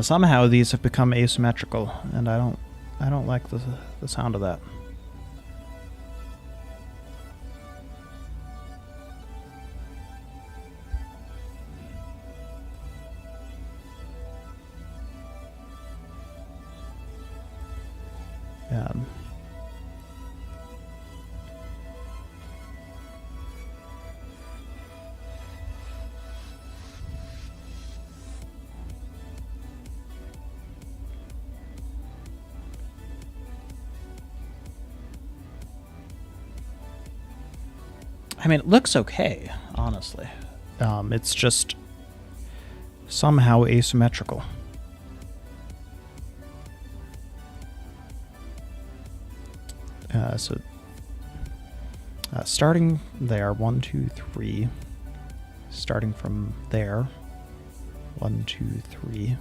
Somehow these have become asymmetrical, and I don't like the sound of that. I mean, it looks okay, honestly. It's just somehow asymmetrical. So starting there, 1, 2, 3. Starting from there, 1, 2, 3.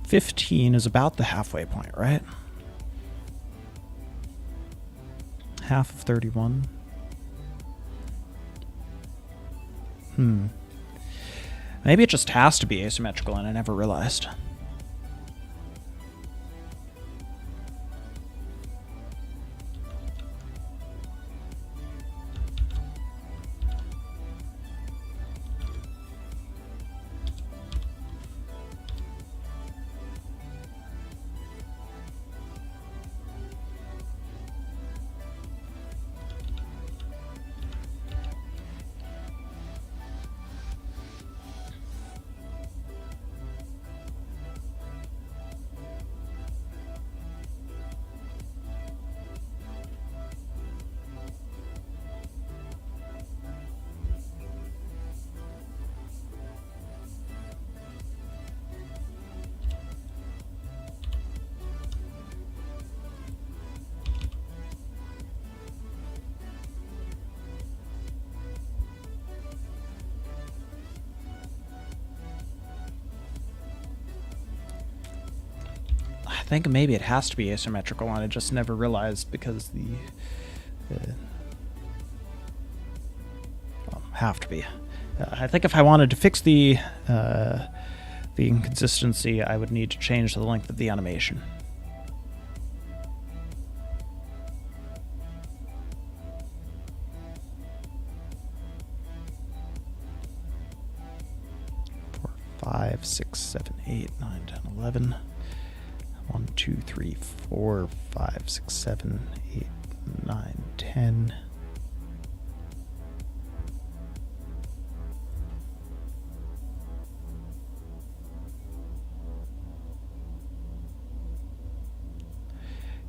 15 is about the halfway point, right? Half of 31. Maybe it just has to be asymmetrical and I never realized. I think maybe it has to be asymmetrical, and I just never realized because well, have to be. I think if I wanted to fix the inconsistency, I would need to change the length of the animation. Four, 5, 6, 7, 8, 9, 10, 11. 1, 2, 3, 4, 5, 6, 7, 8, 9, 10.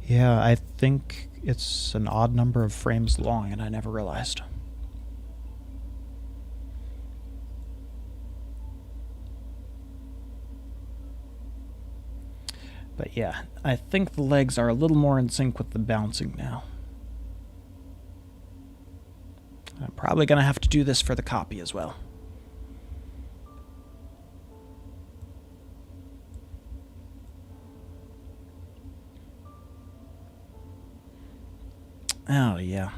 Yeah, I think it's an odd number of frames long, and I never realized. But yeah, I think the legs are a little more in sync with the bouncing now. I'm probably going to have to do this for the copy as well. Oh, yeah.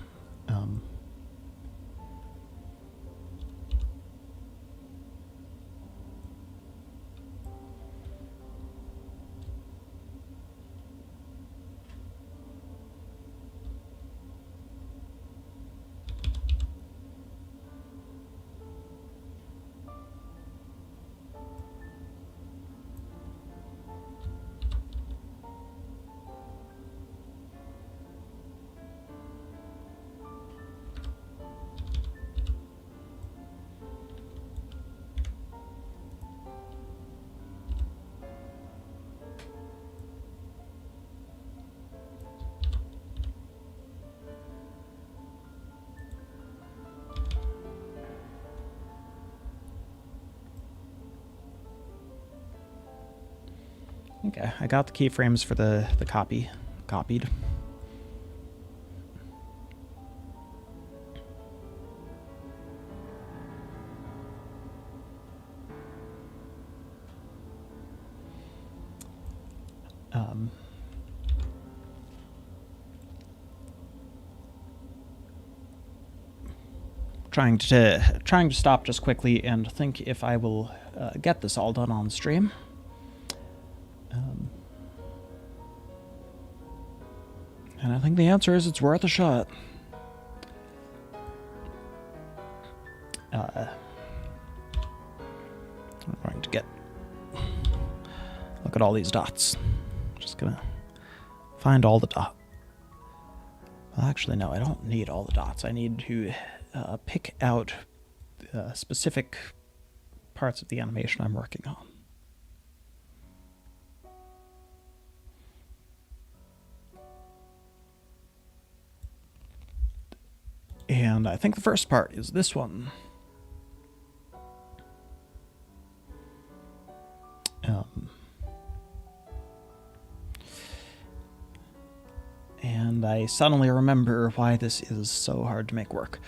Okay, I got the keyframes for the copied. Trying to stop just quickly and think if I will get this all done on stream. And I think the answer is it's worth a shot. I'm going to look at all these dots. Just gonna find all the dots. Well, actually, no, I don't need all the dots. I need to pick out specific parts of the animation I'm working on. And I think the first part is this one. And I suddenly remember why this is so hard to make work.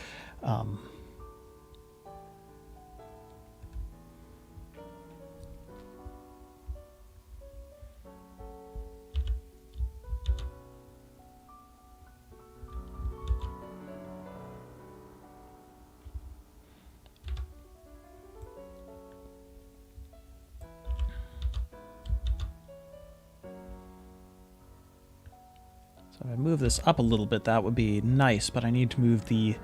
So if I move this up a little bit, that would be nice, but I need to move the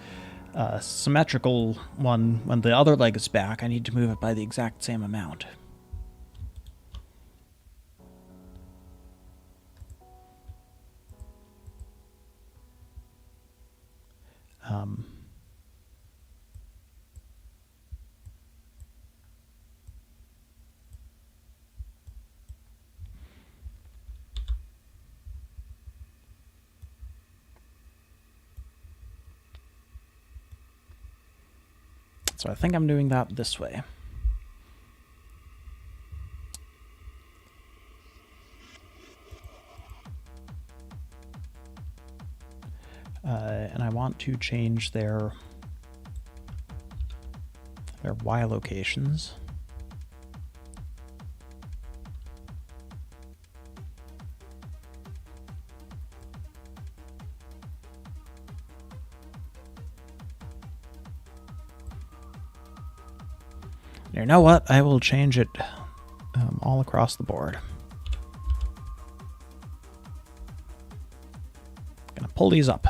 symmetrical one when the other leg is back. I need to move it by the exact same amount. So I think I'm doing that this way. And I want to change their Y locations. You know what? I will change it all across the board. Gonna pull these up.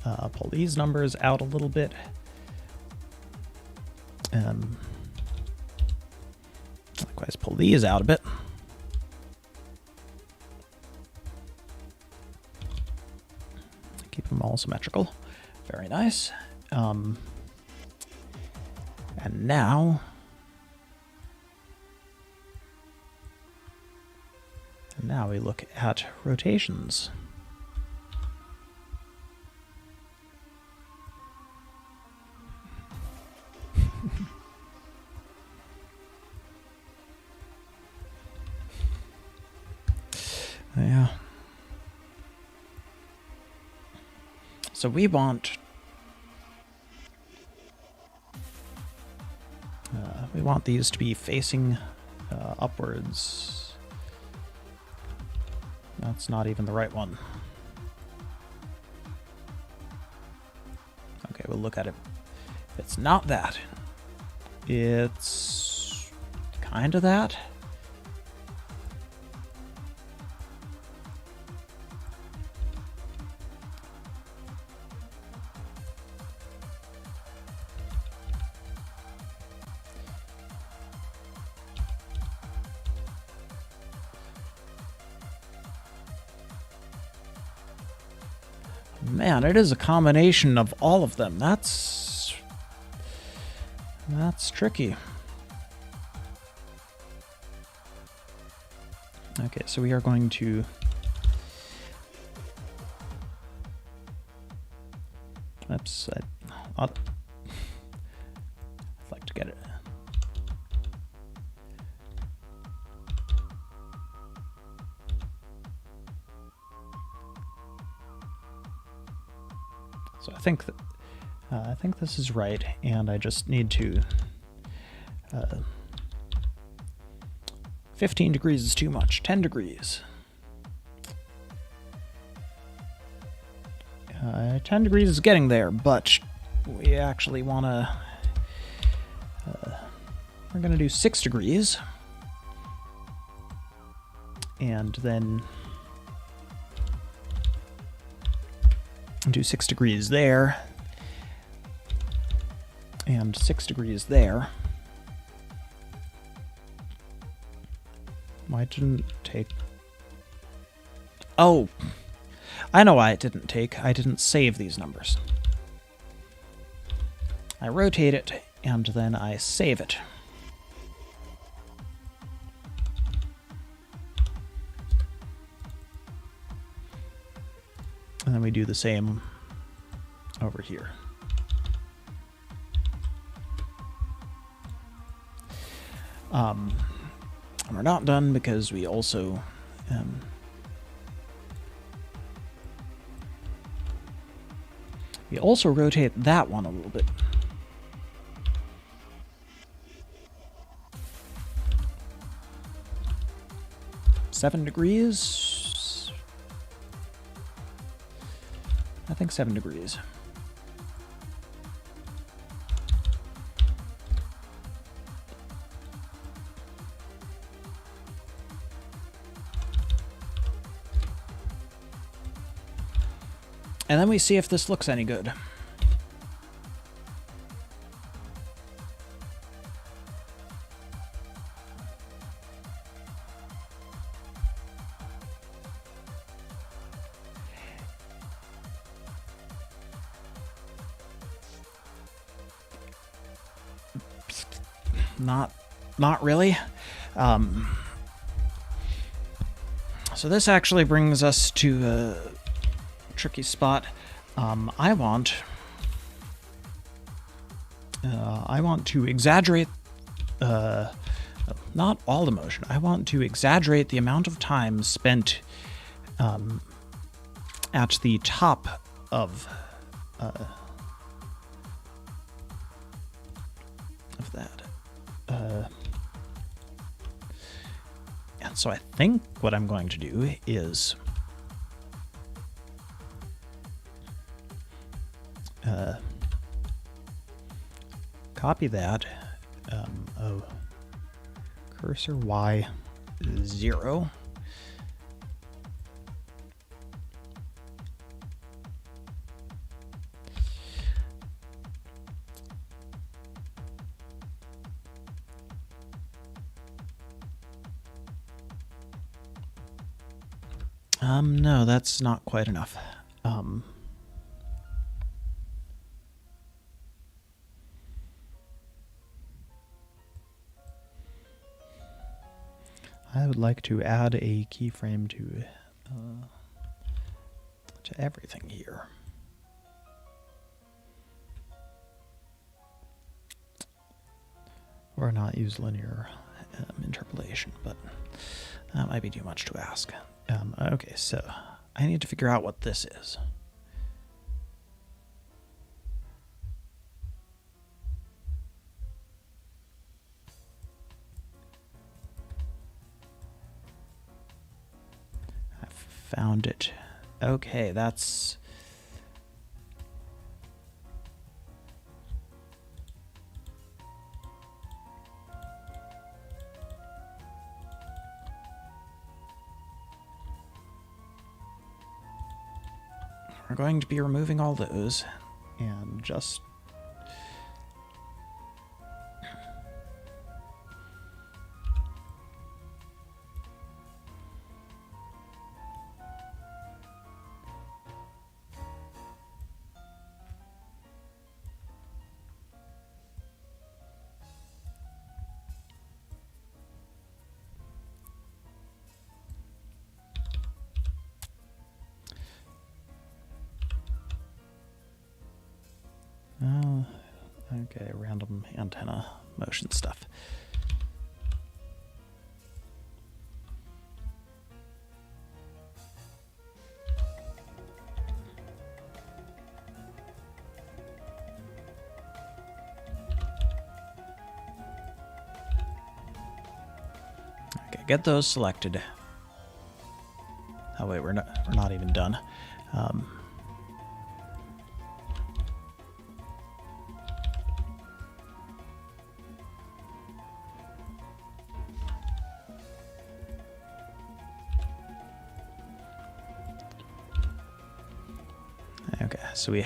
And pull these numbers out a little bit. Likewise, pull these out a bit. Keep them all symmetrical. Very nice. And now we look at rotations. Yeah. So we want these to be facing upwards. That's not even the right one. Okay, we'll look at it. If it's not that, it's kind of that. Man, it is a combination of all of them. That's tricky. Okay, so we are going to... Oops, I'd like to get it. So I think this is right, and I just need to... 15 degrees is too much. 10 degrees. 10 degrees is getting there, but we actually want to... we're going to do 6 degrees. And then... do 6 degrees there. And 6 degrees there. Why didn't it take... Oh! I know why it didn't take. I didn't save these numbers. I rotate it, and then I save it. And then we do the same over here. And we're not done because we also... we also rotate that one a little bit. Seven degrees? I think 7 degrees. And then we see if this looks any good. Not really. So this actually brings us to a tricky spot. I want to exaggerate, not all the motion. I want to exaggerate the amount of time spent at the top of that. And so I think what I'm going to do is copy that of cursor Y0. No, that's not quite enough. I would like to add a keyframe to everything here. Or not use linear interpolation, but that might be too much to ask. Okay, so I need to figure out what this is. I found it. Okay, that's... We're going to be removing all those and just... Okay, random antenna motion stuff. Okay, get those selected. Oh wait, we're not even done. Okay, so we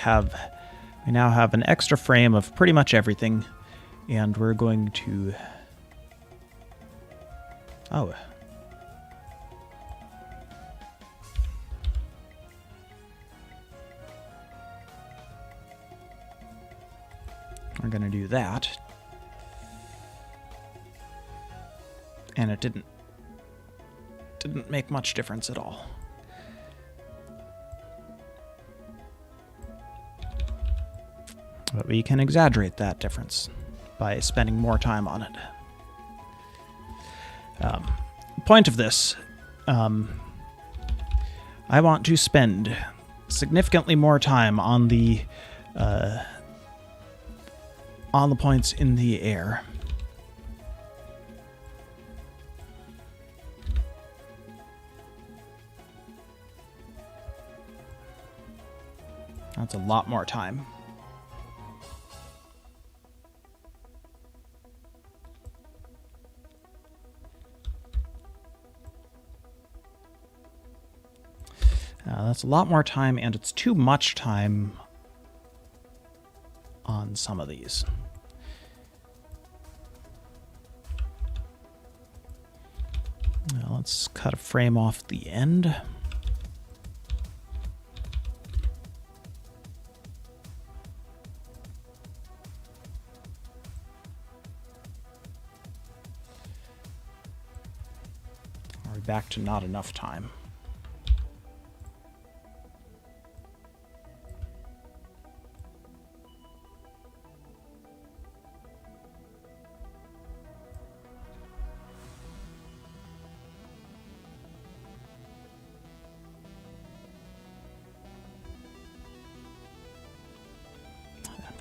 now have an extra frame of pretty much everything, and we're going to we're going to do that. And it didn't make much difference at all. But we can exaggerate that difference by spending more time on it. Point of this, I want to spend significantly more time on the points in the air. That's a lot more time. That's a lot more time, and it's too much time on some of these. Now let's cut a frame off the end. Are we back to not enough time?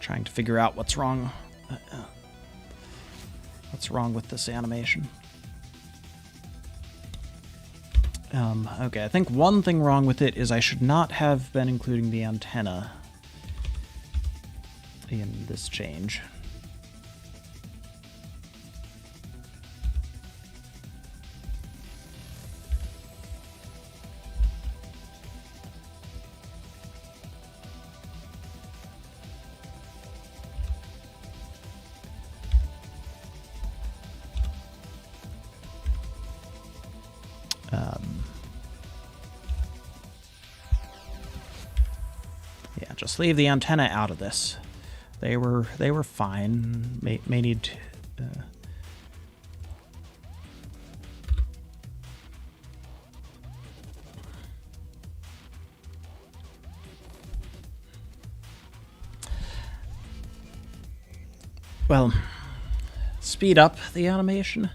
Trying to figure out what's wrong. What's wrong with this animation? Okay, I think one thing wrong with it is I should not have been including the antenna in this change. Yeah, just leave the antenna out of this. They were fine. May need. Well, speed up the animation.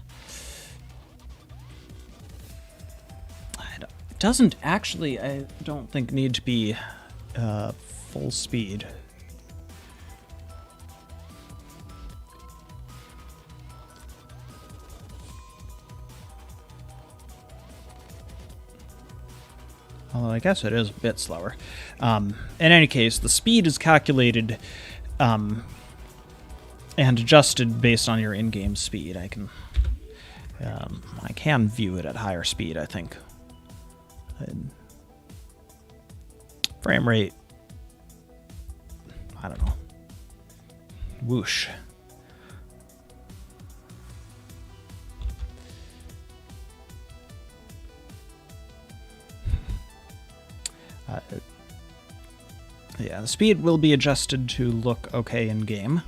It doesn't actually, I don't think, need to be full speed. Although I guess it is a bit slower. In any case, the speed is calculated and adjusted based on your in-game speed. I can view it at higher speed, I think. Frame rate, I don't know. Whoosh. Yeah, the speed will be adjusted to look okay in game.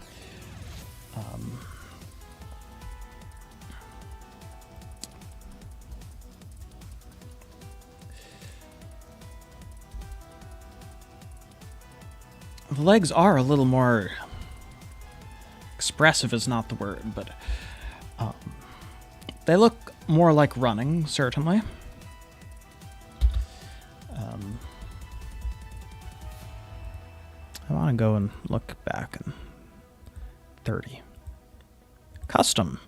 The legs are a little more expressive is not the word, but they look more like running, certainly. I want to go and look back in 30. Custom.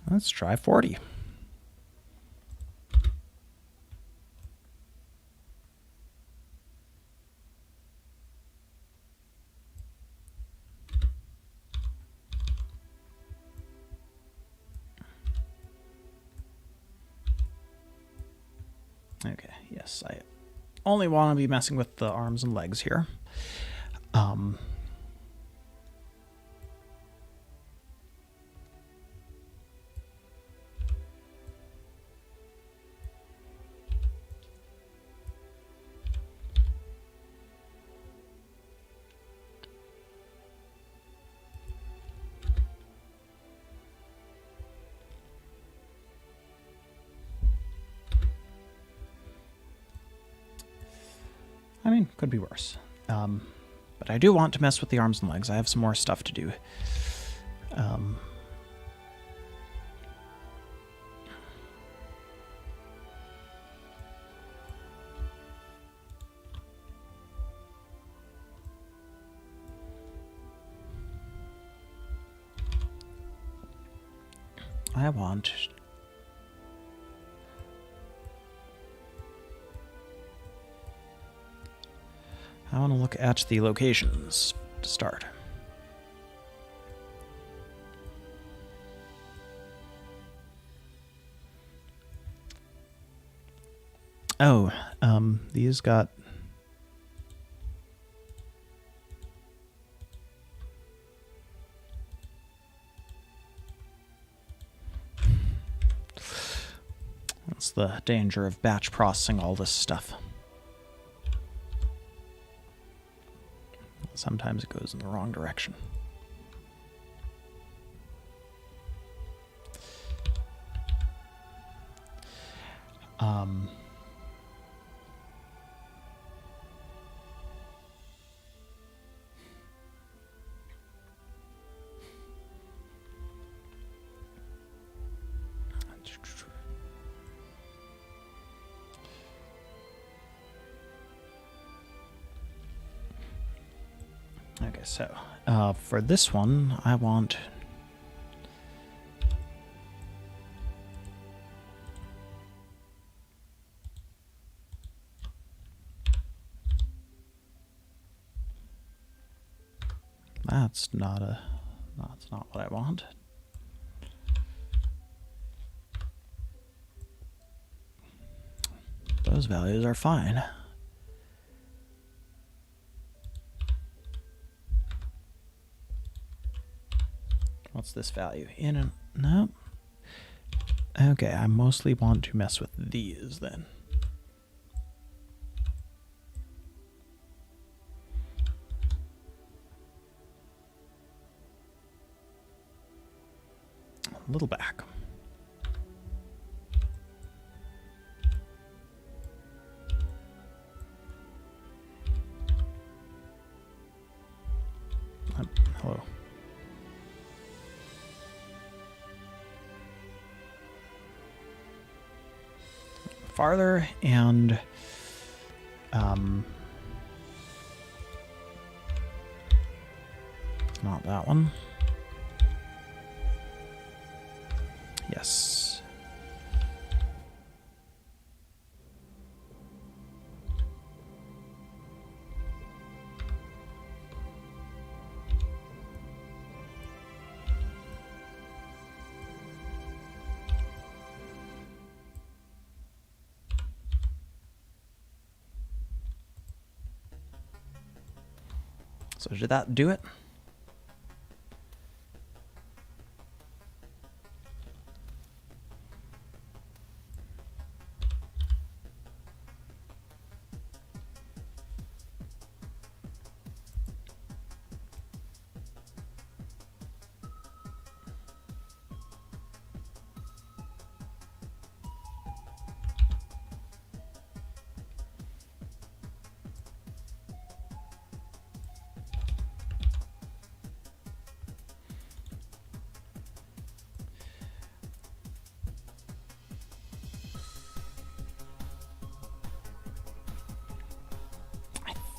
Let's try 40. Okay, yes, I only want to be messing with the arms and legs here. I mean, could be worse. But I do want to mess with the arms and legs. I have some more stuff to do. I want to look at the locations to start. Oh, these got... That's the danger of batch processing all this stuff. Sometimes it goes in the wrong direction. Okay, so for this one, I want... That's not what I want. Those values are fine. What's this value? In and... No. Okay, I mostly want to mess with these then. A little back. Hello. Farther and not that one. Yes. So did that do it?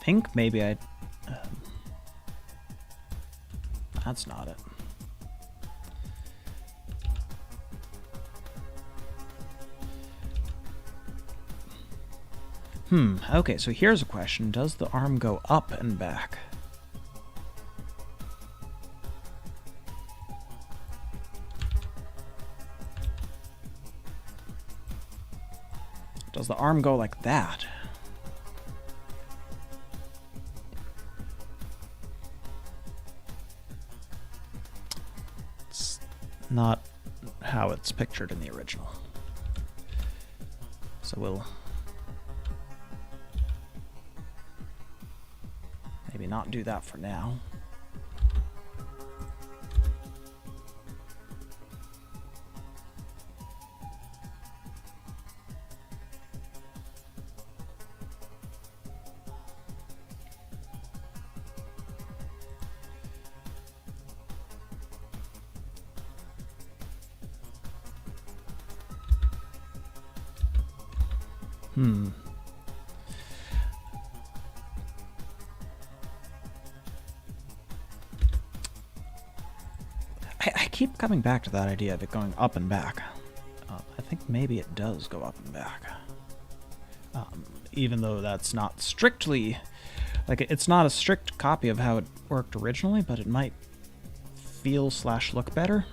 think maybe I... that's not it. Okay, so here's a question. Does the arm go up and back? Does the arm go like that? It's not how it's pictured in the original. So we'll maybe not do that for now. I keep coming back to that idea of it going up and back. I think maybe it does go up and back. Even though that's not strictly... like, it's not a strict copy of how it worked originally, but it might feel / look better.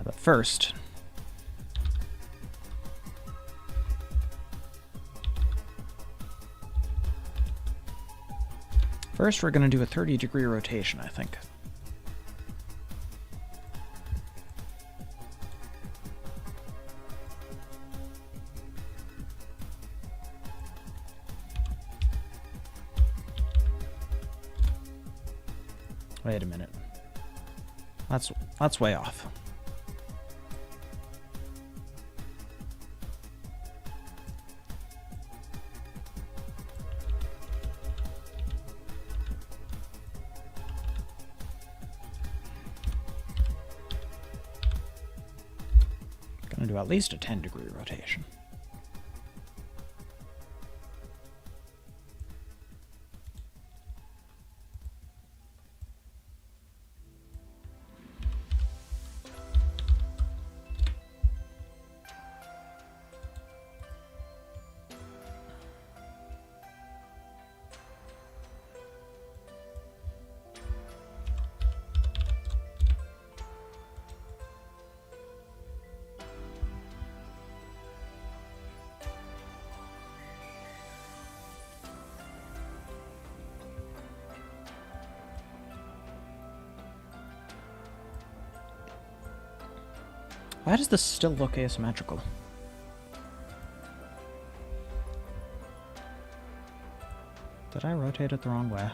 But first, we're going to do a 30-degree rotation, I think. Wait a minute. That's way off. Gonna do at least a 10-degree rotation. Why does this still look asymmetrical? Did I rotate it the wrong way?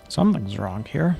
Something's wrong here.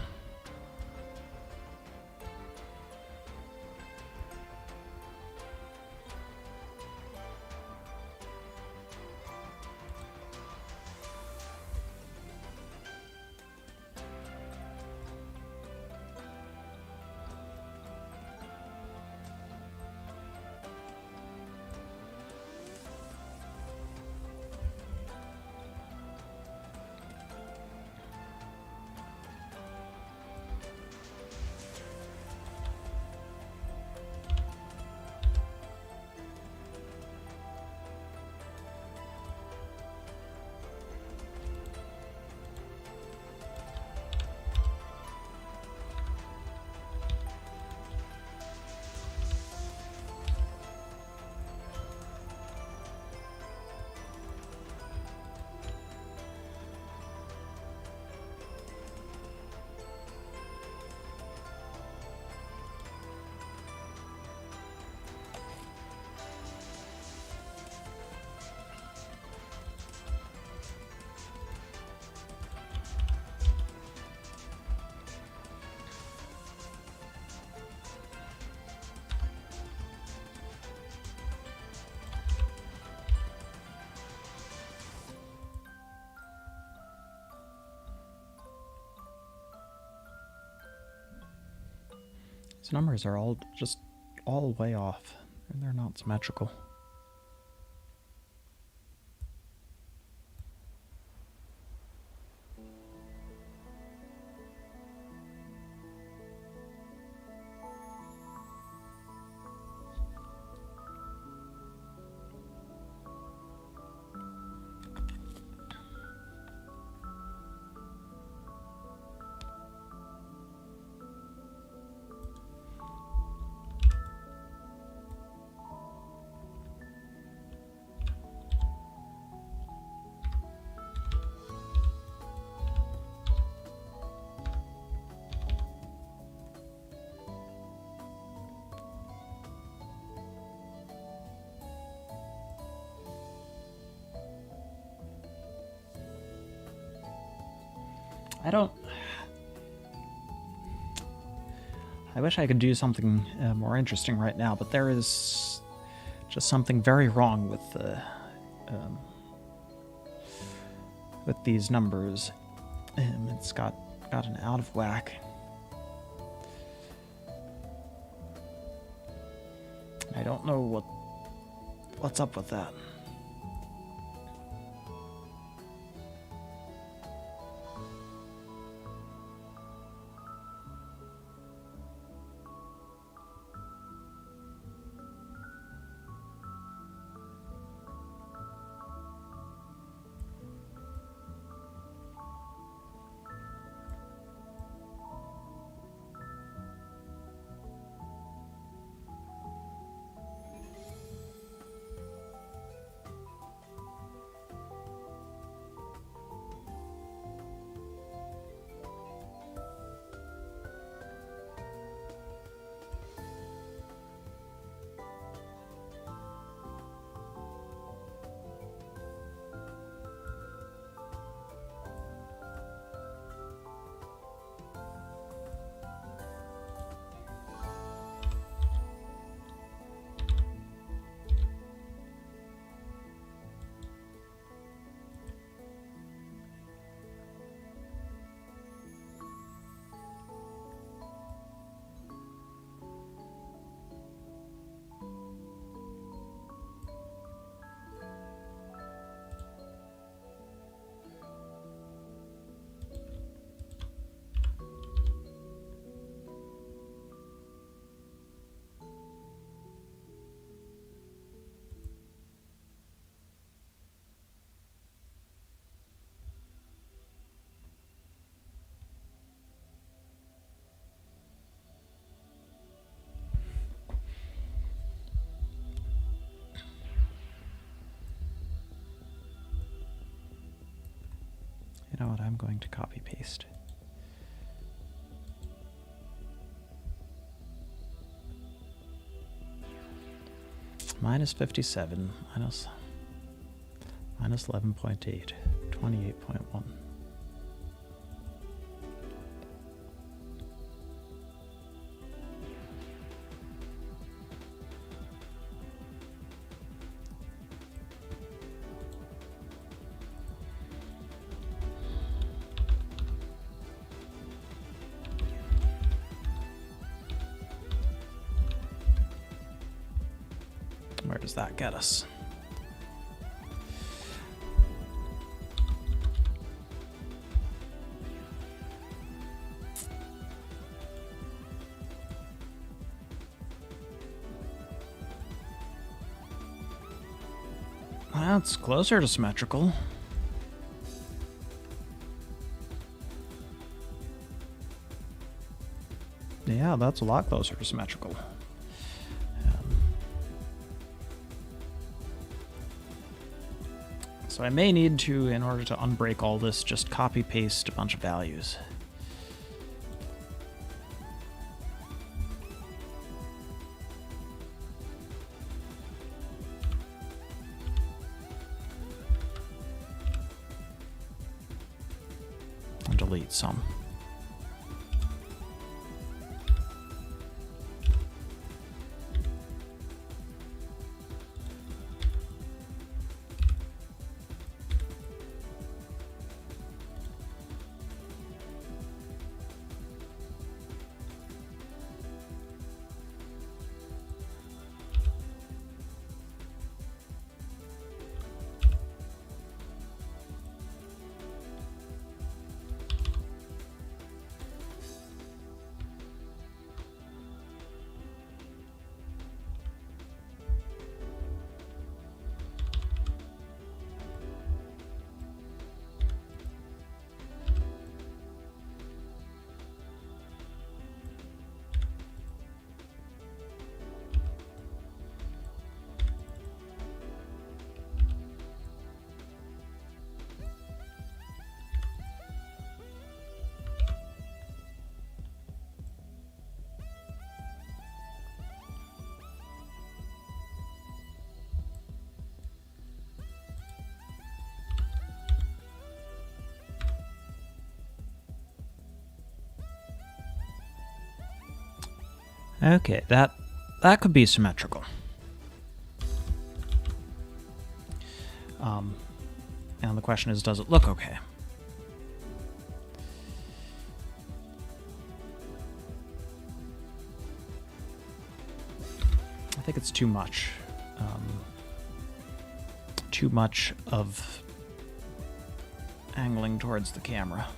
These numbers are all just all way off. They're not symmetrical. I wish I could do something more interesting right now, but there is just something very wrong with these numbers. It's gotten out of whack. I don't know what's up with that. You know what? I'm going to copy paste. Minus 57, minus 11.8, 28.1. Where does that get us? That's closer to symmetrical. Yeah, that's a lot closer to symmetrical. So I may need to, in order to unbreak all this, just copy paste a bunch of values. And delete some. Okay, that could be symmetrical. And the question is, does it look okay? I think it's too much. Too much of angling towards the camera.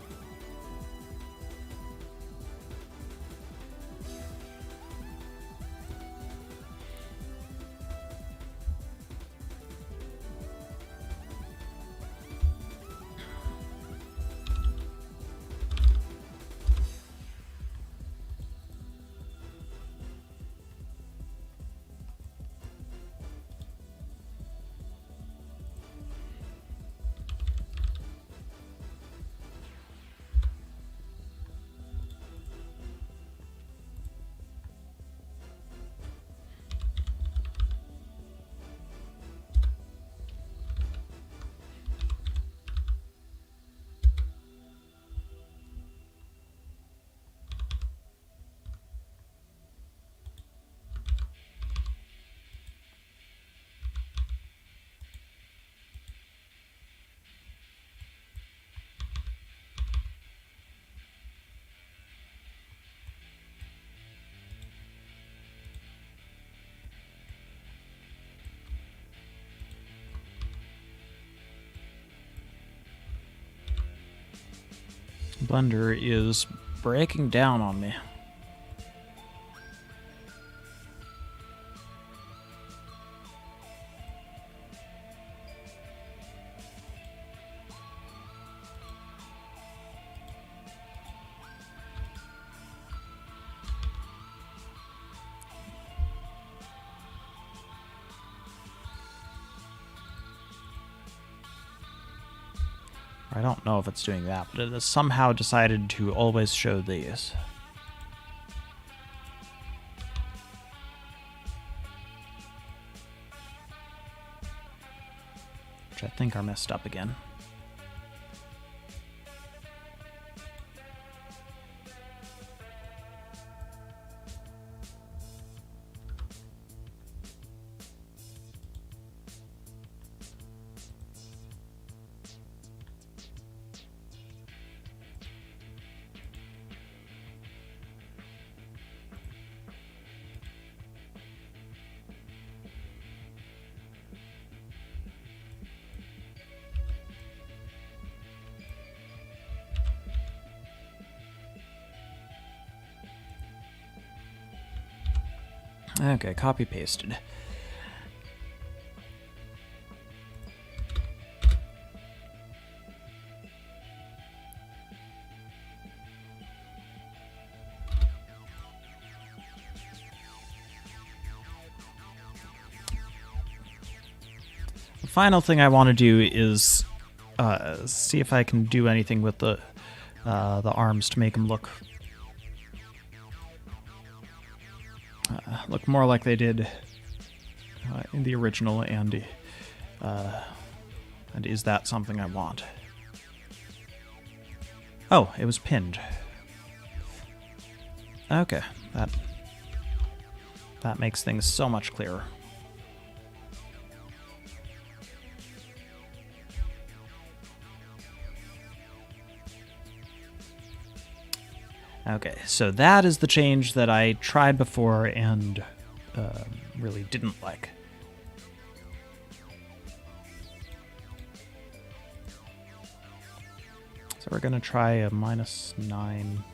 Blender is breaking down on me. I don't know if it's doing that, but it has somehow decided to always show these. Which I think are messed up again. Okay, copy pasted. The final thing I want to do is see if I can do anything with the arms to make them look more like they did in the original, and is that something I want? Oh, it was pinned. Okay, that makes things so much clearer. Okay, so that is the change that I tried before and really didn't like. So we're going to try a -9.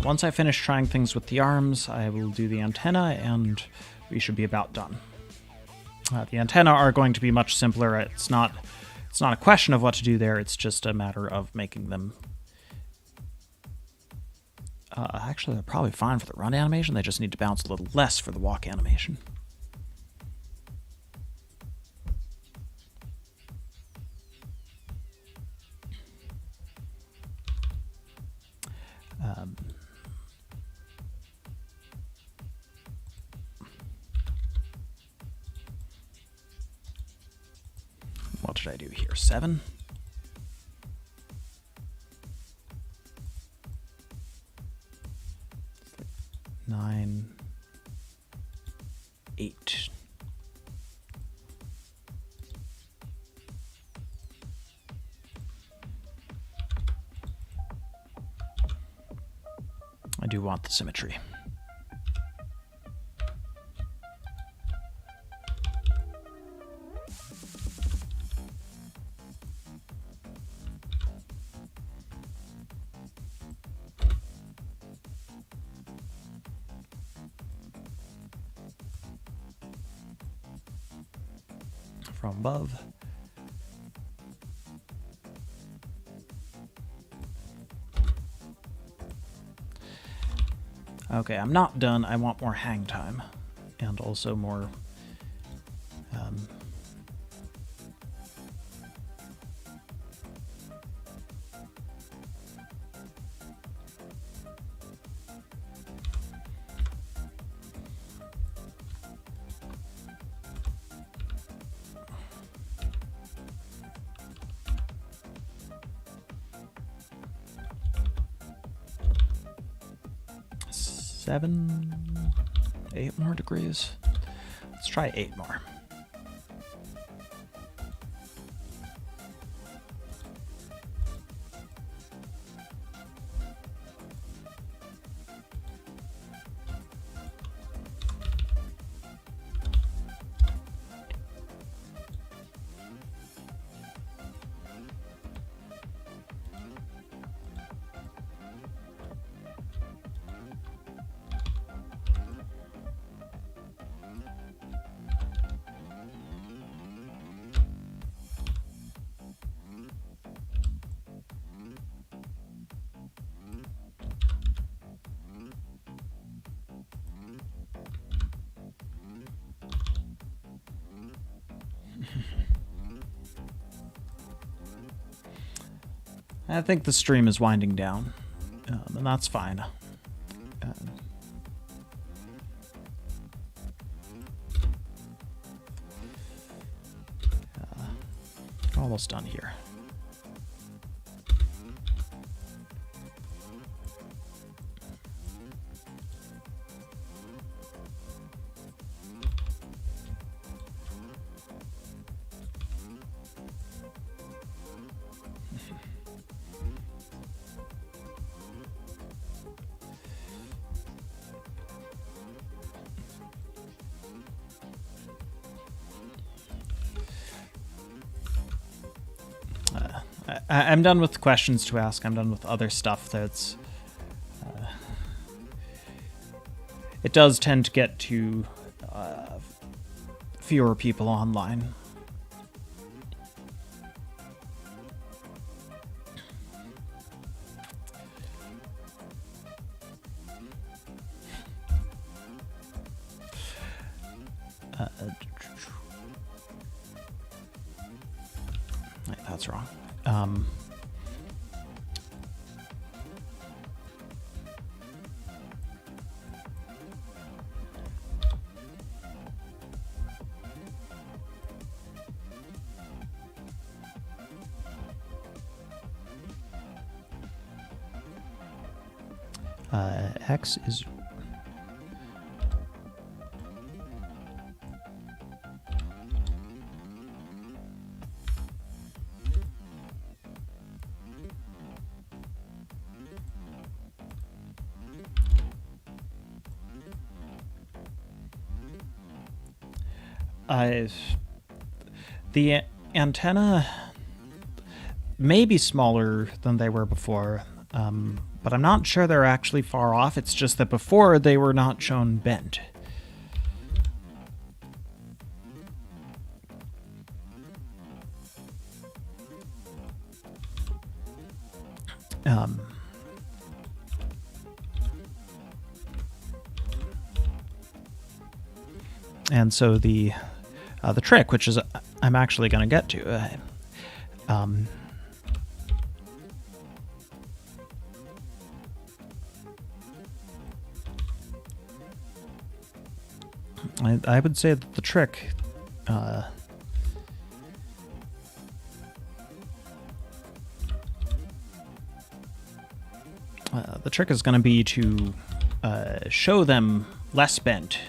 Once I finish trying things with the arms, I will do the antenna, and we should be about done. The antenna are going to be much simpler. It's not a question of what to do there. It's just a matter of making them. Actually, they're probably fine for the run animation. They just need to bounce a little less for the walk animation. What did I do here? 7? Nine, 8. I do want the symmetry. From above. Okay, I'm not done. I want more hang time, and also more seven, 8 more degrees. Let's try 8 more. I think the stream is winding down, and that's fine. Almost done here. I'm done with questions to ask. I'm done with other stuff that's... it does tend to get to fewer people online. Wait, that's wrong. X is... the antenna may be smaller than they were before, But I'm not sure they're actually far off. It's just that before they were not shown bent. And so the trick, which is I'm actually going to get to, I would say that the trick is going to be to show them less bent,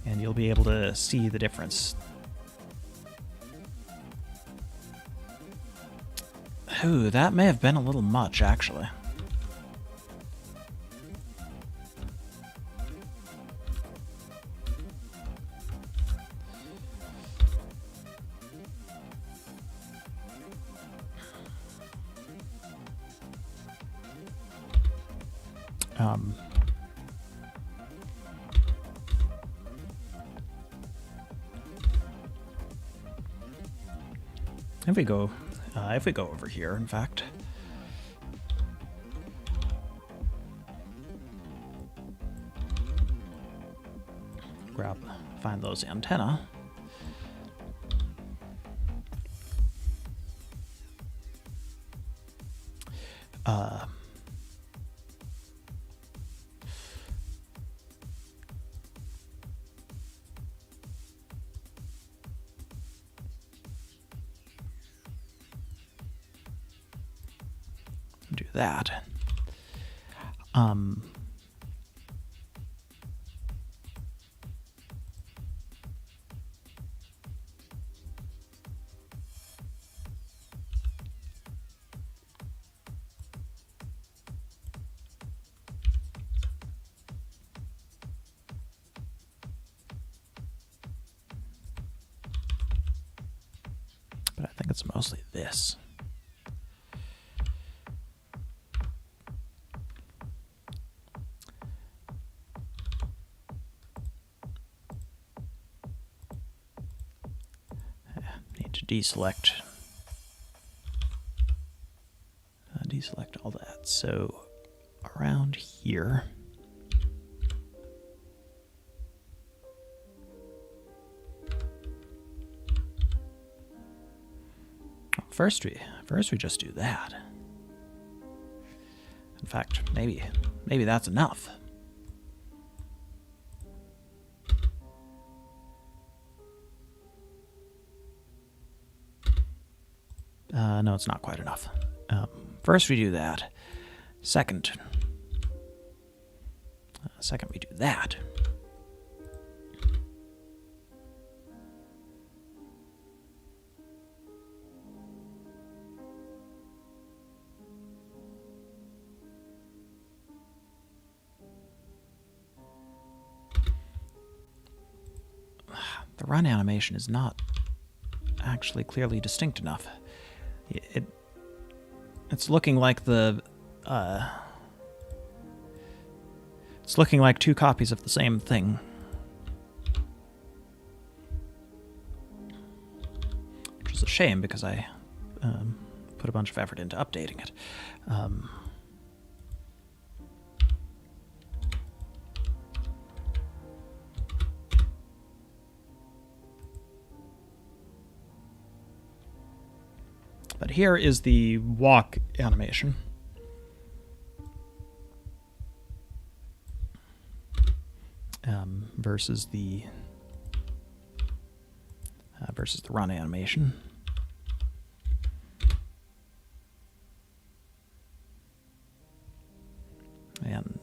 and you'll be able to see the difference. Ooh, that may have been a little much, actually. If we go over here, in fact, find those antenna. Do that. But I think it's mostly this. Deselect all that. So around here, first we just do that. In fact, maybe that's enough. No, it's not quite enough. First we do that. Second we do that. The run animation is not actually clearly distinct enough. It's looking like it's looking like two copies of the same thing. Which is a shame because I put a bunch of effort into updating it. But here is the walk animation. Versus the run animation. And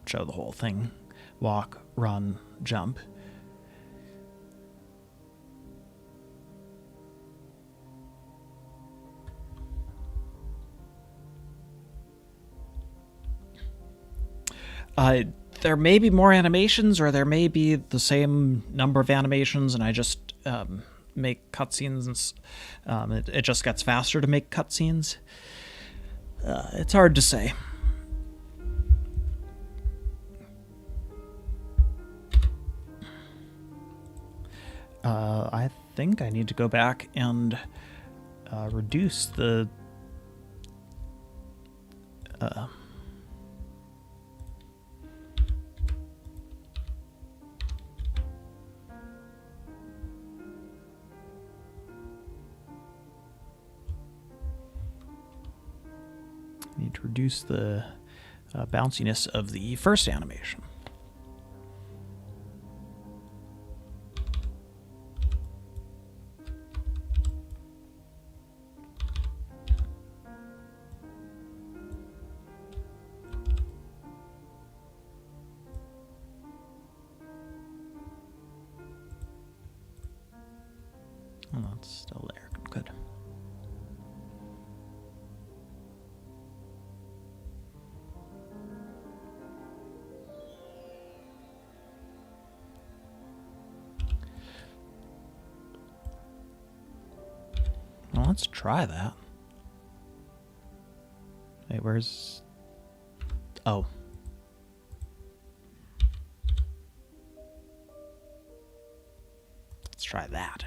show the whole thing. Walk, run, jump. There may be more animations, or there may be the same number of animations, and I just make cutscenes. It just gets faster to make cutscenes. It's hard to say. I think I need to go back and reduce the bounciness of the first animation. Oh, it's still there. Good. Well, let's try that. Wait, where's... Oh. Let's try that.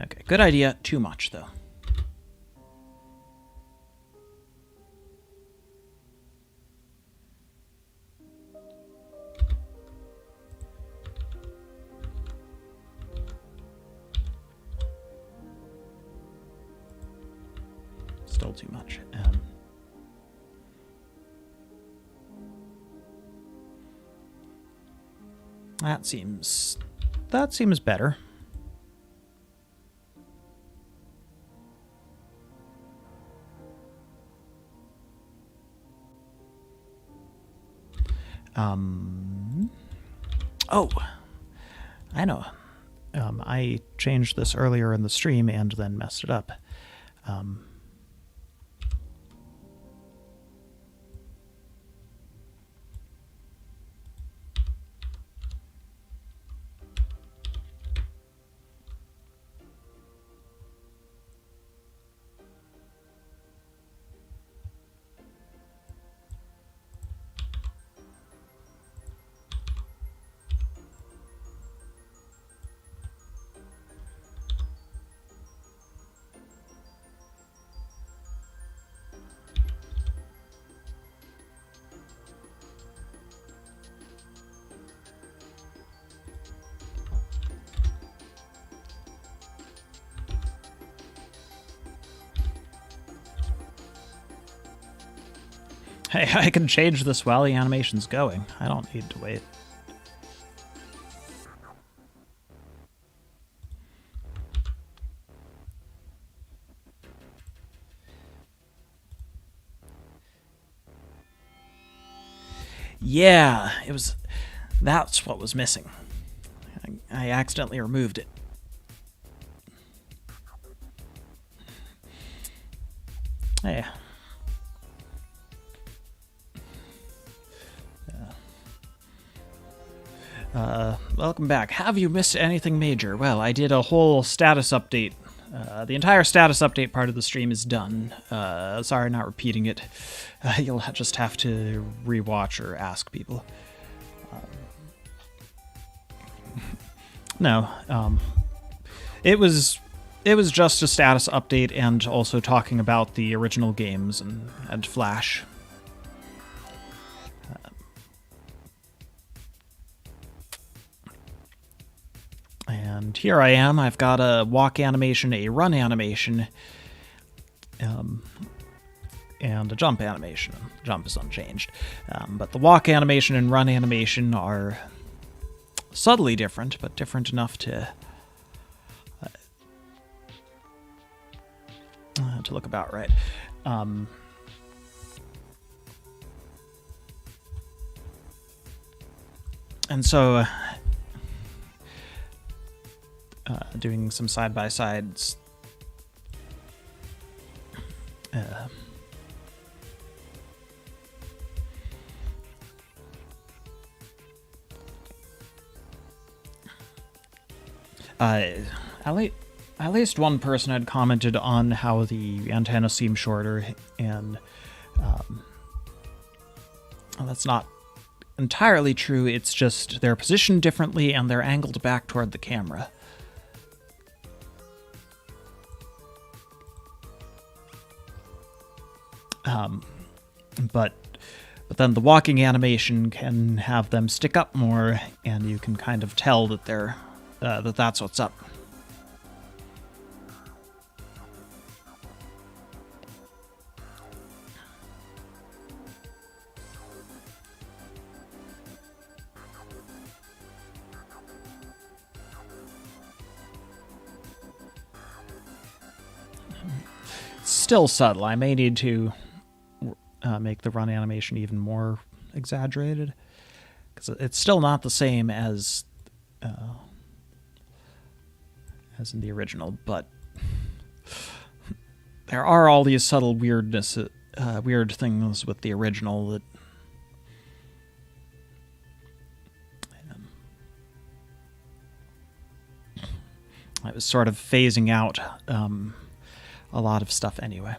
Okay, good idea. Too much, though. Still too much. That seems better. Oh, I know. I changed this earlier in the stream and then messed it up. Hey, I can change this while the animation's going. I don't need to wait. Yeah, that's what was missing. I accidentally removed it. Hey. Welcome back. Have you missed anything major? Well, I did a whole status update. The entire status update part of the stream is done. Sorry, not repeating it. You'll just have to rewatch or ask people. No, it was just a status update and also talking about the original games and Flash. And here I am. I've got a walk animation, a run animation, and a jump animation. Jump is unchanged. But the walk animation and run animation are subtly different, but different enough to look about right. And so doing some side-by-sides. Uh, at least one person had commented on how the antenna seemed shorter, and well, that's not entirely true. It's just they're positioned differently and they're angled back toward the camera. But then the walking animation can have them stick up more, and you can kind of tell that they're that's what's up. Still subtle. I may need to make the run animation even more exaggerated, because it's still not the same as in the original, but there are all these subtle weird things with the original that I was sort of phasing out a lot of stuff anyway.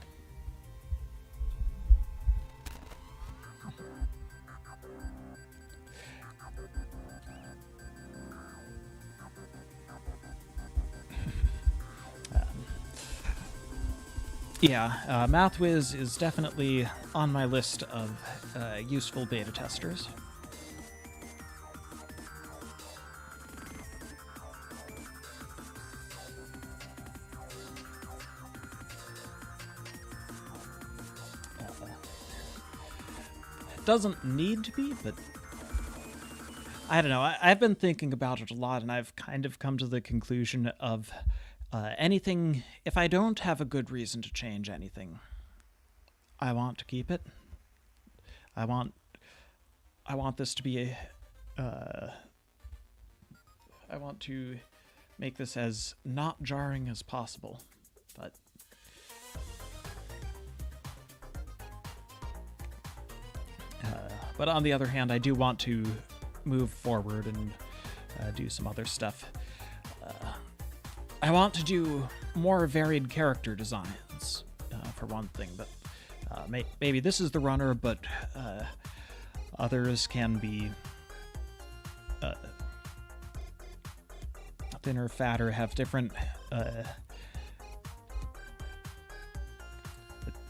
Yeah, MathWiz is definitely on my list of useful beta testers. It doesn't need to be, but I don't know. I've been thinking about it a lot, and I've kind of come to the conclusion of anything, if I don't have a good reason to change anything, I want to keep it. I want this to be I want to make this as not jarring as possible, but on the other hand, I do want to move forward and do some other stuff. I want to do more varied character designs, for one thing, but maybe this is the runner, but others can be thinner, fatter, have different... I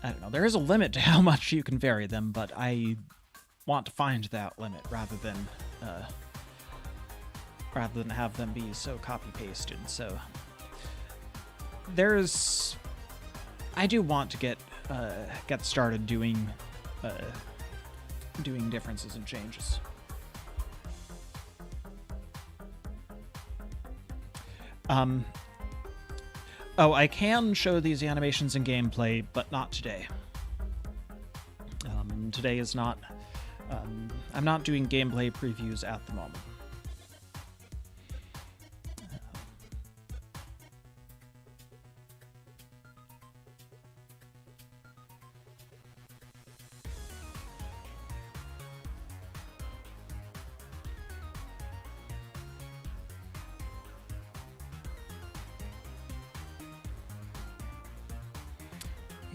don't know, there is a limit to how much you can vary them, but I want to find that limit rather than have them be so copy-pasted, so... I do want to get started doing differences and changes. Oh, I can show these animations in gameplay, but not today. Today is not... I'm not doing gameplay previews at the moment.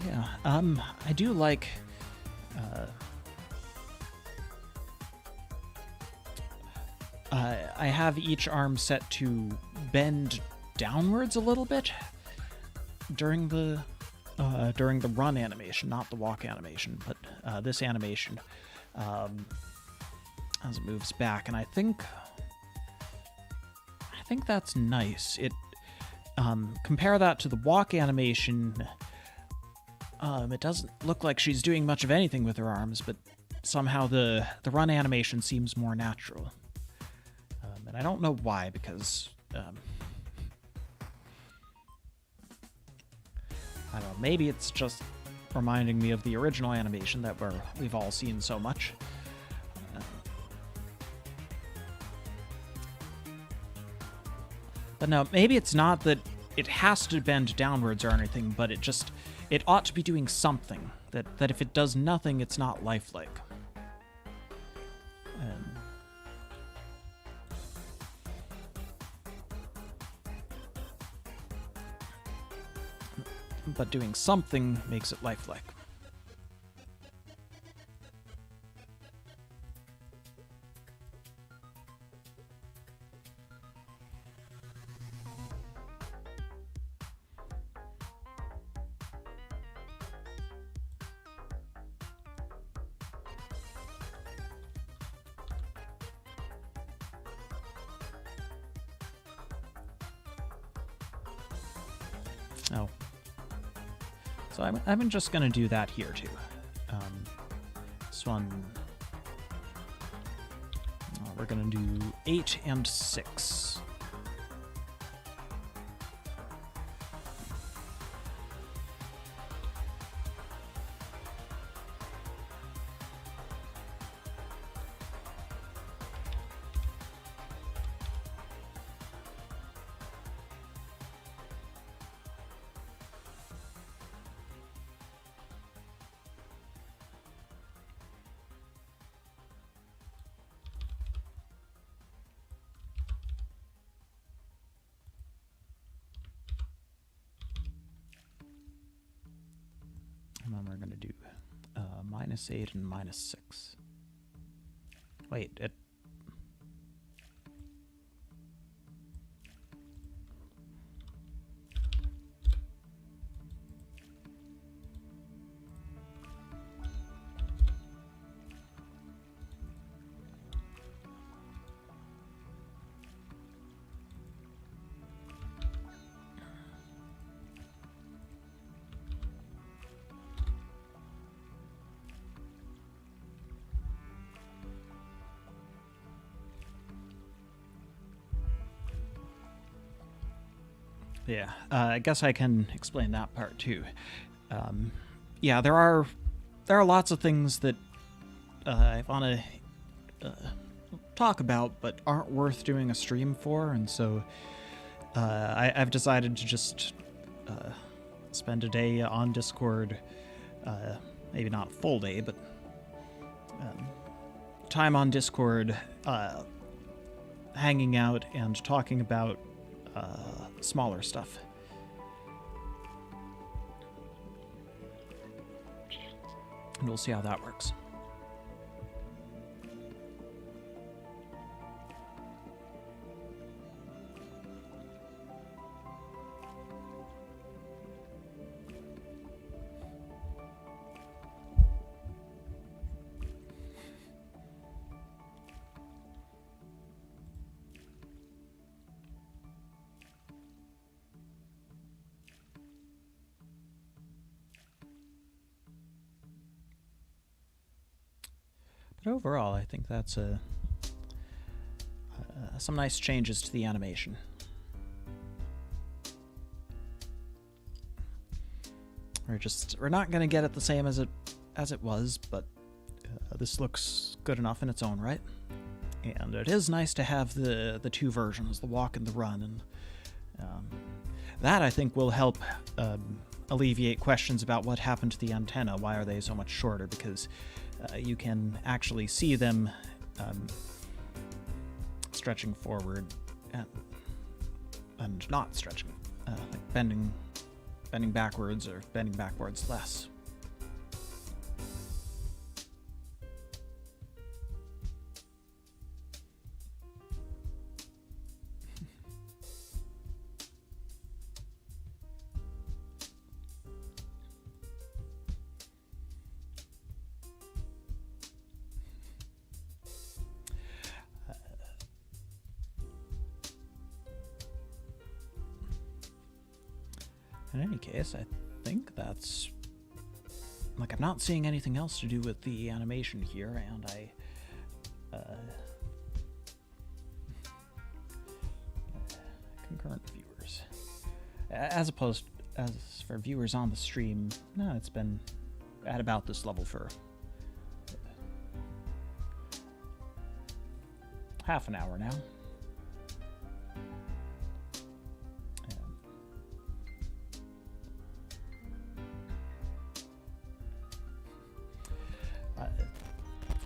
Yeah, I do like... I have each arm set to bend downwards a little bit during the run animation, not the walk animation, but this animation as it moves back, and I think that's nice. It compare that to the walk animation. It doesn't look like she's doing much of anything with her arms, but somehow the run animation seems more natural. And I don't know why, because I don't know, maybe it's just reminding me of the original animation that we've all seen so much. But no, maybe it's not that it has to bend downwards or anything, but it ought to be doing something, that if it does nothing, it's not lifelike. but doing something makes it lifelike. Oh. So I'm just going to do that here, too. This one... we're going to do 8 and 6. And then we're going to do -8 and -6. Wait, it... Yeah, I guess I can explain that part too. Yeah, there are lots of things that I want to talk about, but aren't worth doing a stream for, and so I've decided to just spend a day on Discord. Maybe not a full day, but time on Discord, hanging out and talking about smaller stuff. And we'll see how that works. But overall, I think that's some nice changes to the animation. We're not going to get it the same as it was, but this looks good enough in its own right. And it is nice to have the two versions, the walk and the run, and that I think will help alleviate questions about what happened to the antenna. Why are they so much shorter? Because you can actually see them stretching forward and not stretching, like bending backwards or bending backwards less. In any case, I think that's... Like, I'm not seeing anything else to do with the animation here, and concurrent viewers. As for viewers on the stream, no, it's been at about this level for half an hour now.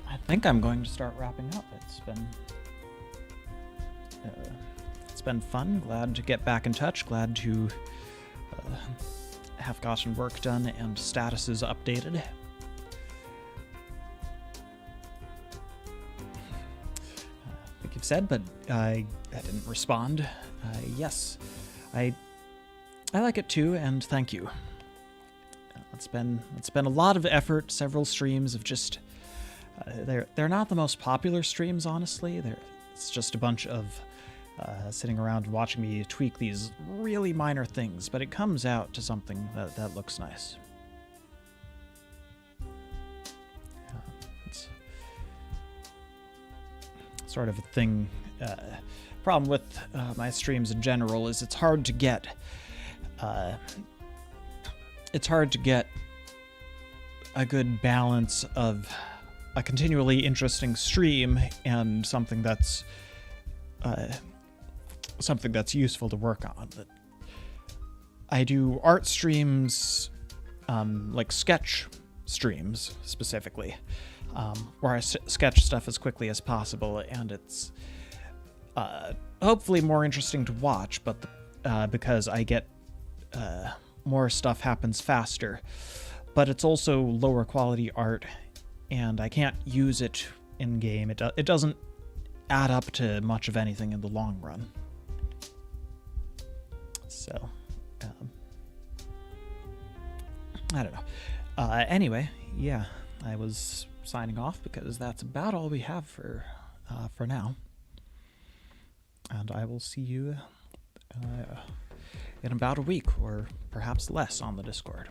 I think I'm going to start wrapping up. It's been fun. Glad to get back in touch. Glad to have gotten work done and statuses updated. I think you've said, but I didn't respond. Yes, I like it too, and thank you. It's been a lot of effort. Several streams of just they're not the most popular streams, honestly. It's just a bunch of sitting around and watching me tweak these really minor things, but it comes out to something that looks nice. It's sort of a thing. Problem with my streams in general is it's hard to get a good balance of a continually interesting stream and something that's useful to work on. I do art streams, like sketch streams specifically, where I sketch stuff as quickly as possible, and it's hopefully more interesting to watch, but because I get more stuff happens faster, but it's also lower quality art, and I can't use it in game. It doesn't add up to much of anything in the long run. So, I don't know. Anyway, yeah, I was signing off because that's about all we have for now. And I will see you in about a week, or perhaps less, on the Discord.